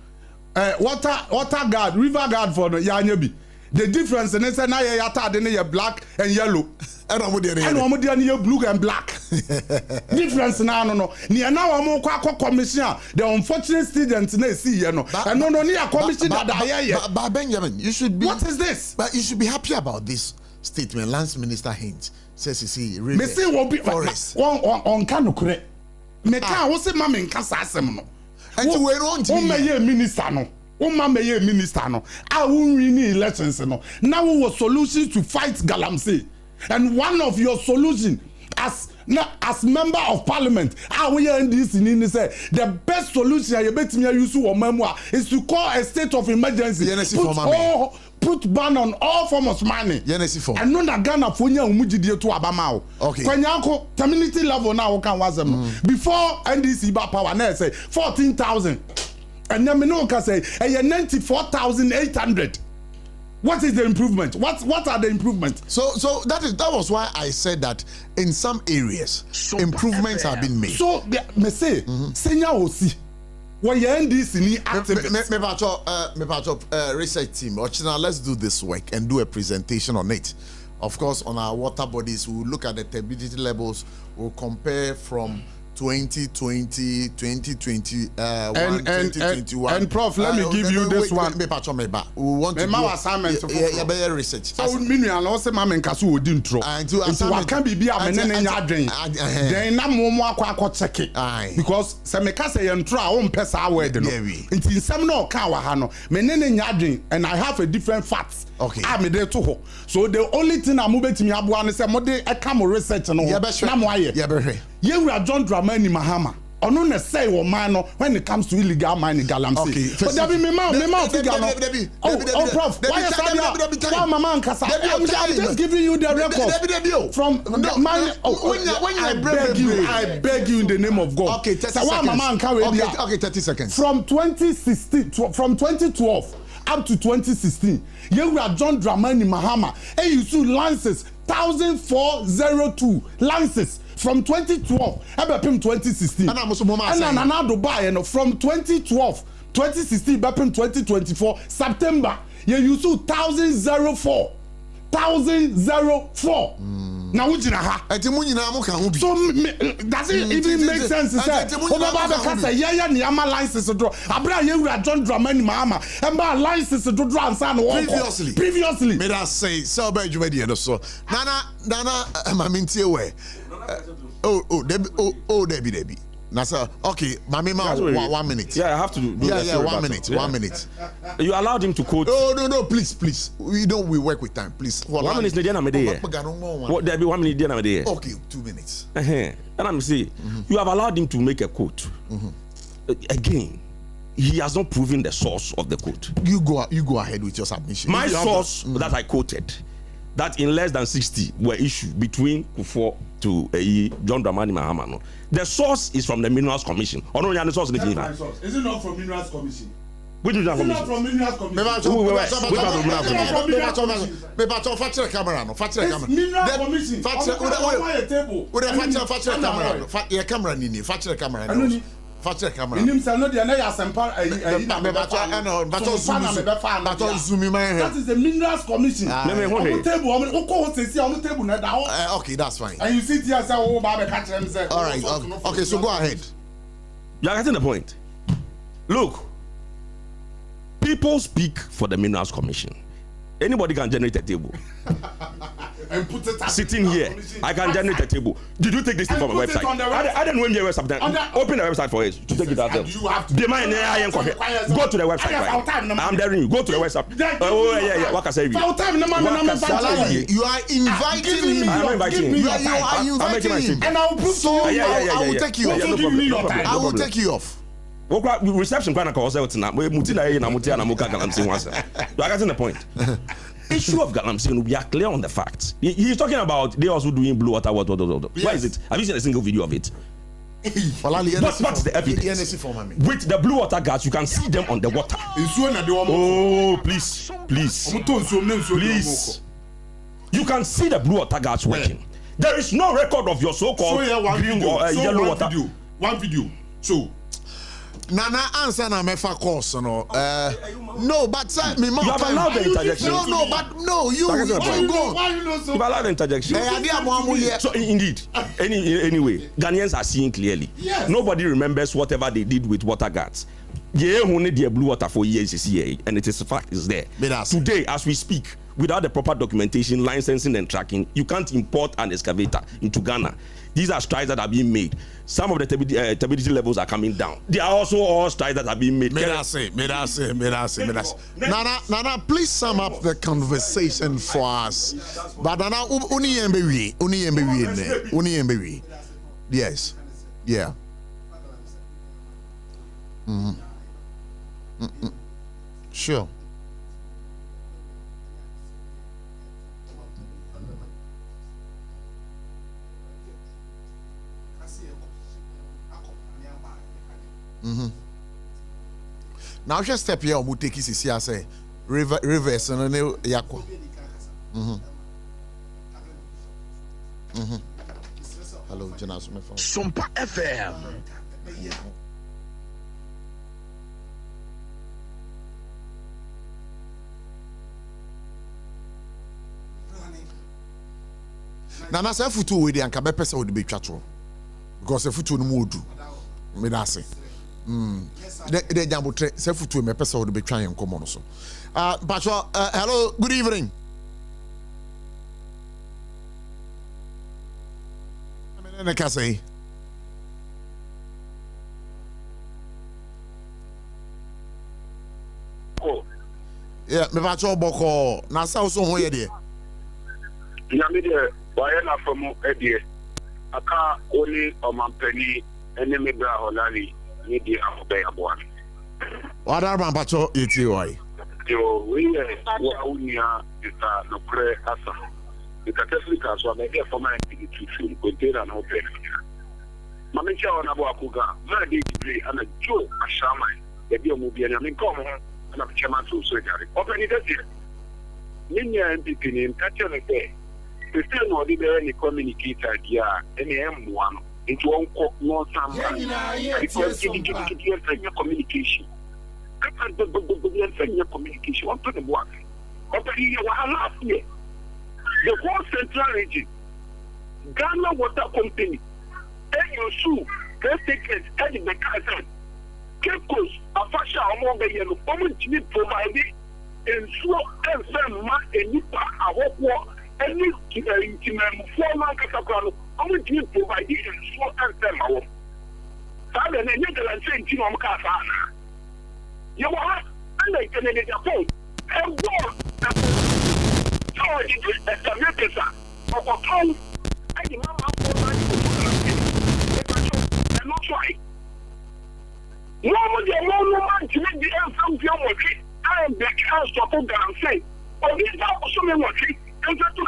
Water guard, river guard for the Yanyabi. The difference in it now you black and yellow. And I'm blue and black. Difference now no. Near now I'm more commission. The unfortunate students they see you know. And no near commission that but Benjamin, you should be. What is this? But you should be happy about this. statement, Lands Minister Hint says he see me say will be forest. On can correct. Me can wo say ma me nka sa asem no. And we want to be minister no. Mayor minister no. I won win elections no. Now we was solutions to fight galamsey. And one of your solution as member of parliament, we are in this in say the best solution you bet me use for memoir is to call a state of emergency. Put ban on all forms of money. And know that Ghana for nya umujidie to abama. Okay. Kwenyanko community level now can was them. Before NDC ba power na say 14,000. And then me no can say 94,800. What is the improvement? What are the improvements? So that was why I said that in some areas improvements have been made. So me say senior osi when you end this in activities. Research team. Ochina, let's do this work and do a presentation on it. Of course, on our water bodies, we'll look at the turbidity levels. We'll compare from 2020, 2021, 2021. And Prof, let me give you this one. We want to do assignment. Yeah, research. So me also mama nkaso odi ntro. Nti wa kan bibia menene nya adwen. Then na mo akwa check it. Because se me ka say ntro a wo mpɛ saa word no. Nti nsɛm na o ka wa ha no, menene nya adwen and I have a different facts. Okay. Me dey to ho. So the only thing I mo betimi aboa ne say mo dey e ka mo research no. Na mo aye. Yeah, we are John Dramani Mahama. Ono ne say wo man no when it comes to illegal mining galamsey. Okay. But there be me man figure no. Oh, Prof. Why you say that? Why mama nkasa? I'm just giving you the record from man. I beg you in the name of God. Okay, 30 seconds. Okay, 30 seconds. From 2012 up to 2016, here we are John Dramani Mahama. And you see lances 1,402 lances. From 2012, Ebepim 2016. And another buy from 2012, 2016, Ebepim 2024, September, you use 1,004. 1,004. Now which ha? So does it even make sense to say? Yeah, Niama license to draw. Abra you John Dramani Mahama. And license to draw and sign previously. May I say so bad you made so. Nana, Maminti away. Debbie. Nasa, okay, Mamima, 1 minute. Yeah, I have to do 1 minute. 1 minute. You allowed him to quote. No, please. We work with time, please. 1 minute, what there be 1 minute? Okay, 2 minutes. And I'm saying, you have allowed him to make a quote. Again, he has not proven the source of the quote. You go ahead with your submission. My source that I quoted, that in less than 60 were issued between Kufuor to John Dramani Mahama. No. The source is from the Minerals Commission. Or no, the source is it not from Minerals Commission? Which is not from Minerals Commission? Minerals Commission. Facture camera. Inim say no dey na ya sempa that is the Minerals Commission. Okay, that's fine. And you sit here and say oh ba catch them say. All right. Okay, so go ahead. You are getting the point. Look, people speak for the Minerals Commission. Anybody can generate a table. And put it sitting here, I can generate a table. Did you take this thing from my website? I didn't know your website. Open the website for us to take it out there. Go to the website. Right? I'm daring you. Go to the website. Oh yeah. What can I say? You are inviting him. I'm inviting him. You are inviting him. And I will prove to you. I will take you off. I will take you off. Reception kind of calls out now. We're getting the point. Issue of galamsey, we are clear on the facts. He's talking about they also doing blue water. Yes. Why is it? Have you seen a single video of it? What's the evidence? With the blue water guards, you can see them on the water. Oh, please. You can see the blue water guards working. There is no record of your so-called green or yellow water. One video. So Nana answer na mefa course no. No, but sir, me You have allowed the interjection. No, but no, you go. You've allowed the interjection. So indeed, anyway, Ghanaians are seeing clearly. Yes. Nobody remembers whatever they did with water guards. Yeah, only the blue water for years is here, and it is a fact is there. Today, as we speak, without the proper documentation, licensing, and tracking, you can't import an excavator into Ghana. These are strides that are being made. Some of the turbidity levels are coming down. There are also all strides that are being made. Nana, please sum up the conversation for us. But Nana, uni yembewi. Yes. Yeah. Sure. Now just step here or take this here say reverse and yakwa. Hello, Jonas, my phone. SOMPA FM. Nana say futu we dey anka be pese we dey betwa because the futu no mu odu me da say de jambo tre say futu me pese we dey betwa yen komo no so Pacho, hello, good evening. Yeah, me Pacho boko na sa so ho ye de. Ya me de wa ye na famu e de. Aka oni omampani ene me bra holali ni di amobe aboa. Wa da ban Pacho yeti wai. Yo we wa unia ita no pre asa. Ita tesika so me de foma ndi tutu container na open. Mama cha ona bo akuga. Ma de play ana jo ashama. E bi omu bi na me kom ho na chairman so jare. Open it there. Ninya MPP ni ntacho ne pe. Still no di be ni communicator dia ene emwa no. Into one no samba. Because you communication. Communication. One to the work. The whole central region, Ghana Water Company, NUSU, Ticket, and the Kazan, Kekos, Afasha, among the yellow, community provided, and slow and firm, and Nipa, our and former Catacano, community provided, and slow and firm. Father, and Netherlands saying, Tim Kazana. You are, and I can edit a phone. And go. So it is a American of a phone. And the mama and not try. No man to make the end from your work. I am the house to put down say. Or these are also my work. And just to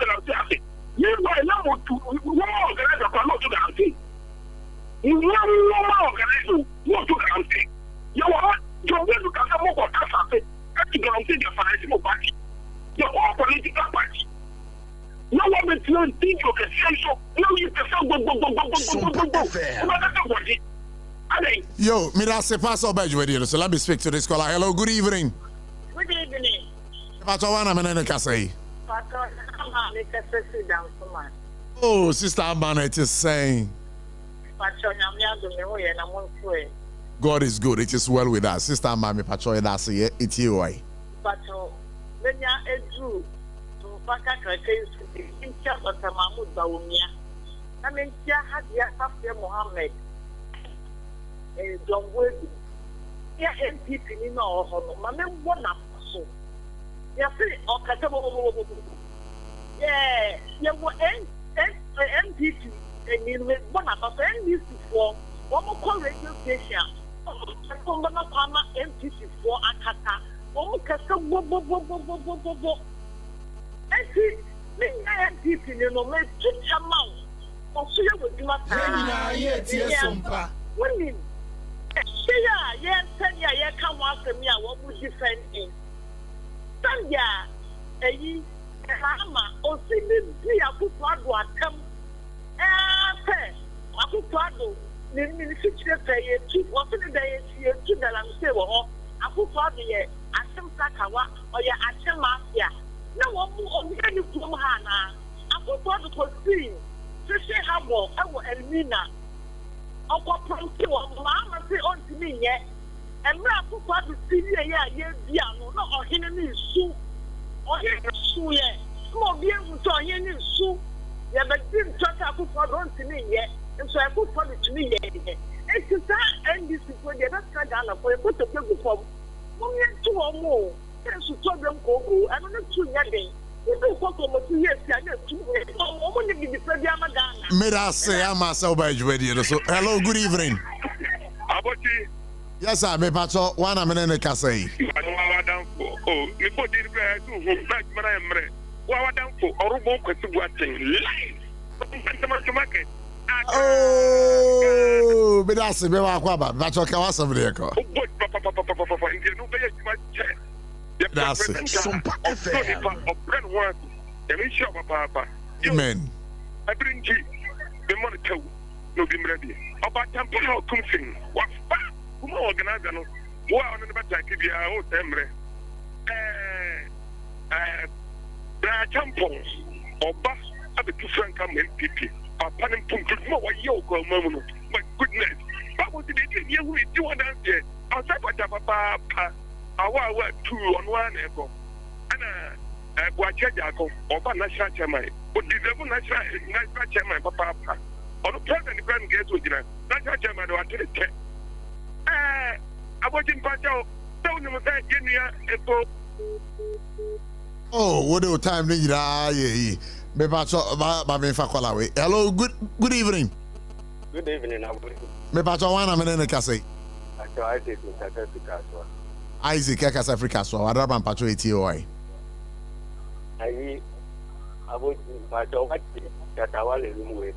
say, you are not to organize a panel to the say. You are organizing, not to say. You are. You will look at the more cafe and to guarantee the financial party. The whole political party. No one will think you can say so. No, you can Yo, Mira se paso by you, so let me speak to this caller. Hello, good evening. Good evening. Oh, Sister Abana, it is saying. God is good. It is well with us. Sister Mami Pacho that's it. It's you, why? Pacho, when you are true to Baka Crackers, in Chas of Mahmoud Baumia. I mean, had the Mohammed, John Wade. Yeah, MPP, you know, Mamma, one up so. Yeah, or Catabo. Yeah, you were MPP, and you were one up of NBC for one more radio station. Pama MPP for Akata. Oh, Casta Bobo. I see MPP, you know, make just a mouse. Or so you would not say, women. Yeah, 10 years, come after me. What would you defend him? Sanya, Mama, or say, be a good one, come. I put the future pay to what in the day is to the Lamse or I put for the Asham Sakawa or your Asham Mafia. No one more any from Hana. I put for the Costin, Fishy Habo, and Mina. Of what prompted Mamma say on to me yet. And I put for the senior year, no, or Henry Sue, or Henry Sue yet. Small beer to Henry Sue. Yeah, but didn't talk about for on to me yet. And so I put for it to me yet. It's that and this is when they're not cut down for a put of the form. 2 or more. And so told them go. I don't know 2 years. Two years. May I say I'm myself by radio. So hello, good evening. Abotchie. Yes, I may patch up 1 minute in the cafe. Oh, you put it there to back when I am ready. What down for or won't to what thing live market. Oh, but that's a bit of that's okay. What's over there? That's it. SOMPA FM. Amen. I bring you the money to no be ready. About temple how come sing. What who organize no? Who are on the back to be our own temple? Champons or bus at the 2 franc MPP. Upon him, more yoke or moment. My goodness. What was it you will do on that day? Outside what papa, our 2 on 1 echo. And Guachaco or national chairman, but the national chairman, papa, or the president grand gate with you. National chairman or to the 10. I was in Pacho, don't you say, Guinea, oh, what do time need? Me patch up by me Fakwalawe. Hello, good evening. Good evening, me patch up 1 minute in the cafe. Isaac Kakas Africa, so I don't patch ATOI. I would patch up that I want to move.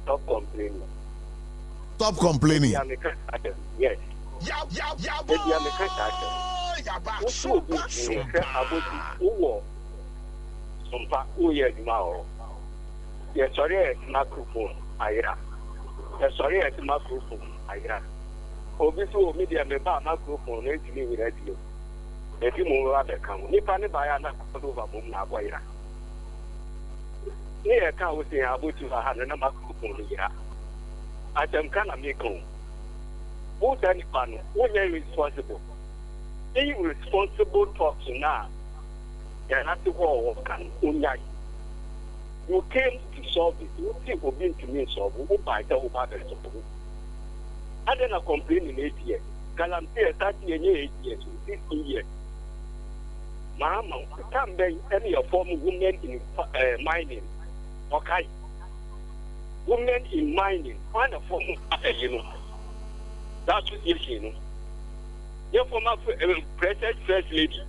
Stop complaining. Stop complaining. Yes. SOMPA uye dimao. Ye sorry microphone ayira. Ye sorry microphone ayira. Obisu media me ba microphone na etimi wi radio. Eti mo wa be kan. Nipa ne ba ya na ko ba mo na boyira. Ni e kan wo se abotu ha na microphone yira. Atem kana me kon. Who then pan? Who is responsible? Irresponsible talks now. You're not the war can unyai. You came to solve it. You think we're being to me solve who by the over the support. I then a complaint in 8 years. Galamsey 30 and 8 years, 15 years. Mama, can't be any of former women in mining. Okay. Women in mining, find a form of you know. That's what you know. Your former president, first lady.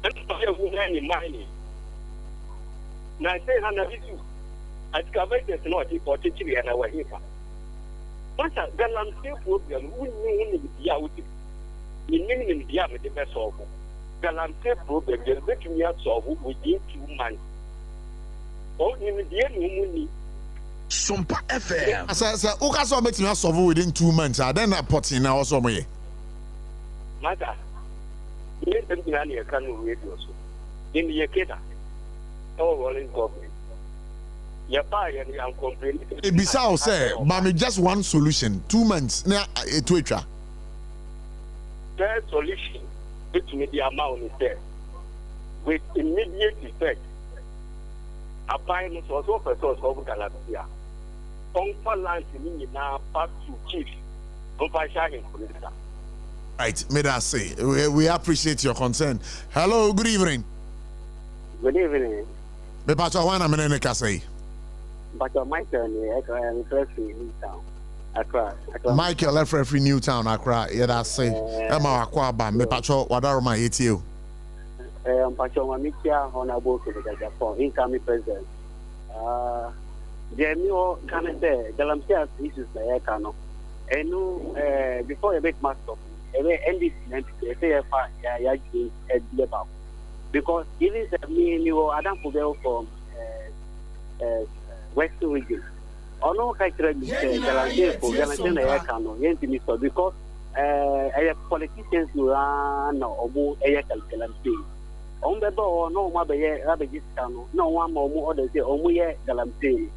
And a woman in mining. Now I say, Hannah, I discovered there's not a potential and our here. But a Galamsey problem, who knew the out in minimum the other the best of Galamsey problem, they're making me out solve within 2 months. Oh, in the end, money. SOMPA FM. Sir, who can solve it solve within 2 months? I then put in our somewhere. Mother. Yes, I'm going to can radio. In the Yakeda, all rolling government. Your buy and I'm complaining. It be so, sir, but just one solution 2 months. Now, a Twitter. The solution, which may the amount is there, with immediate effect. A pilot was also a source of Galatia. On land in now, part to chief, of Shahin Police. Right, may I say, we appreciate your concern. Hello, good evening. Good evening. Me pacho wana menene kasei. But Michael, I'm referring Newtown, Accra. Michael, referee Newtown, Accra. Yeah, that's say. Emma Akwaba, me pacho wadaroma etio. Pacho Mamikia, honorable to the Japan, incoming president. Jamio can say, Galamsey issues like Ekano. And before a big master. NDC because even me you Adam Pugel from Western region ono ka kira mi se galante na ya kano yenti mi so because politicians na obu calculante on be do no ma be register no one more order say omu ye galante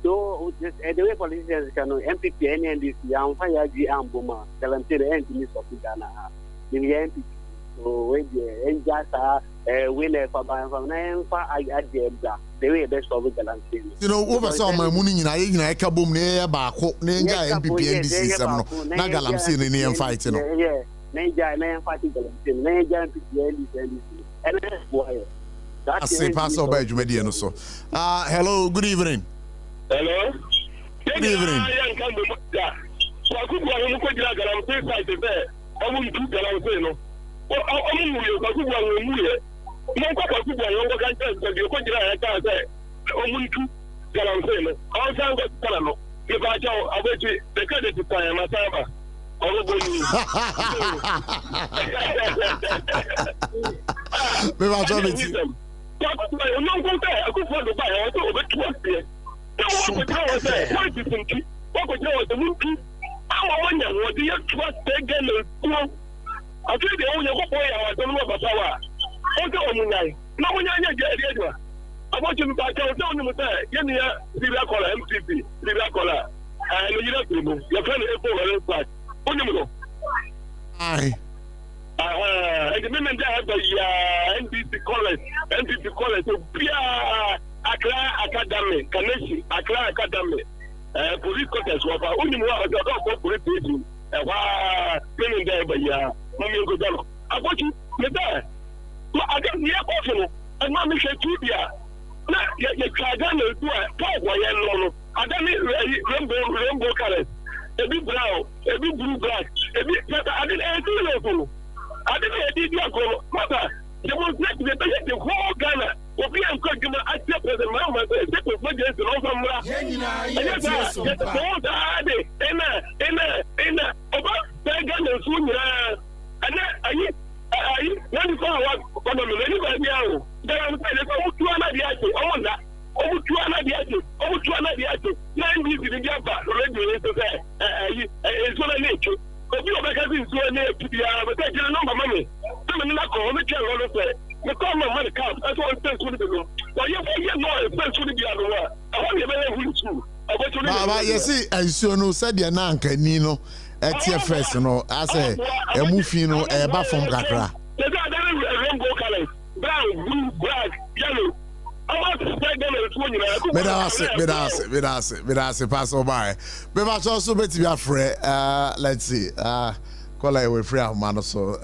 so the way politicians can MPP NNDC am fa ya gi amboma galante enti mi so Ghana ni MPP so we the enjasa winner for by na fa ade bra the way best of galante you know over some my money nyina ka bom na ya ba ko na enja MPP NDC sem no na galamse ni en fight no yeah na enja fight galante na enja MPP NDC and boy I say pass over Jumedi no so hello good evening. Hello. Good evening. Academy, Kaneshi, Accra Academy, police quarters were only more of the police station. Training there by Mammy Godano. I want you there. So I got near Buffalo, and Mammy said, Tubia. Now, you can't do it. Power, I don't need rainbow colors. A big brown, a big blue black, a big pepper. I didn't anything. I didn't go. Mother, there was not the whole Ghana. Obi an ko gima ati president Mahama say people for just no famra ena oba pega na sunya ana ayi when ko wa kono me ni ba biawo there am say ko mutu ana dia ati omonda omutu ana dia ati na ndi bi dia ba radio so say ayi so na lechu obi obeka bi so na epia but e jira number mami so me na ko me tell all say the common money comes. That's what I'm saying to the people. But you know, it's to the other one. I want you to be able to. You see, as you know, said your nanka Nino at your first, you know, as a movie, you know, a bath from Gatra. There's a rainbow colors brown, blue, black, yellow. I want to say them as when I pass over. But I also bet you are free. Let's see. Call away free man. So,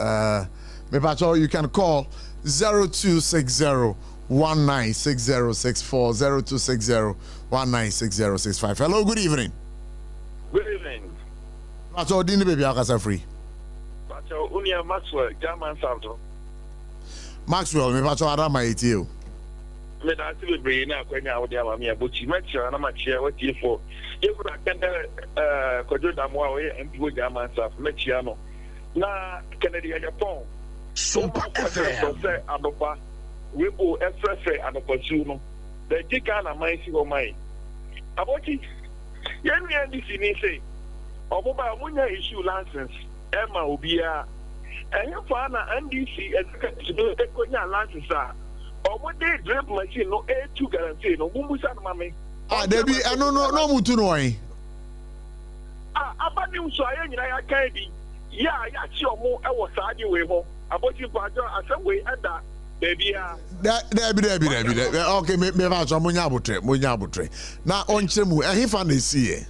maybe you can call 0260 196064 0260 196065. Hello, good evening. Good evening. That's all dinner baby akasa free. Pacho Unia Maxwell, German Sarfo. Maxwell, me pacho Adama etio. Me da ti be bring na kwanya wo dia ma me abochi matcha na matcha what you for. You could attend kojo da mo we MPO German Sarfo matcha no. Na Kennedy Japan. SOMPA FM. Adopa. We go express adopa no. The jika na mai si go mai. Abochi. Yen me ndisi ni say. Omoba munya issue license. Emma obia. Enye fa na NDC executive ekonya license a. Omo dey drip machine no A2 guarantee no mumbusa na mame. Debi no mutu no yin. Abani uso aye nyina ya kan bi. Ya chi omo e wo saade we ho. Abochi kwajo asem ada baby a. Debi. Okay, me va so munya abotre. Na onche mu ehifa na sie.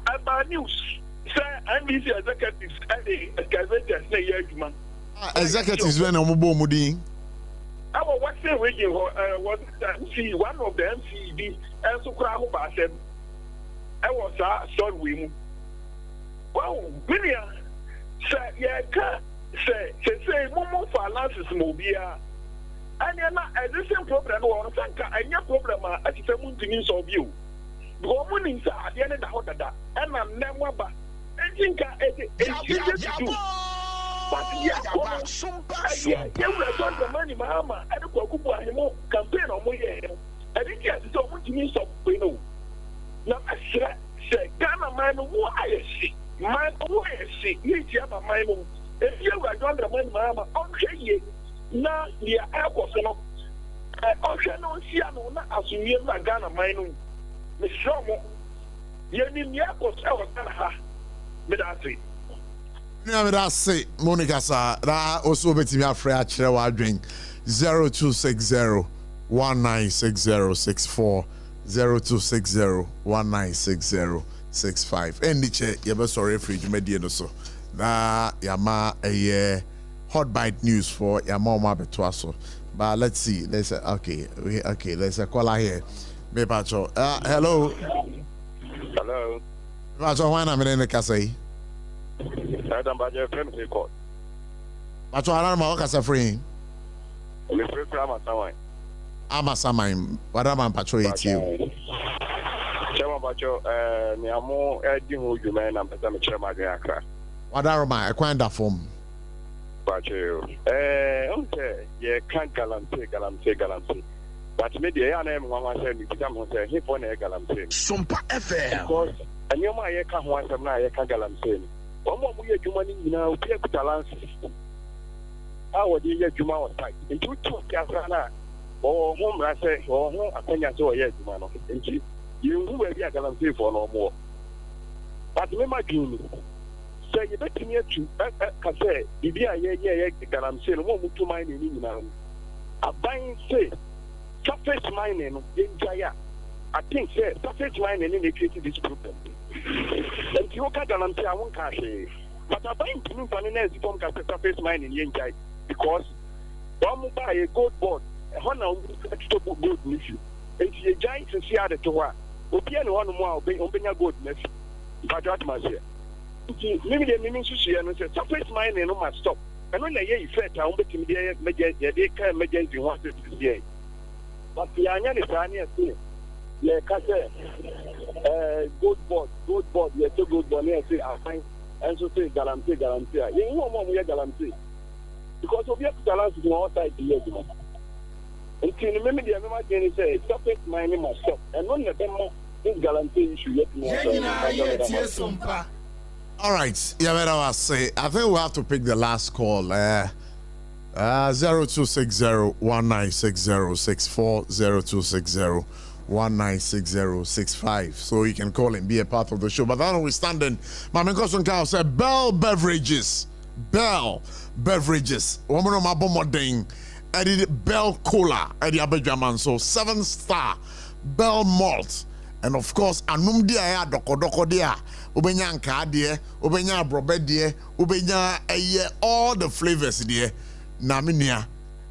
Aba news. Say NBC executives say yeah, executives when omubo mudin. I was saying was MC, one of the MCD and so crowd by said I was sorry. Well, William say yeah, say Momo for analysis mobia. And you're not a different problem or and your problem at the same solve you. Go in at the end of the hot and I'm never back. I think it's to do. But yeah, you will got the money, Mahama, and the Kukuba campaign on my head. I think yes, so much means of Pino. Now, say, Ghana, my who I see, my who I see, you have a mind. If you are going to mind, Mamma, okay, now the air was enough. Okay, no, see, I know not as you have Ghana, mine. Miss Shomo, you need me, I was our but I see. That's it, Monica, sir. That also bet me a free actual drink 0260 196064 0260 196065. And the chair, you have sorry fridge media so. That yama a hot bite news for your mama betwaso. But let's see. Let's okay. There's a caller here. Hello. Hello. Pacho, why not in the Casay? Adam Bajer Family Court. Pacho, I don't know what I'm free. I'm a Samine. What am I Pacho? It's you. Chairman Pacho, Niamo, Eddie, you man, I'm the chairman. What are my acquaintance from? Pacho, okay, yeah, can't galamsey. But maybe I am one said, become he for a galamsey. SOMPA FM. Because and you might can't want some night, I can't galamsey. One more we are money, you know, pay with balance. How do you get Juma on site? In 2 Casana or home, I say, or home, I think I saw a yes, man. You will be a galamsey for no more. But remember, Jimmy. So you bet me to say, if you are here, galamsey, and one to mine in now. A buying say, surface mining in Jaya. I think, sir, surface mining indicated this problem. And you can't guarantee I won't cash it. But I buy into finance from surface mining in Jaya because one will buy a gold board, a honor to put gold issue. And she a giant to see how the tour. Opian one more, open your gold mess. But that must say. Maybe the meaning to see and say, surface mining no must stop. And when I hear you fret, I won't be they can't make you want to see. But the Anya is Anya. Yeah, good board, yeah, so good board. Yeah, say, I find, and so say, guarantee. You know, what we are guarantee. Because we have to balance it on outside the year. And can you remember the other thing say, surface mining must stop. And when the demo is guarantee issue, yet more. All right, yeah, what I was say. I think we'll have to pick the last call. 0260 196064 0260 196065. So you can call and be a part of the show. But that notwithstanding, Mama Cousin Cow said Bell Beverages. Woman of my bombarding. I did Bell Cola at the Abejaman. So 7-star Bell Malt. And of course, anum dia doko dia. Ubenya nka dia, ubenya brobe dia, ubenya all the flavors dia. Na minia.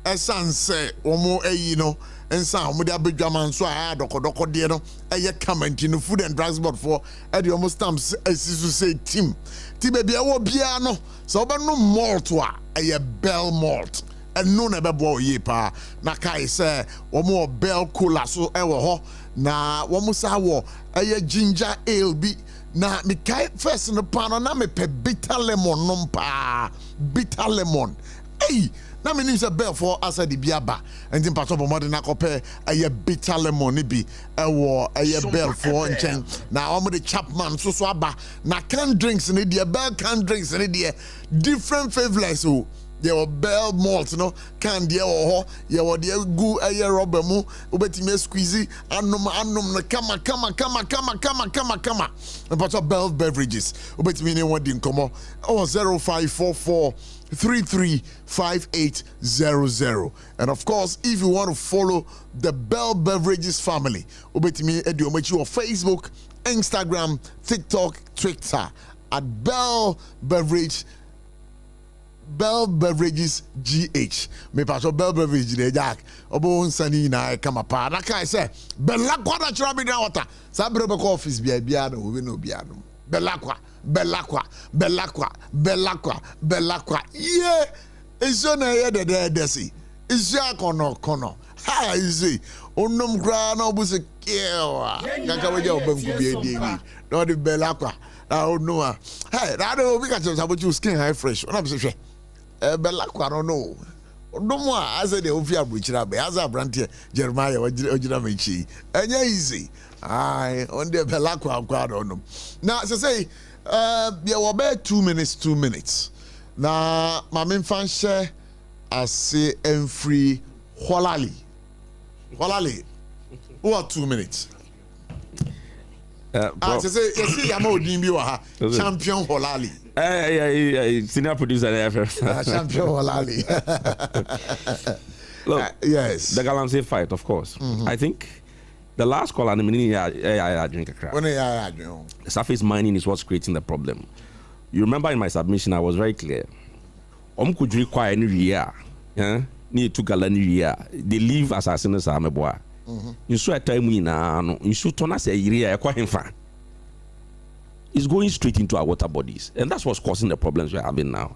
Esanse omo no. Ensa omo dia Abejaman so doko dia no. Comment in the Food and Drugs Board for the almost stamps to say team. Ti baby awo bia no. So oba no malt wa Bell Malt. And no never boy ye pa. Na kai say omo Bell Cola so ewo ho. Na wamusa wo ginger ale bi na me kai first no pan na me pe bitter lemon nompa bitter lemon na me nim say Bell for asa di biaba enti pato bomode na kope bitter lemon ni bi ewo Bell for nchen na omo the Chapman so aba na can drinks ni dia Bell can drinks ni dia different flavors o there were Bell malt, no can dear or you were dear goo rubber mu, ubetime squeezy, anum na kama. And but Bell beverages, ubetime one didn't come on 0544 335800. And of course, if you want to follow the Bell Beverages family, ubetime ediomechi on Facebook, Instagram, TikTok, Twitter at Bell Beverages GH. Me paso Bell Beverages de Jack. Obo nsani na kama pa. Na kai say Belakwa na chira bi na water. Sa bre be ko office bia no we no bia no. Belakwa. Yeah. Iso na ye de si. Iso kono. Ha izi. Onom gra na obuse kewa. Kaka we je obanku bia di wi. No the Belakwa. I don't know. Hey, I don't know. We about you skin high fresh. What I'm saying. Belakwa no no. No more. I said the Ofia Bridge. As a brand here, Jeremiah, Ojina Mechi. And yeah, easy. Aye, on the Belakwa on. Now, as I say, there were about 2 minutes. Now, my main fan share, I say, and free Holali. Who are 2 minutes? As I say, you see, I'm old champion Holali. Senior producer there. Champion Holali. Look, yes. The Galamsey fight, of course. I think the last call and the drink a crap. The surface mining is what's creating the problem. You remember in my submission, I was very clear. Could require any year, need to gallery. They leave assassins are boy. You saw a time we now, you should turn us a year, quite in front. It's going straight into our water bodies, and that's what's causing the problems we're having now.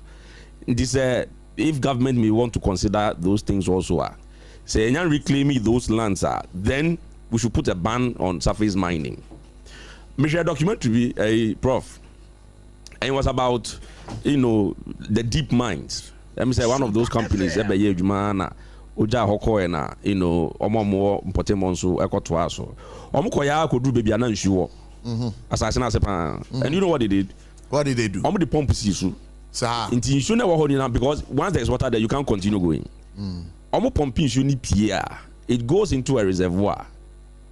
This, if government may want to consider those things also, say, and reclaiming those lands, then we should put a ban on surface mining. Measure documentary, a prof, and it was about, the deep mines. Let me say one of those companies, Oja Hokoena, Omo Potemonso, Ekotoaso. Omokoya could do baby and sure. Assassin and you know what they did? What did they do? The pump is you should never hold it up because once there's water there, you can't continue going. Omo pumping you need PR. It goes into a reservoir,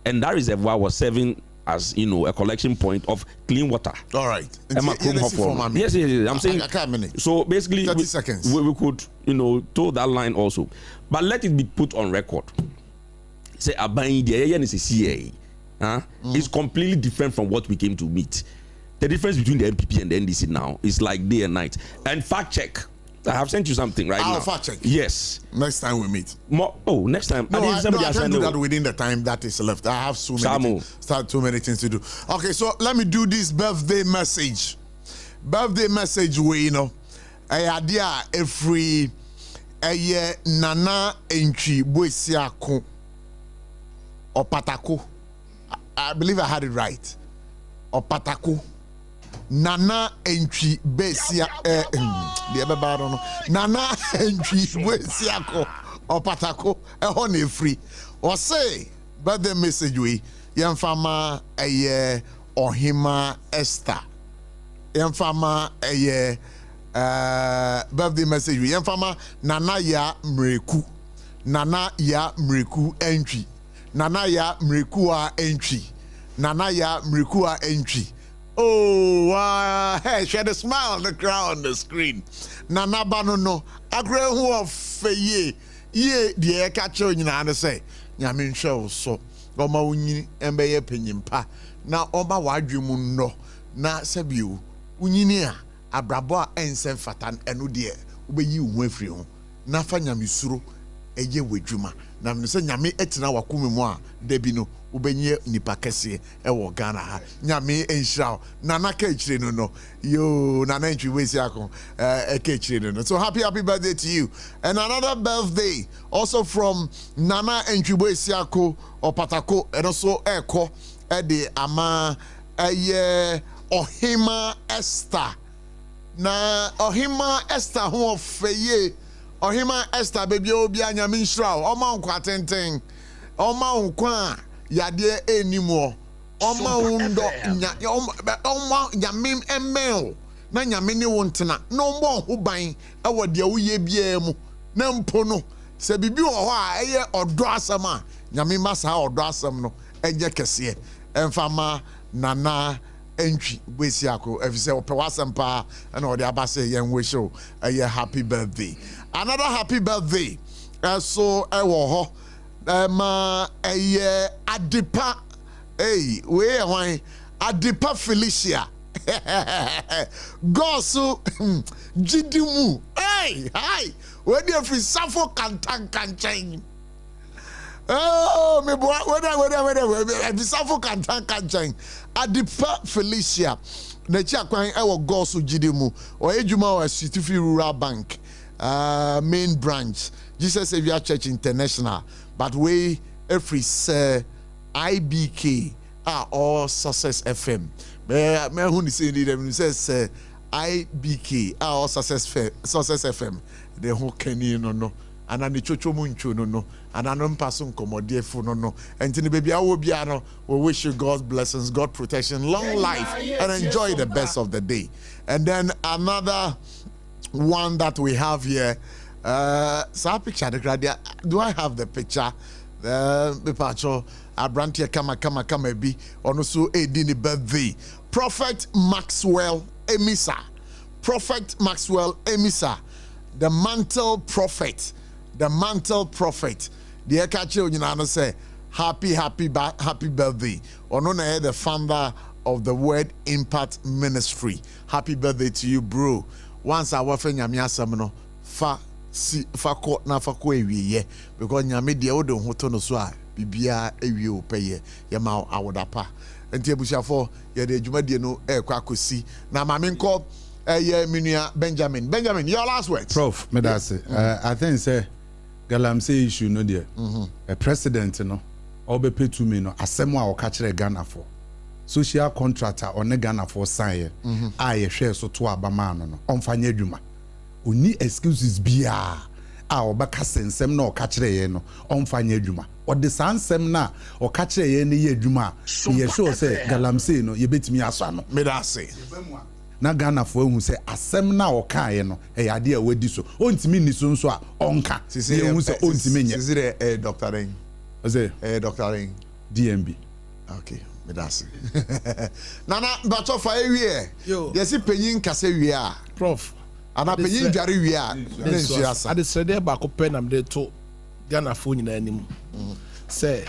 and that reservoir was serving as a collection point of clean water. All right. Yes, I'm saying. So basically, 30 seconds. We could toe that line also, but let it be put on record. Say Abain the is a CA. It's completely different from what we came to meet. The difference between the MPP and the NDC now is like day and night. And fact check. I have sent you something right now. Fact check. Yes. Next time we meet. Next time. No, I can't do that within the time that is left. I have too many things to do. Okay, so let me do this birthday message. Birthday message where I had a free Nana entry Boisiako or Patako. I believe I had it right. Or Patako. Nana entry Besia the other Nana entry Boisiako or Patako honey free. Or say birthday message we Yamfama Ohima Esther. Yamfama birthday message we Yamfama Nana ya Mreku. Nana ya Mreku entry. Nana ya Mrekua entry. Nana ya Mrekua entry. Oh, wow. Hey, she had a smile on the crowd on the screen. Nana Banono. Agre who of ye. Ye, the catcher, and say, Yamin show so. Oma Uni Embeye Penimpa. Now, Oma Wadrimuno. Na Sabu. Uninia. Abrabo and Sen Fatan and Udia. Ube you wefri. Nafanya Misuro. Eye Wedruma. Na mnese nyame etina wakumi mwa debino ubenye nipa kese ewo Ghana ha nyame enshira nana ka echire no yo nana entry wesi akon ka echire no. So happy birthday to you. And another birthday also from Nana entry wesi akon Opatako and also eko de ama Ohima Esther. Na Ohima Esther ho feye Ohima Esther baby obi anyame nshira oma nkwa tenten oma nkwa yade enimo oma undo oma nyame emel na nyame ne wontena no mbo ho ban ewo de woye bia mu na mpo no se bibi wo ho a eye odo asam a nyame masa odo asam no enye kese emfama Nana entry Boisiako efise ope wasempa na ode abase yen we show happy birthday. Another happy birthday. So ewo ho Adipa we why Adipa Felicia Gosu Jidimu hi when you free Sarfo kanchen. Oh me boy when Sarfo kanchen Adipa Felicia na chi akwan ewo Gosu Jidimu o ejuma wa City Rural Bank main branch Jesus Savior Church International, but we every IBK or Success FM. Me who ni say them IBK or Success FM. The whole Kenny no and an chocho munchu no and an umpassum comodefo no and to the baby awobiano we wish you God's blessings, God protection, long life, and enjoy the best of the day. And then another one that we have here, sa picture do I have the picture? Pacho Abrantia kama bi ono so edini birthday. Prophet Maxwell Emisa, the mantle prophet. The ekache onyina say happy birthday. Ono na the founder of the Word Impact Ministry. Happy birthday to you, bro. Once I wafe nyame asem no fa ko ewie because nyame de wo de ho to no so a bibia ewie o peye ye ma awodapa enti ebusiafo ye de adwumadie no ekwa akosi na ma me nko ye menua Benjamin, your last words. Prof, me da say I think say galamsey issue no there. A president no obepe to me no asem a o ka kire Ghana for social contractor on Ghana for sign a ye hwe so to abama no onfanya adwuma oni excuses bia a obaka sensem na o ka kire ye no onfanya adwuma o de sansem na o ka kire ye ne ye adwuma ye sure say galamsey no ye betimi aso no me da say na Ghana for hu say asem na o ka ye no e ade a wadi so ontimi ni so nso a onka ye hu say ontimi nye sisi Dr. Ring say Dr. Ring DMB okay. Nana bacho fa ewie yesi penyin kase wie a prof ana penyin dware wie a nsuasa ade srede ba ko penam de to Ghana fo nyina anim say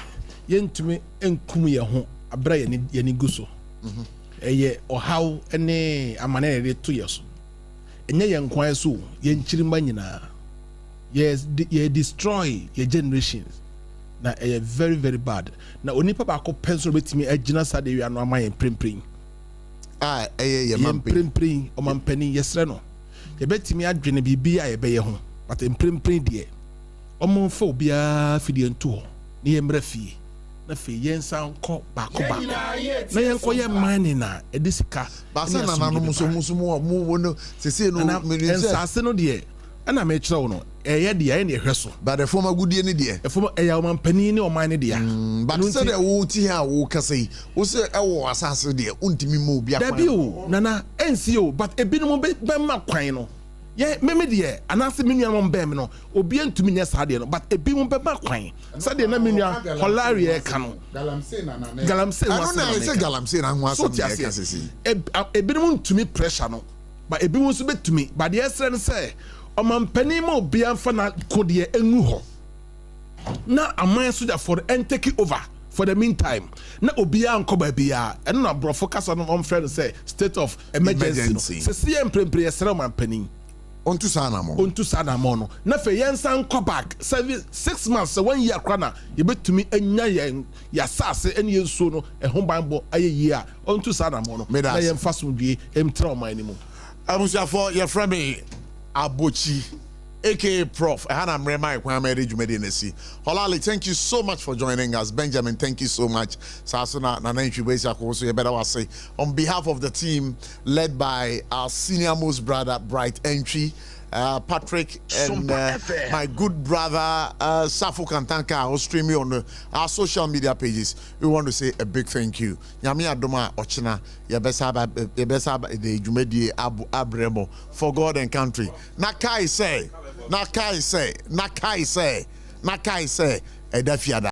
yentumi enkum ye ho abra ye ni guso eye ohaw ene amane de to yeso enye ye nkwan so ye nchirima nyina ye destroy ye generations na very very bad na onipa ba ko pencil betimi agina sade wi ano amaye prempren ye prempren o mampani yesre no ye betimi adwene bibia ye beye ho but prempren de o mon fa obia fidie ntu ho ne ye mra fie na fe yensa nko ba na yenko ye mani na edisika ba sa na no muso mu no sese no ensase no de ana me kire wo no eye de ye ne hweso ba the former goodie ne de e former eya o mampani ne o man ne de but say the wo ti ha wo kase wo se e wo asase de untimi ma obi akwan da bi o nana ensi o but ebinom be ma kwan no ye meme de anase menua mo mbem no obi antumi nya sade no but ebinom be ma kwan sade na menua holaria ka no galamsey no na say galamsey na ho asem ye kasese ebinom ntumi pressure no but ebinom so betumi but the esre no say o mampani ma obi amfa na kodie enu ho na aman so for take over for the meantime na obi ankoba bia eno na bro focus on friend say state of emergency se see emprempre yesere mampani onto sana mo no na fe yensa nko back 6 months 1 year kra na ye betumi anya ya sase ene yenso no ehon banbo ayeyi a onto sana mo no na ye mfaso due emtra oman ni mu amusia for your friend me Abotchie, aka Prof. Hana Mrema Kwamere Jumedinesi. Holali, thank you so much for joining us. Benjamin, thank you so much. Sasuna Nanaichi Besa Koso, you better say. On behalf of the team led by our senior most brother, Bright Entry, Patrick, and my good brother Sarfo Kantanka, who stream me on our social media pages. We want to say a big thank you. Nyami Adoma Ochina, Yabesaba the Jumedi Abremo for God and country. Nakai say, Edafiada.